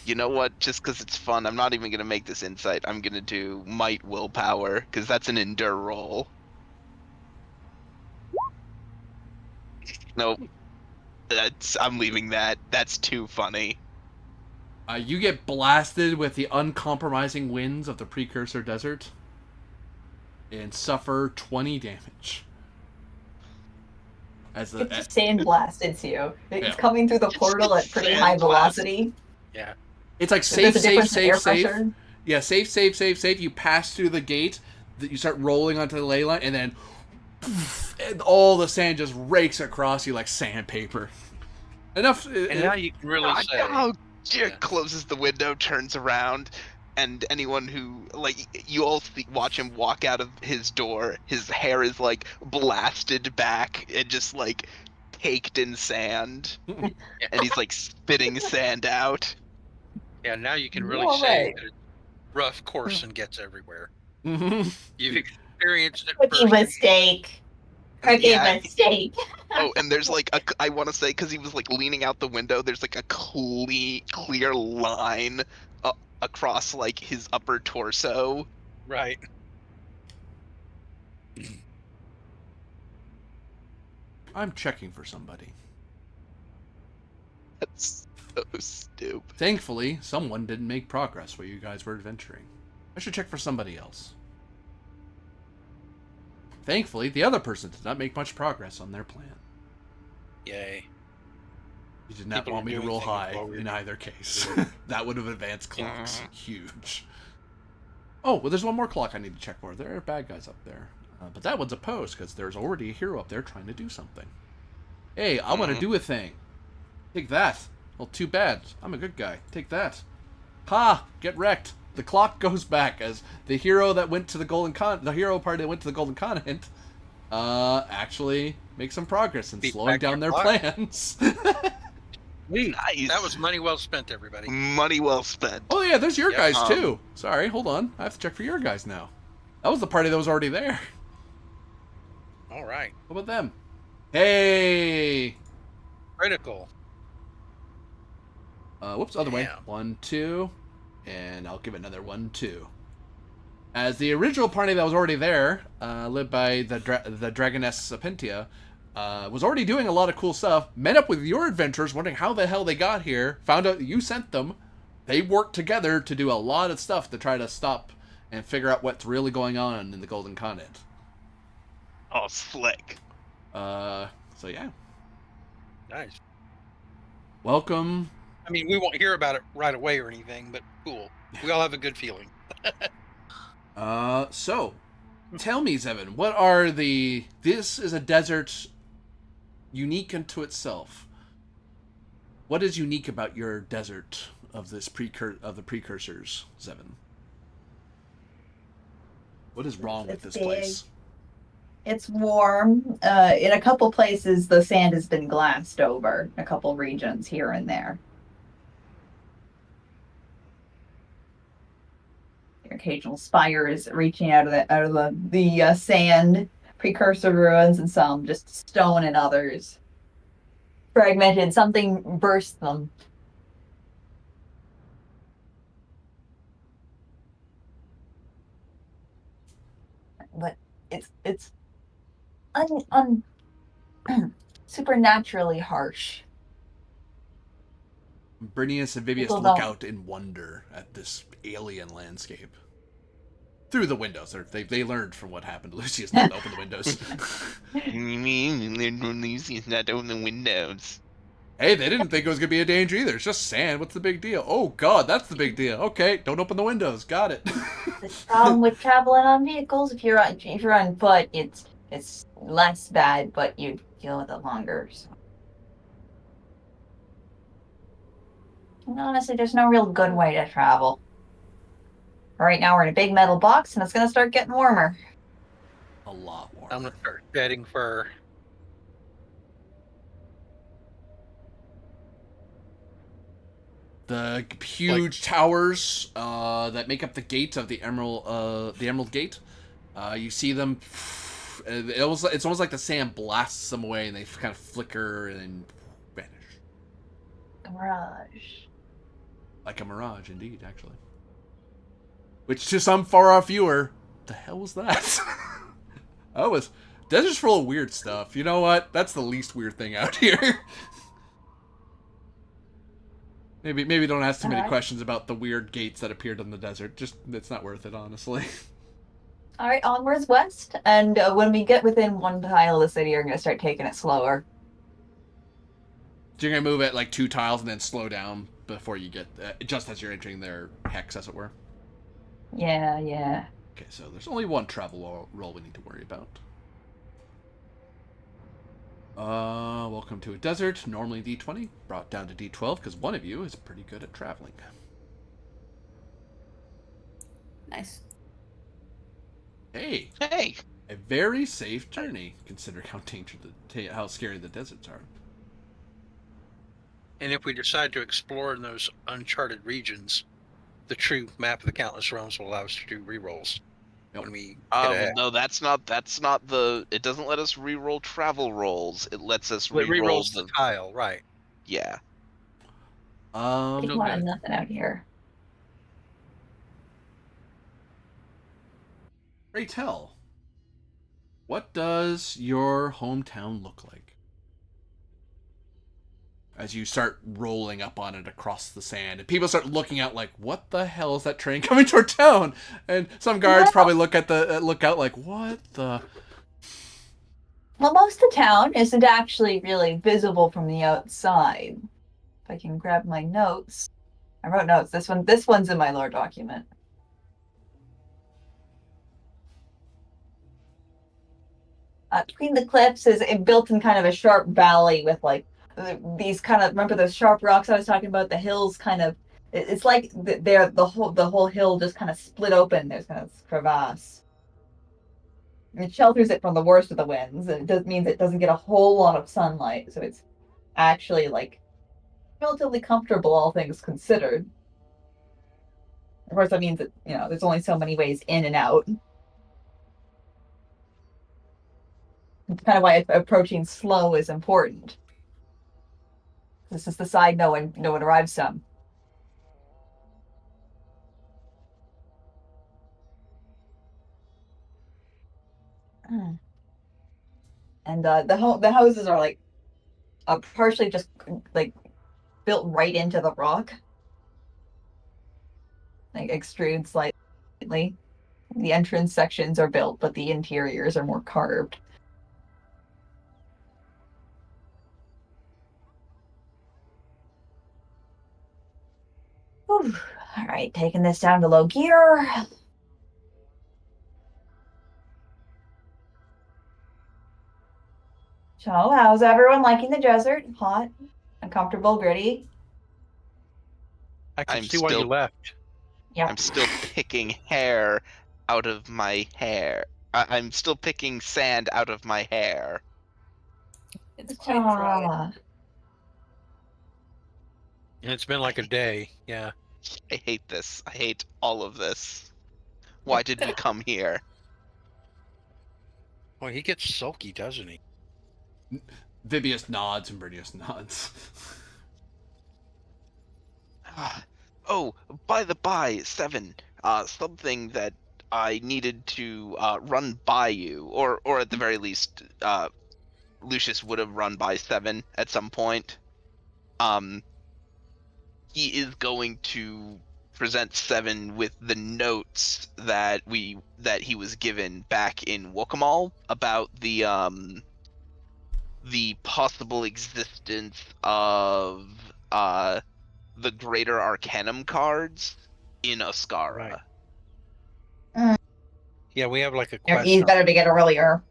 You know what? Just because it's fun, I'm not even gonna make this insight. I'm gonna do might willpower because that's an endure roll. Nope. I'm leaving that. That's too funny. You get blasted with the uncompromising winds of the precursor desert and suffer 20 damage. As the It's sand blast. It's you. It's Yeah. coming through the portal at pretty Sand high blast. velocity. Yeah. it's like There's safe, a safe, difference in air safe, safe. pressure. Yeah, safe, safe, safe, safe. You pass through the gate, you start rolling onto the ley line, and then and all the sand just rakes across you like sandpaper. Enough. And now you can really say Jack Yeah. closes the window, turns around, and anyone who you all watch him walk out of his door. His hair is like blasted back and just like caked in sand, and he's like spitting sand out. Yeah, now you can really All say right. that it's rough course and gets everywhere. Mhm. You've experienced it Rookie firsthand. mistake. Rookie Yeah. mistake. Oh, and there's like I want to say because he was like leaning out the window. There's like a clear line across like his upper torso. Right. I'm checking for somebody. That's so stupid. Thankfully, someone didn't make progress where you guys were adventuring. I should check for somebody else. Thankfully, the other person did not make much progress on their plan. Yay. You did not People want are me to doing roll things high while we're in either case. Yeah. That would have advanced clocks. Huge. Oh, well, there's one more clock I need to check for. There are bad guys up there. But that one's opposed because there's already a hero up there trying to do something. Hey, I want to do a thing. Take that. Well, too bad. I'm a good guy. Take that. Ha! Get wrecked. The clock goes back as the hero that went to the the hero party that went to the Golden Continent, actually make some progress in Beat slowing back down their your clock. plans. Nice. That was money well spent, everybody. money well spent. Oh yeah, there's your Yep. guys too. Sorry, hold on. I have to check for your guys now. That was the party that was already there. All right. What about them? Hey! Critical. Whoops, other way. Damn. 1, 2, and I'll give it another 1, 2. As the original party that was already there, led by the Dragoness Apentia, was already doing a lot of cool stuff, met up with your adventurers, wondering how the hell they got here, found out you sent them. They worked together to do a lot of stuff to try to stop and figure out what's really going on in the Golden Continent. Oh, slick. So yeah. Nice. Welcome. I mean, we won't hear about it right away or anything, but cool. We all have a good feeling. So, tell me, Zevin, what are this is a desert unique unto itself. What is unique about your desert of this the precursors, Zevin? What is wrong with this big. place? It's warm. In a couple places, the sand has been glassed over. A couple regions here and there. Occasional spires reaching out of the sand, precursor ruins, and some just stone, and others fragmented. Something burst them. But it's supernaturally harsh. Brinius and Vivius People look don't- out in wonder at this alien landscape. Through the windows. They learned from what happened to Lucius not to open the windows. You mean Lucius not open the windows? Hey, they didn't think it was going to be a danger either. It's just sand. What's the big deal? Oh, God, that's the big deal. Okay, don't open the windows. Got it. The problem with traveling on vehicles, if you're on foot, it's less bad, but you deal with it longer. So. And honestly, there's no real good way to travel. Right now, we're in a big metal box, and it's gonna start getting warmer. A lot more. I'm gonna start shedding fur. The huge towers that make up the gate of the Emerald Gate. You see them. It's almost like the sand blasts them away, and they kind of flicker and vanish. A mirage. Like a mirage, indeed, actually. Which to some far-off viewer, the hell was that? Desert's full of weird stuff. You know what? That's the least weird thing out here. Maybe don't ask too many questions about the weird gates that appeared in the desert. Just, it's not worth it, honestly. All right, onwards west, and when we get within one tile of the city, you're gonna start taking it slower. So you're gonna move it like 2 tiles and then slow down before you get, just as you're entering their hex, as it were. Yeah, yeah. Okay, so there's only one travel roll we need to worry about. Welcome to a desert. Normally D20, brought down to D12 because one of you is pretty good at traveling. Nice. Hey, Hey, a very safe journey, considering how scary the deserts are. And if we decide to explore in those uncharted regions, the true map of the Countless Realms will allow us to do rerolls when we get ahead. no, that's not the. It doesn't let us reroll travel rolls. It lets us Well, it reroll rerolls the tile, right? Yeah. There's Okay. nothing out here. Pray tell, what does your hometown look like? As you start rolling up on it across the sand, and people start looking out like, "What the hell is that train coming toward town?" And some guards probably look out like, "What the?" Well, most of the town isn't actually really visible from the outside. If I can grab my notes. I wrote notes. This one's in my lore document. Between the cliffs is built in kind of a sharp valley with like these kind of, remember those sharp rocks I was talking about? The hills kind of, it's like the whole hill just kind of split open. There's kind of this crevasse. It shelters it from the worst of the winds, and means it doesn't get a whole lot of sunlight, so it's actually like relatively comfortable, all things considered. Of course, that means that there's only so many ways in and out. It's kind of why approaching slow is important. This is the side no one arrives from. And the houses are like partially just like built right into the rock, like extrude slightly. The entrance sections are built, but the interiors are more carved. Whew. All right, taking this down to low gear. So, how's everyone liking the desert? Hot, uncomfortable, gritty? I can I'm see why you still left. Yep. I'm still picking hair out of my hair. I'm still picking sand out of my hair. It's quite dry. And it's been like a day. Yeah. I hate this. I hate all of this. Why did we come here? Well, he gets sulky, doesn't he? Vibius nods and Bernius nods. Oh, by the by, Seven. Something that I needed to run by you, or at the very least, Lucius would have run by Seven at some point. Um, he is going to present Seven with the notes that he was given back in Wokomal about the possible existence of the Greater Arcanum cards in Oscara. Right. Yeah, we have like a quest. He's better to get earlier.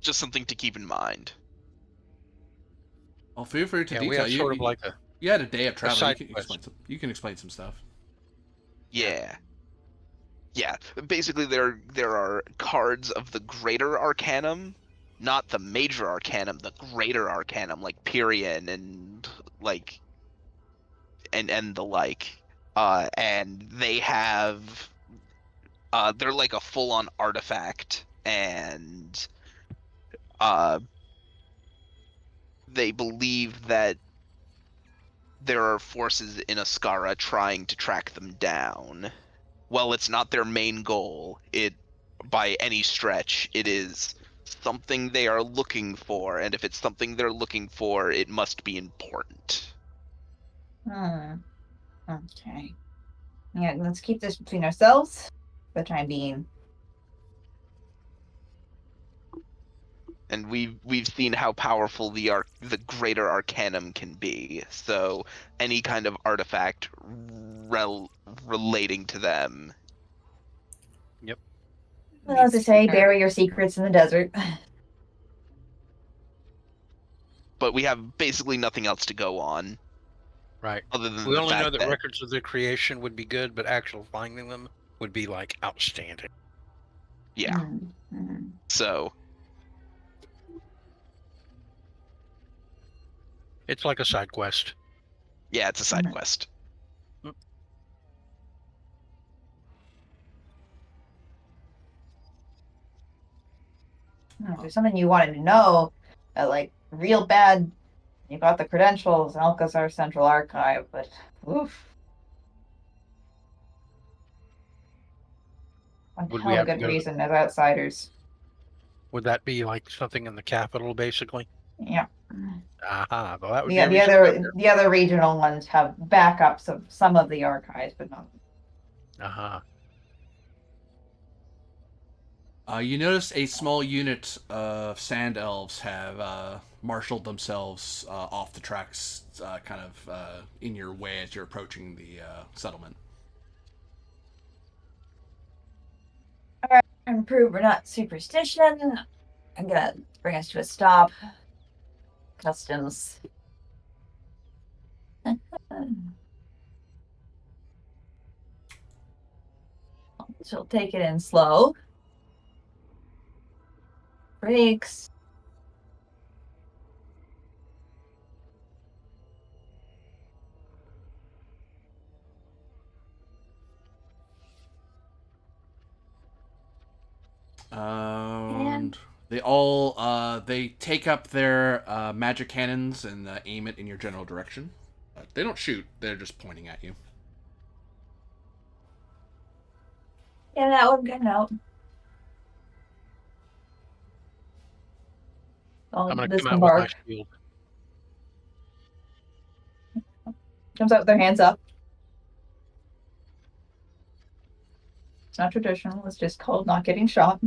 Just something to keep in mind. Well, feel free to Yeah, detail. we have sort of you, like a you had a day of travel. side quest. You can explain some stuff. Yeah. Yeah. Basically there are cards of the Greater Arcanum, not the Major Arcanum, the Greater Arcanum, like Pyrian and like and the like. And they have they're like a full-on artifact, and they believe that there are forces in Oscara trying to track them down. Well, it's not their main goal. It, by any stretch, it is something they are looking for, and if it's something they're looking for, it must be important. Okay. Yeah, let's keep this between ourselves for the time being. And we've seen how powerful the Greater Arcanum can be. So any kind of artifact relating to them. Yep. Well, as I say, bury your secrets in the desert. But we have basically nothing else to go on. Right. Other than We the only know fact that that records of their creation would be good, but actual finding them would be like outstanding. yeah. Mm-hmm. So It's like a side quest. yeah, it's a side Mhm. quest. If there's something you wanted to know, like real bad, you got the credentials in Alcazar Central Archive, but oof. One Would hell we of a have to good go to reason as outsiders. Would that be like something in the capital, basically? Yeah. Aha. Well, that would be a The reason to go other the other regional ones have backups of some of the archives, but not. there. Aha. You notice a small unit of sand elves have marshaled themselves off the tracks, kind of in your way as you're approaching the settlement. Alright, and prove we're not superstition. I'm gonna bring us to a stop. Customs. She'll take it in slow. Brakes. And they all they take up their magic cannons and aim it in your general direction. They don't shoot; they're just pointing at you. Get out, get out. I'm going to come out with my shield. Comes out with their hands up. It's not traditional. It's just called not getting shot.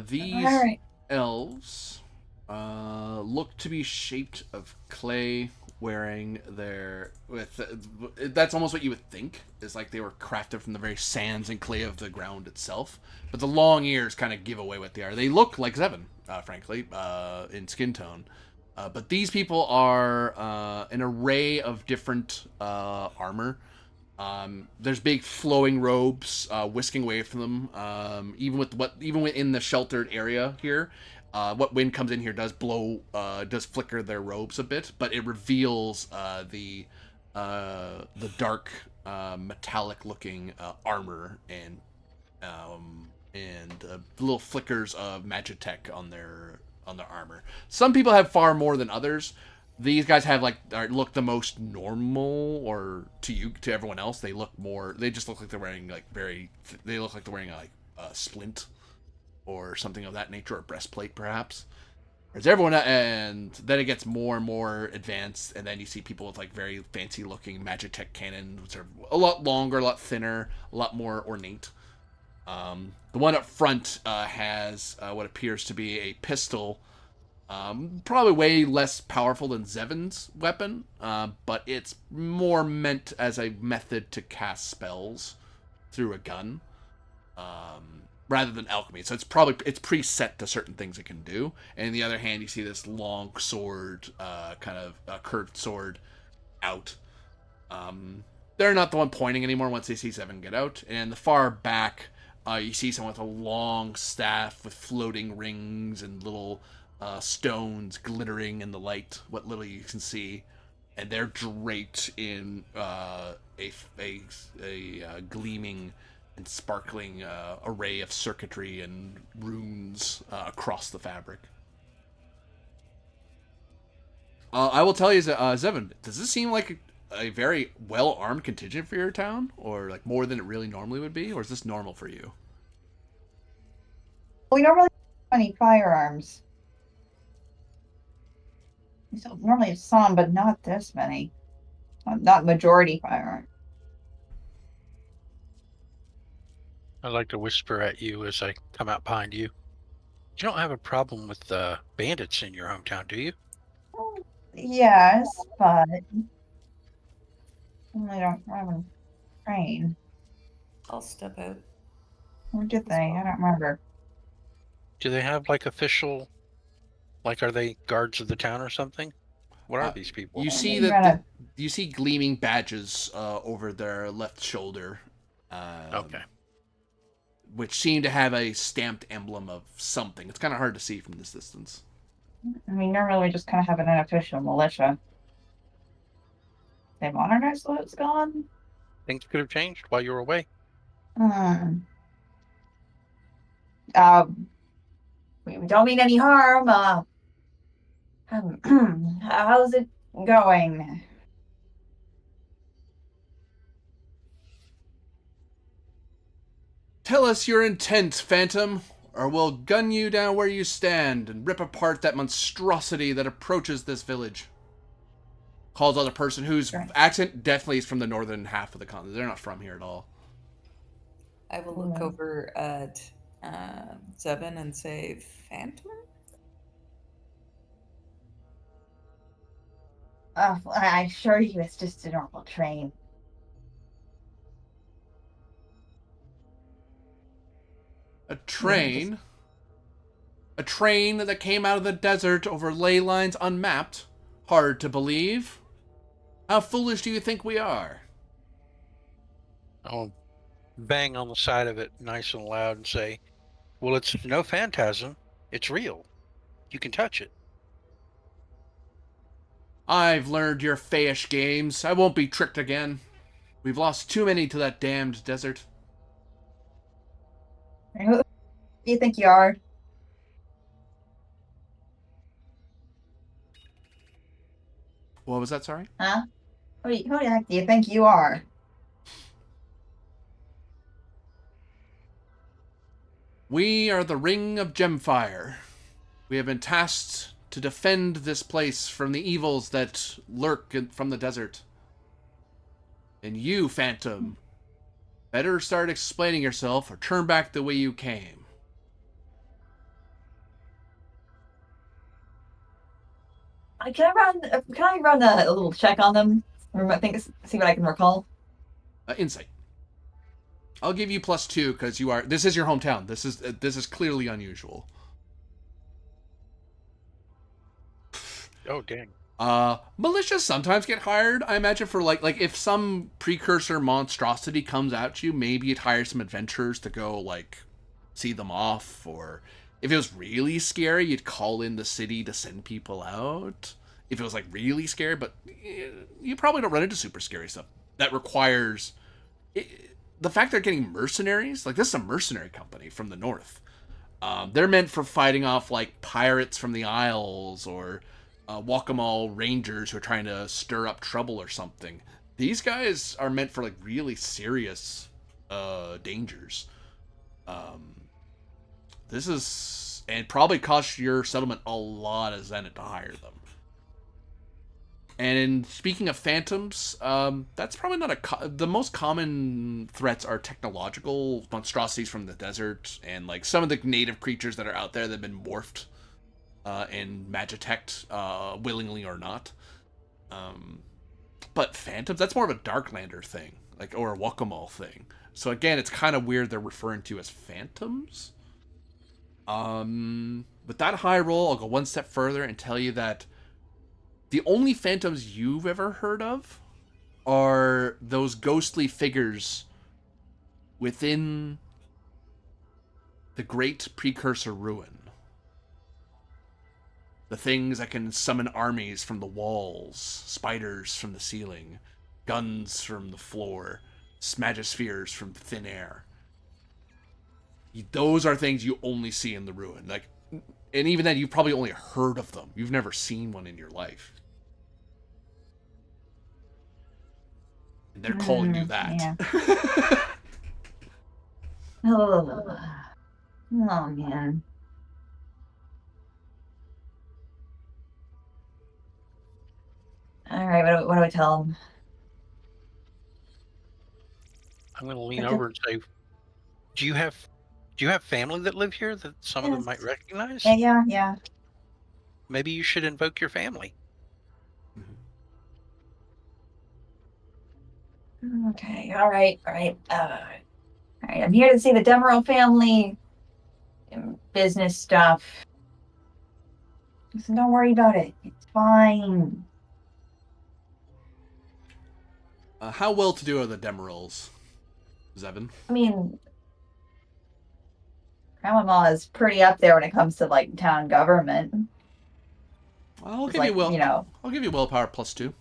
These Alright. elves look to be shaped of clay wearing their that's almost what you would think is like they were crafted from the very sands and clay of the ground itself, but the long ears kind of give away what they are. They look like Zevon, frankly, in skin tone, but these people are an array of different armor. There's big flowing robes whisking away from them. Even within the sheltered area here, what wind comes in here does does flicker their robes a bit, but it reveals the dark metallic looking armor and little flickers of magitech on their armor. Some people have far more than others. These guys have look the most normal, or to everyone else, they just look like they're wearing they look like they're wearing a splint or something of that nature, or a breastplate perhaps. Whereas everyone, and then it gets more and more advanced, and then you see people with very fancy looking magitech cannons, which are a lot longer, a lot thinner, a lot more ornate. The one up front has what appears to be a pistol. Probably way less powerful than Zevon's weapon, but it's more meant as a method to cast spells through a gun, rather than alchemy. So it's preset to certain things it can do. And on the other hand, you see this long sword, kind of a curved sword, out. They're not the one pointing anymore once they see Zevon get out. And in the far back, you see someone with a long staff with floating rings and little stones glittering in the light, what little you can see, and they're draped in a gleaming and sparkling array of circuitry and runes across the fabric. I will tell you, Zevon, does this seem like a very well-armed contingent for your town, or more than it really normally would be, or is this normal for you? We normally have any firearms. So normally it's some, but not this many. Not majority firearms. I'd like to whisper at you as I come out behind you. You don't have a problem with bandits in your hometown, do you? Yes, but I don't have a train. I'll step out. Or did they? I don't remember. Do they have official, are they guards of the town or something? What are these people? You see you see gleaming badges over their left shoulder. Okay. Which seem to have a stamped emblem of something. It's kind of hard to see from this distance. I mean, normally we just kind of have an unofficial militia. They modernized so it's gone? Things could have changed while you were away. We don't mean any harm. How's it going? Tell us your intent, Phantom, or we'll gun you down where you stand and rip apart that monstrosity that approaches this village. Calls out a person whose accent definitely is from the northern half of the continent. They're not from here at all. I will look over at Zevon and say, Phantom? I assure you it's just a normal train. A train? A train that came out of the desert over ley lines unmapped? Hard to believe. How foolish do you think we are? I'll bang on the side of it nice and loud and say, well, it's no phantasm. It's real. You can touch it. I've learned your fayish games. I won't be tricked again. We've lost too many to that damned desert. Who do you think you are? What was that, sorry? Huh? Who the heck do you think you are? We are the Ring of Gemfire. We have been tasked to defend this place from the evils that lurk from the desert. And you, Phantom, better start explaining yourself or turn back the way you came. Can I run a little check on them? I think see what I can recall. Insight. I'll give you +2 because you are. This is your hometown. This is clearly unusual. Oh, dang. Militias sometimes get hired. I imagine for like if some precursor monstrosity comes at you, maybe it hires some adventurers to go like see them off, or if it was really scary, you'd call in the city to send people out. If it was like really scary, but you probably don't run into super scary stuff that requires the fact they're getting mercenaries. Like this is a mercenary company from the north. They're meant for fighting off like pirates from the Isles or Wakamal rangers who are trying to stir up trouble or something. These guys are meant for like really serious dangers. This is, and probably cost your settlement a lot of zenith to hire them. And speaking of phantoms, that's probably not the most common threats are technological monstrosities from the desert and like some of the native creatures that are out there that have been morphed and magitect, willingly or not. But phantoms, that's more of a Darklander thing, like, or a Wakamal thing. So again, it's kind of weird they're referring to as phantoms. With that high roll, I'll go one step further and tell you that the only phantoms you've ever heard of are those ghostly figures within the Great Precursor Ruin. The things that can summon armies from the walls, spiders from the ceiling, guns from the floor, magispheres from thin air. Those are things you only see in the ruin. Like, and even then, you've probably only heard of them. You've never seen one in your life. And they're calling you that. Yeah. Oh man. All right, what do I tell him? I'm going to lean over and say, do you have family that live here that some of them might recognize? Yeah. Maybe you should invoke your family. Okay, all right. All right, I'm here to see the Demerol family. Business stuff. So don't worry about it. It's fine. How well-to-do are the Demerals, Zevin? I mean, Grandma is pretty up there when it comes to like town government. I'll It's give like, you will. you know. I'll give you willpower +2.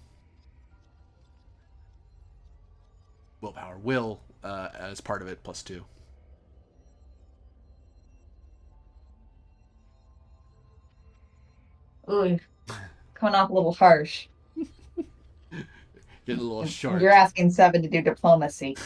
Willpower, will, as part of it, +2. Ooh, coming off a little harsh. Getting a little short. You're asking Seven to do diplomacy.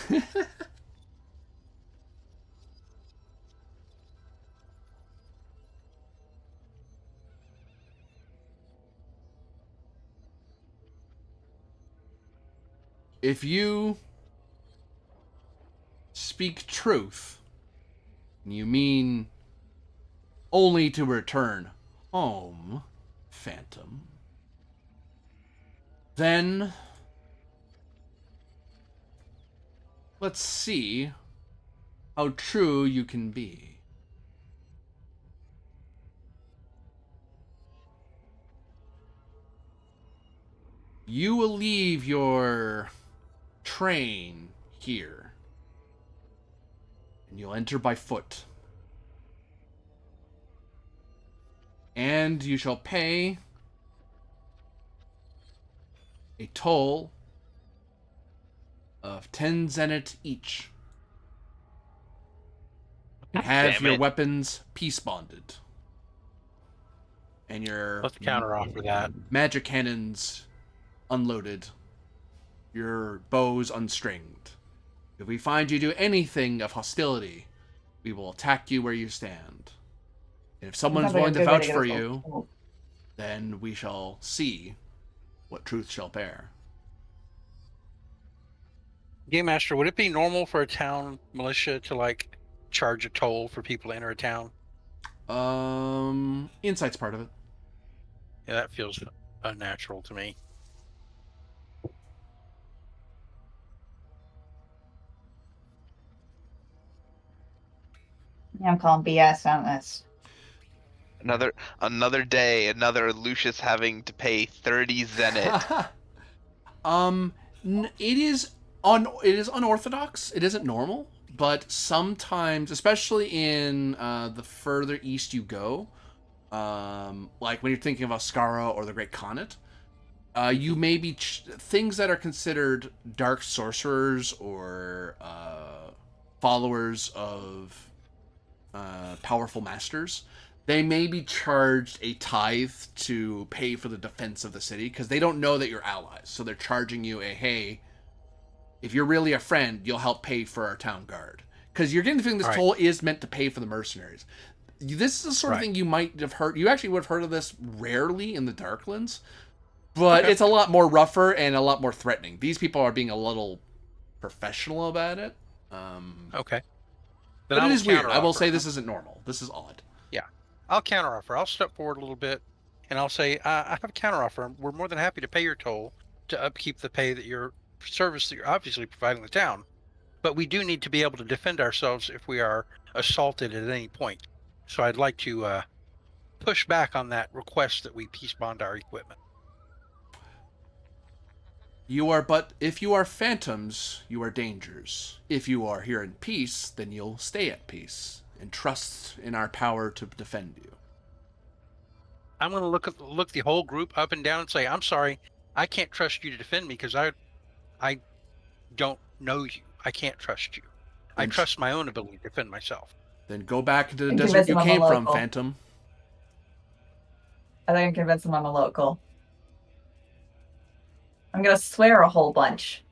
If you speak truth, you mean only to return home, Phantom, then let's see how true you can be. You will leave your train here, and you'll enter by foot. And you shall pay a toll of 10 zenith each. And have Damn your it. weapons peace bonded. And your Let's counteroffer that. magic cannons unloaded. Your bows unstringed. If we find you do anything of hostility, we will attack you where you stand. And if someone's willing to vouch for you, then we shall see what truth shall bear. Game Master, would it be normal for a town militia to like charge a toll for people to enter a town? Insight's part of it. Yeah, that feels unnatural to me. Yeah, I'm calling BS on this. Another day, another Lucius having to pay 30 zenit. It is unorthodox. It isn't normal, but sometimes, especially in the further east you go, like when you're thinking of Oscara or the Great Conet, you may be things that are considered dark sorcerers or followers of powerful masters. They may be charged a tithe to pay for the defense of the city because they don't know that you're allies. So they're charging you a, hey, if you're really a friend, you'll help pay for our town guard. Because you're getting the feeling this toll is meant to pay for the mercenaries. This is the sort of thing you might have heard. You actually would have heard of this rarely in the Darklands, but it's a lot more rougher and a lot more threatening. These people are being a little professional about it. Okay. But it is weird. I will say this isn't normal. This is odd. Yeah. I'll counteroffer. I'll step forward a little bit and I'll say, I have a counteroffer. We're more than happy to pay your toll to upkeep the pay that service that you're obviously providing the town. But we do need to be able to defend ourselves if we are assaulted at any point. So I'd like to push back on that request that we peace bond our equipment. If you are phantoms, you are dangers. If you are here in peace, then you'll stay at peace and trust in our power to defend you. I'm going to look the whole group up and down and say, I'm sorry, I can't trust you to defend me because I don't know you. I can't trust you. I trust my own ability to defend myself. Then go back into the desert you came from, Phantom. I think I can convince him I'm a local. I'm gonna swear a whole bunch.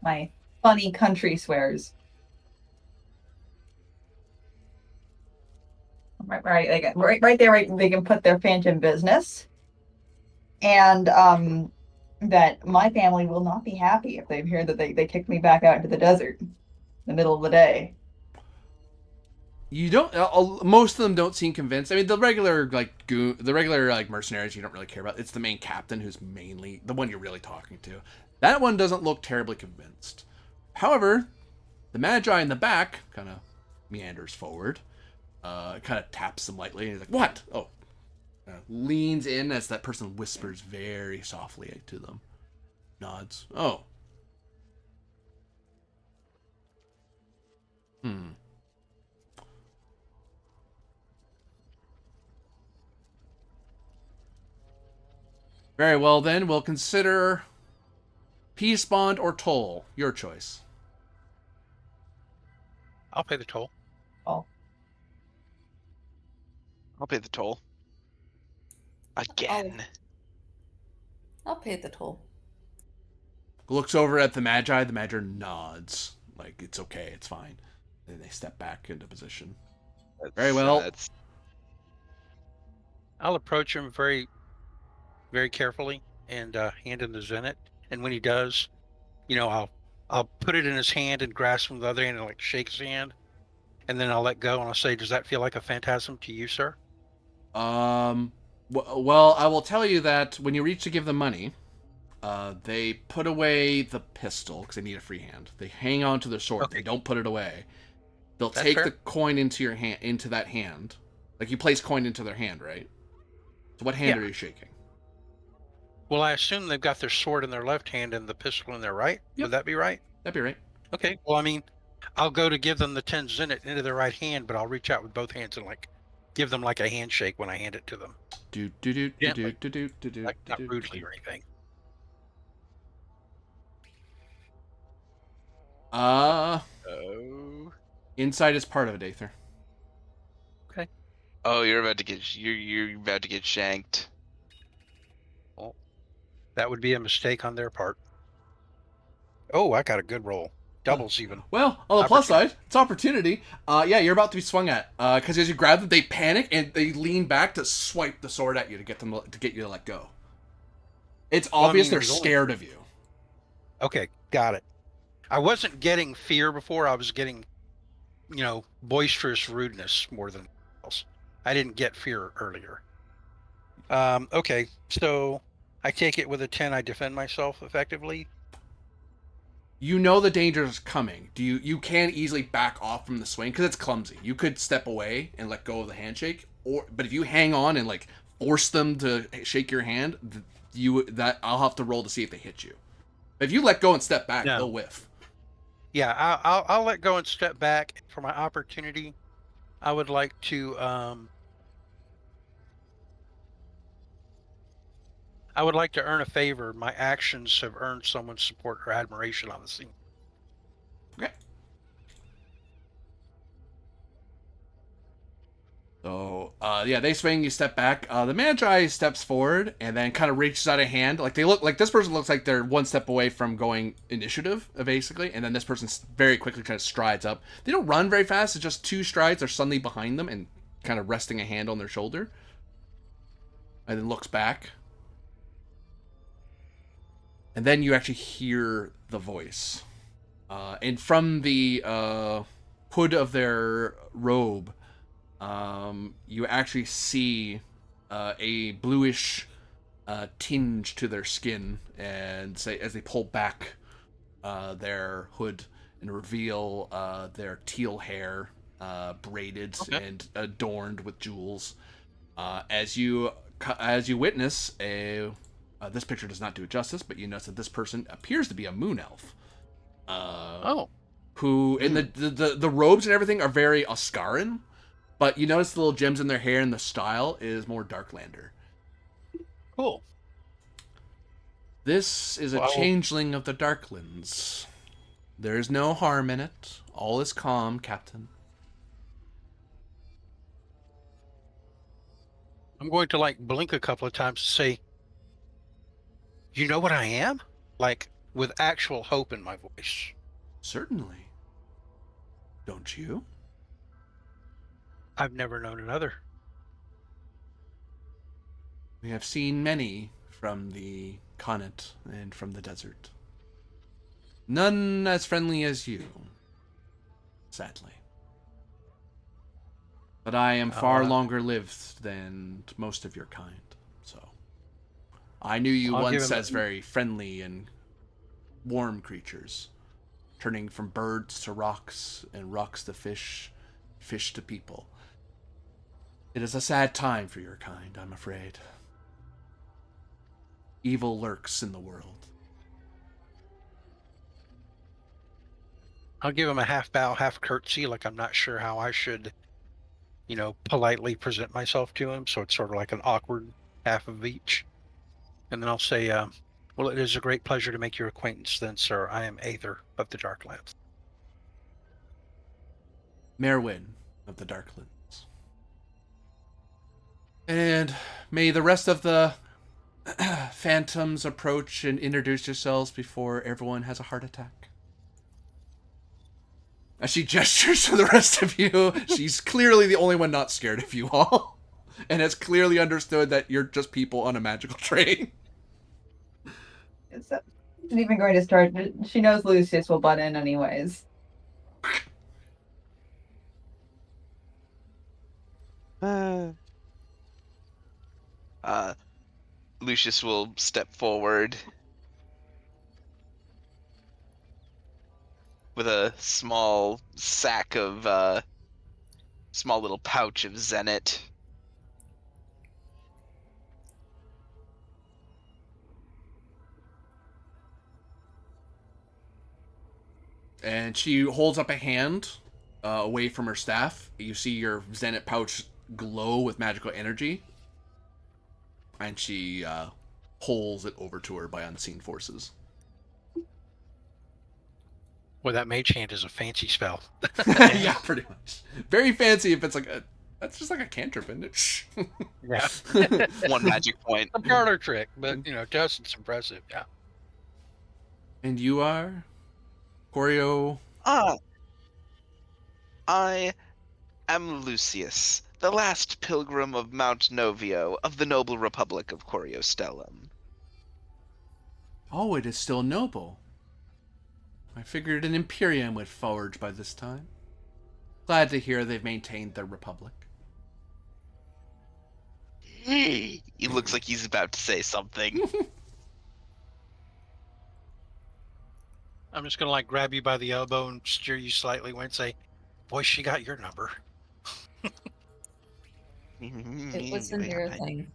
My funny country swears. Right there, they can put their phantom business. And that my family will not be happy if they hear that they kicked me back out into the desert in the middle of the day. You don't. Most of them don't seem convinced. I mean, the regular mercenaries you don't really care about. It's the main captain who's mainly the one you're really talking to. That one doesn't look terribly convinced. However, the Magi in the back kind of meanders forward, kind of taps them lightly, and he's like, "What?" Oh, leans in as that person whispers very softly to them. Nods. Oh. Very well, then. We'll consider peace bond or toll. Your choice. I'll pay the toll. Oh. I'll pay the toll. Again. I'll pay the toll. Looks over at the Magi. The Magi nods. Like, it's okay. It's fine. Then they step back into position. Very well. I'll approach him very, very carefully and hand him the zenit. And when he does, I'll put it in his hand and grasp him with the other hand and like shake his hand. And then I'll let go and I'll say, "Does that feel like a phantasm to you, sir?" Well, I will tell you that when you reach to give them money, they put away the pistol because they need a free hand. They hang on to their sword. Okay. They don't put it away. They'll take the coin into your hand, into that hand. Like you place coin into their hand, right? So what hand are you shaking? Well, I assume they've got their sword in their left hand and the pistol in their right. Yep. Would that be right? That'd be right. Okay. Well, I mean, I'll go to give them the 10 zenit into their right hand, but I'll reach out with both hands and like give them like a handshake when I hand it to them. Like not rudely or anything. Insight is part of it, Aether. Okay. Oh, you're about to get shanked. Well, that would be a mistake on their part. Oh, I got a good roll. Doubles even. Well, on the plus side, it's opportunity. Yeah, you're about to be swung at. Because as you grab them, they panic and they lean back to swipe the sword at you to get you to let go. It's obvious they're scared of you. Okay, got it. I wasn't getting fear before. I was getting, boisterous rudeness more than else. I didn't get fear earlier. Okay, so I take it with a 10, I defend myself effectively. You know the danger is coming. You can easily back off from the swing because it's clumsy. You could step away and let go of the handshake, but if you hang on and like force them to shake your hand, I'll have to roll to see if they hit you. But if you let go and step back, No. they'll whiff. Yeah, I'll let go and step back for my opportunity. I would like to earn a favor. My actions have earned someone's support or admiration on the scene. Okay. So, yeah, they swing, you step back. The Magi steps forward and then kind of reaches out a hand. Like, they look like this person looks like they're one step away from going initiative, basically. And then this person very quickly kind of strides up. They don't run very fast. It's just 2 strides. They're suddenly behind them and kind of resting a hand on their shoulder. And then looks back. And then you actually hear the voice. And from the hood of their robe, you actually see a bluish tinge to their skin, and as they pull back their hood and reveal their teal hair, braided and adorned with jewels. As you witness this picture does not do it justice, but you notice that this person appears to be a moon elf. Who in the robes and everything are very Oscaran. But you notice the little gems in their hair and the style is more Darklander. Cool. This is a changeling of the Darklands. There is no harm in it. All is calm, Captain. I'm going to like blink a couple of times to say, you know what I am? Like with actual hope in my voice. Certainly. Don't you? I've never known another. We have seen many from the continent and from the desert. None as friendly as you, sadly. But I am far longer lived than most of your kind, so I knew you once as very friendly and warm creatures, turning from birds to rocks and rocks to fish, fish to people. It is a sad time for your kind, I'm afraid. Evil lurks in the world. I'll give him a half bow, half curtsy, like I'm not sure how I should, politely present myself to him. So it's sort of like an awkward half of each. And then I'll say, well, it is a great pleasure to make your acquaintance then, sir. I am Aether of the Darklands. Merwin of the Darklands. And may the rest of the phantoms approach and introduce yourselves before everyone has a heart attack. As she gestures to the rest of you, she's clearly the only one not scared of you all. And has clearly understood that you're just people on a magical train. She's even going to start. She knows Lucius will butt in anyways. Lucius will step forward with a small sack of small little pouch of Zenit. And she holds up a hand away from her staff. You see your Zenit pouch glow with magical energy. And she pulls it over to her by unseen forces. Well, that mage hand is a fancy spell. Yeah, pretty much. Very fancy if it's like that's just like a cantrip, isn't it? Yeah. 1 magic point. A parlor trick, but, to us it's impressive, yeah. And you are? Corio? I am Lucius, the last pilgrim of Mount Novio of the noble republic of Coriostellum. Oh, it is still noble. I figured an Imperium would forge by this time. Glad to hear they've maintained their republic. You He looks like he's about to say something. I'm just gonna like grab you by the elbow and steer you slightly away and say, "Boy, she got your number." It wasn't your thing.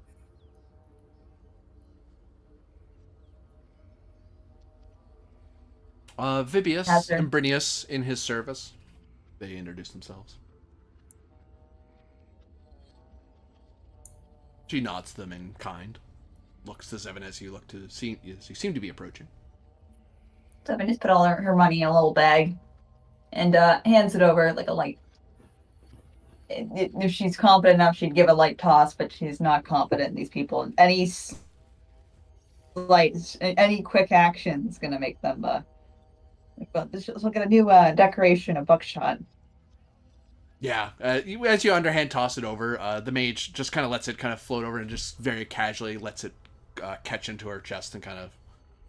Vibius Hazard. and Brinius in his service. They introduce themselves. She nods them in kind. Looks to Zevin as you seem to be approaching. Seven just put all her money in a little bag and hands it over like a light. If she's confident enough, she'd give a light toss, but she's not confident in these people. Any quick action is going to make them. Let's look at a new decoration of buckshot. Yeah, as you underhand toss it over, the mage just kind of lets it kind of float over and just very casually lets it catch into her chest and kind of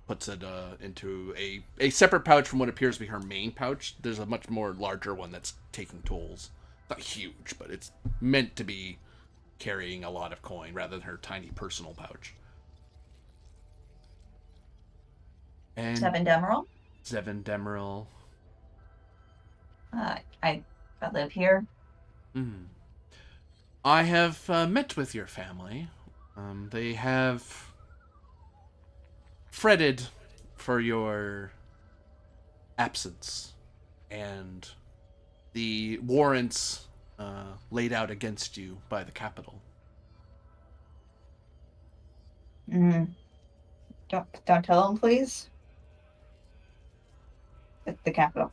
puts it into a separate pouch from what appears to be her main pouch. There's a much more larger one that's taking tools. Not huge, but it's meant to be carrying a lot of coin rather than her tiny personal pouch. And 7 Demerald. Zevin Demeril. I live here. I have met with your family. They have fretted for your absence and the warrants laid out against you by the capital. Don't tell them, please. It's the capital.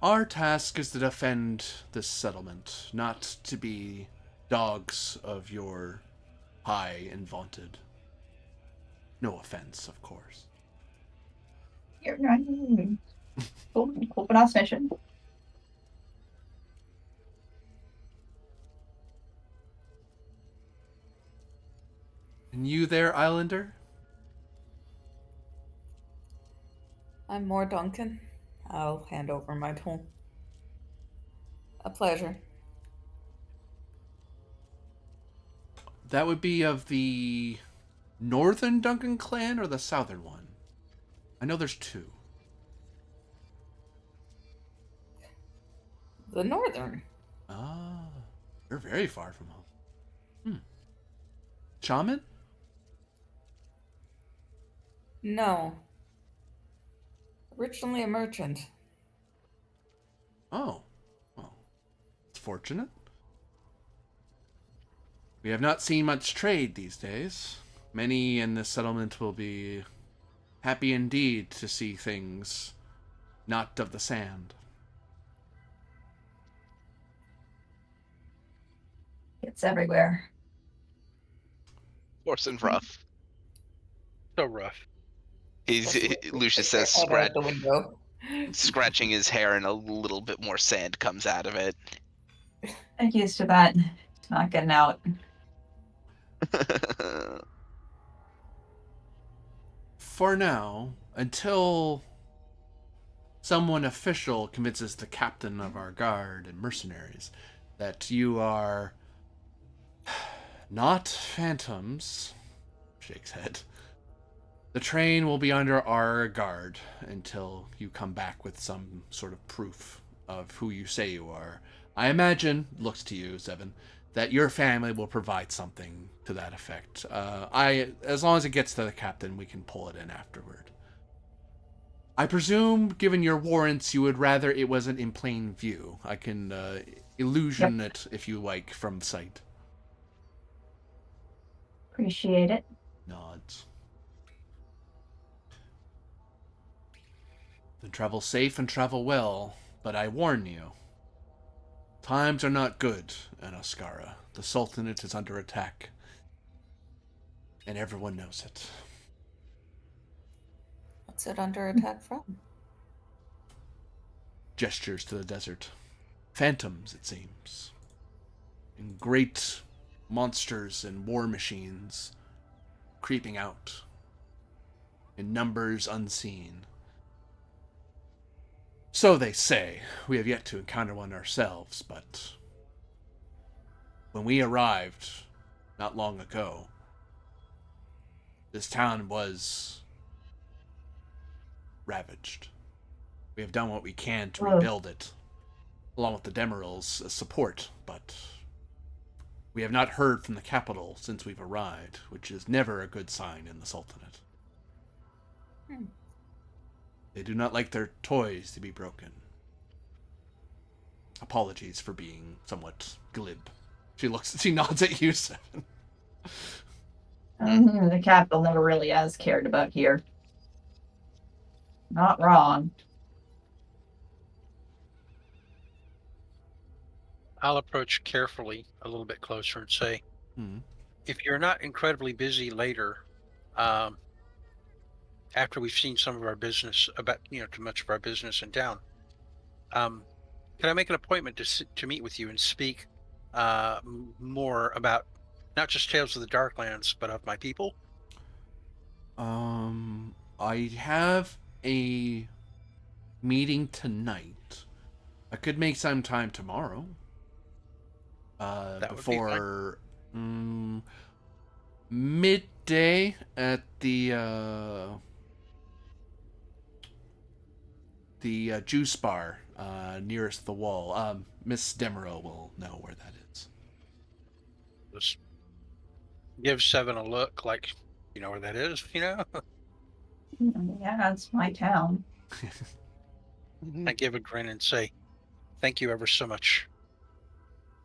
Our task is to defend this settlement, not to be dogs of your high and vaunted. No offense, of course. You're right. Open our mission. And you there, Islander? I'm more Duncan. I'll hand over my tool. A pleasure. That would be of the northern Duncan clan or the southern one? I know there's two. The northern. Ah, you're very far from home. Shaman? No. Originally a merchant. Oh, well, it's fortunate. We have not seen much trade these days. Many in this settlement will be happy indeed to see things not of the sand. It's everywhere. Coarse and rough. So rough. Lucius Stick says, your head out the window. scratching his hair, and a little bit more sand comes out of it. I'm used to that. It's not getting out. For now, until someone official convinces the captain of our guard and mercenaries that you are not phantoms, shakes head, the train will be under our guard until you come back with some sort of proof of who you say you are. I imagine, looks to you, Zevin, that your family will provide something to that effect. As long as it gets to the captain, we can pull it in afterward. I presume, given your warrants, you would rather it wasn't in plain view. I can illusion it, if you like, from sight. Appreciate it. Nods. Then travel safe and travel well, but I warn you, times are not good in Oscara. The Sultanate is under attack, and everyone knows it. What's it under attack from? Gestures to the desert. Phantoms, it seems. And great monsters and war machines creeping out in numbers unseen. So they say. We have yet to encounter one ourselves, but when we arrived, not long ago. This town was ravaged. We have done what we can to rebuild it, along with the Demerals as support, but we have not heard from the capital since we've arrived, which is never a good sign in the Sultanate. They do not like their toys to be broken. Apologies for being somewhat glib. She nods at you, Seven. The capital never really has cared about here. Not wrong. I'll approach carefully a little bit closer and say, Hmm. if you're not incredibly busy later, after we've seen some of our business, about too much of our business in town, can I make an appointment to meet with you and speak more about not just Tales of the Darklands, but of my people? I have a meeting tonight. I could make some time tomorrow. That would be Before midday at the juice bar nearest the wall. Miss Demeraux will know where that is. Just give Seven a look, like, you know where that is, Yeah, it's my town. I give a grin and say, thank you ever so much.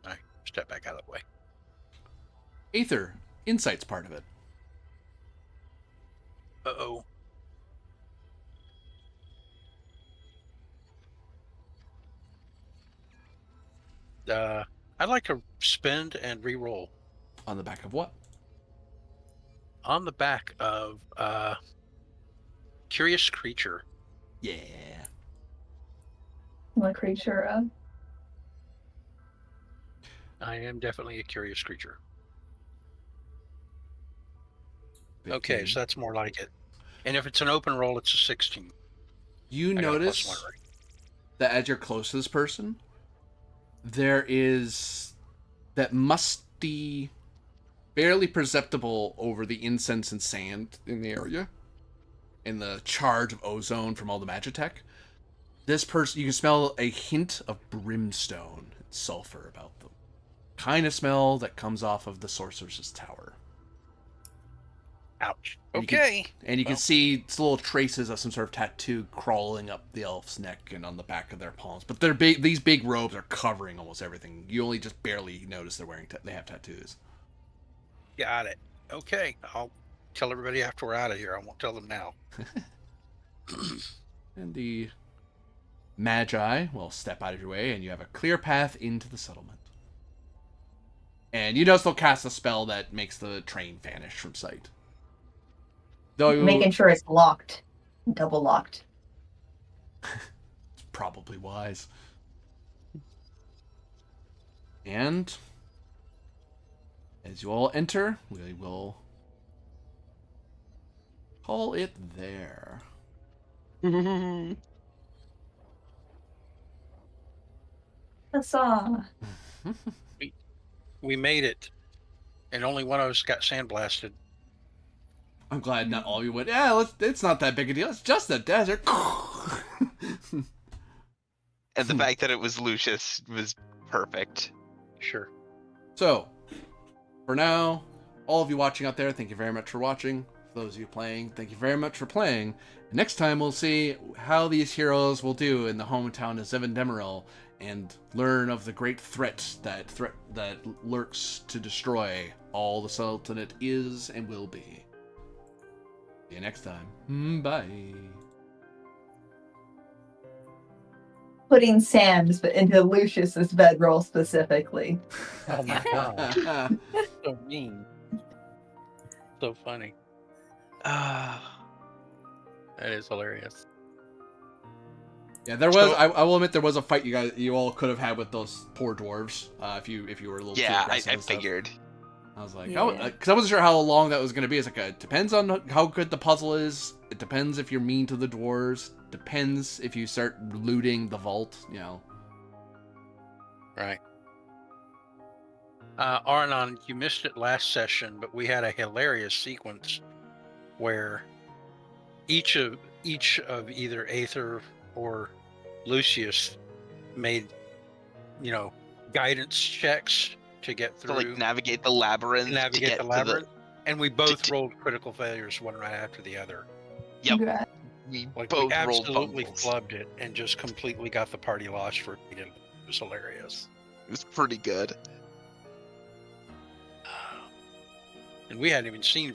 I step back out of the way. Aether, insight's part of it. Uh-oh. I'd like to spend and re-roll. On the back of what? On the back of Curious Creature. Yeah. What creature? I am definitely a curious creature. 15. Okay, so that's more like it. And if it's an open roll, it's a 16. You I got a notice +1 rate. that as you're close to this person, there is that musty, barely perceptible over the incense and sand in the area, and the charge of ozone from all the magitech. This person, you can smell a hint of brimstone and sulfur about them. Kind of smell that comes off of the sorceress's tower. Ouch. And Okay. You can see little traces of some sort of tattoo crawling up the elf's neck and on the back of their palms. But they're big. These big robes are covering almost everything. You only just barely notice they're wearing. They have tattoos. Got it. Okay. I'll tell everybody after we're out of here. I won't tell them now. And the magi will step out of your way, and you have a clear path into the settlement. And you notice they'll cast a spell that makes the train vanish from sight. Though Making sure it's locked. Double locked. It's probably wise. And as you all enter, we will call it there. Huzzah. We made it. And only one of us got sandblasted. I'm glad not all of you went, yeah, it's not that big a deal. It's just a desert. And the fact that it was Lucius was perfect. Sure. So, for now, all of you watching out there, thank you very much for watching. For those of you playing, thank you very much for playing. And next time, we'll see how these heroes will do in the hometown of Zevin Demeril and learn of the great threat that lurks to destroy all the Sultanate is and will be. See you next time. Bye. Putting Sam's but into Lucius's bedroll specifically. Oh my god. So mean. So funny. That is hilarious. Yeah, there was. I will admit there was a fight you all could have had with those poor dwarves. If you were a little too Yeah, aggressive I and stuff. figured. I was like, Yeah. because I wasn't sure how long that was going to be. It's like, it depends on how good the puzzle is. It depends if you're mean to the dwarves. Depends if you start looting the vault. Right. Arnon, you missed it last session, but we had a hilarious sequence where each of either Aether or Lucius made, guidance checks to get To through, like navigate the labyrinth to navigate get the to labyrinth, and we both to- rolled critical failures one right after the other. Yep. Congrats. We Like both we rolled absolutely fumbles. flubbed it and just completely got the party lost for it. It was hilarious. It was pretty good. And we hadn't even seen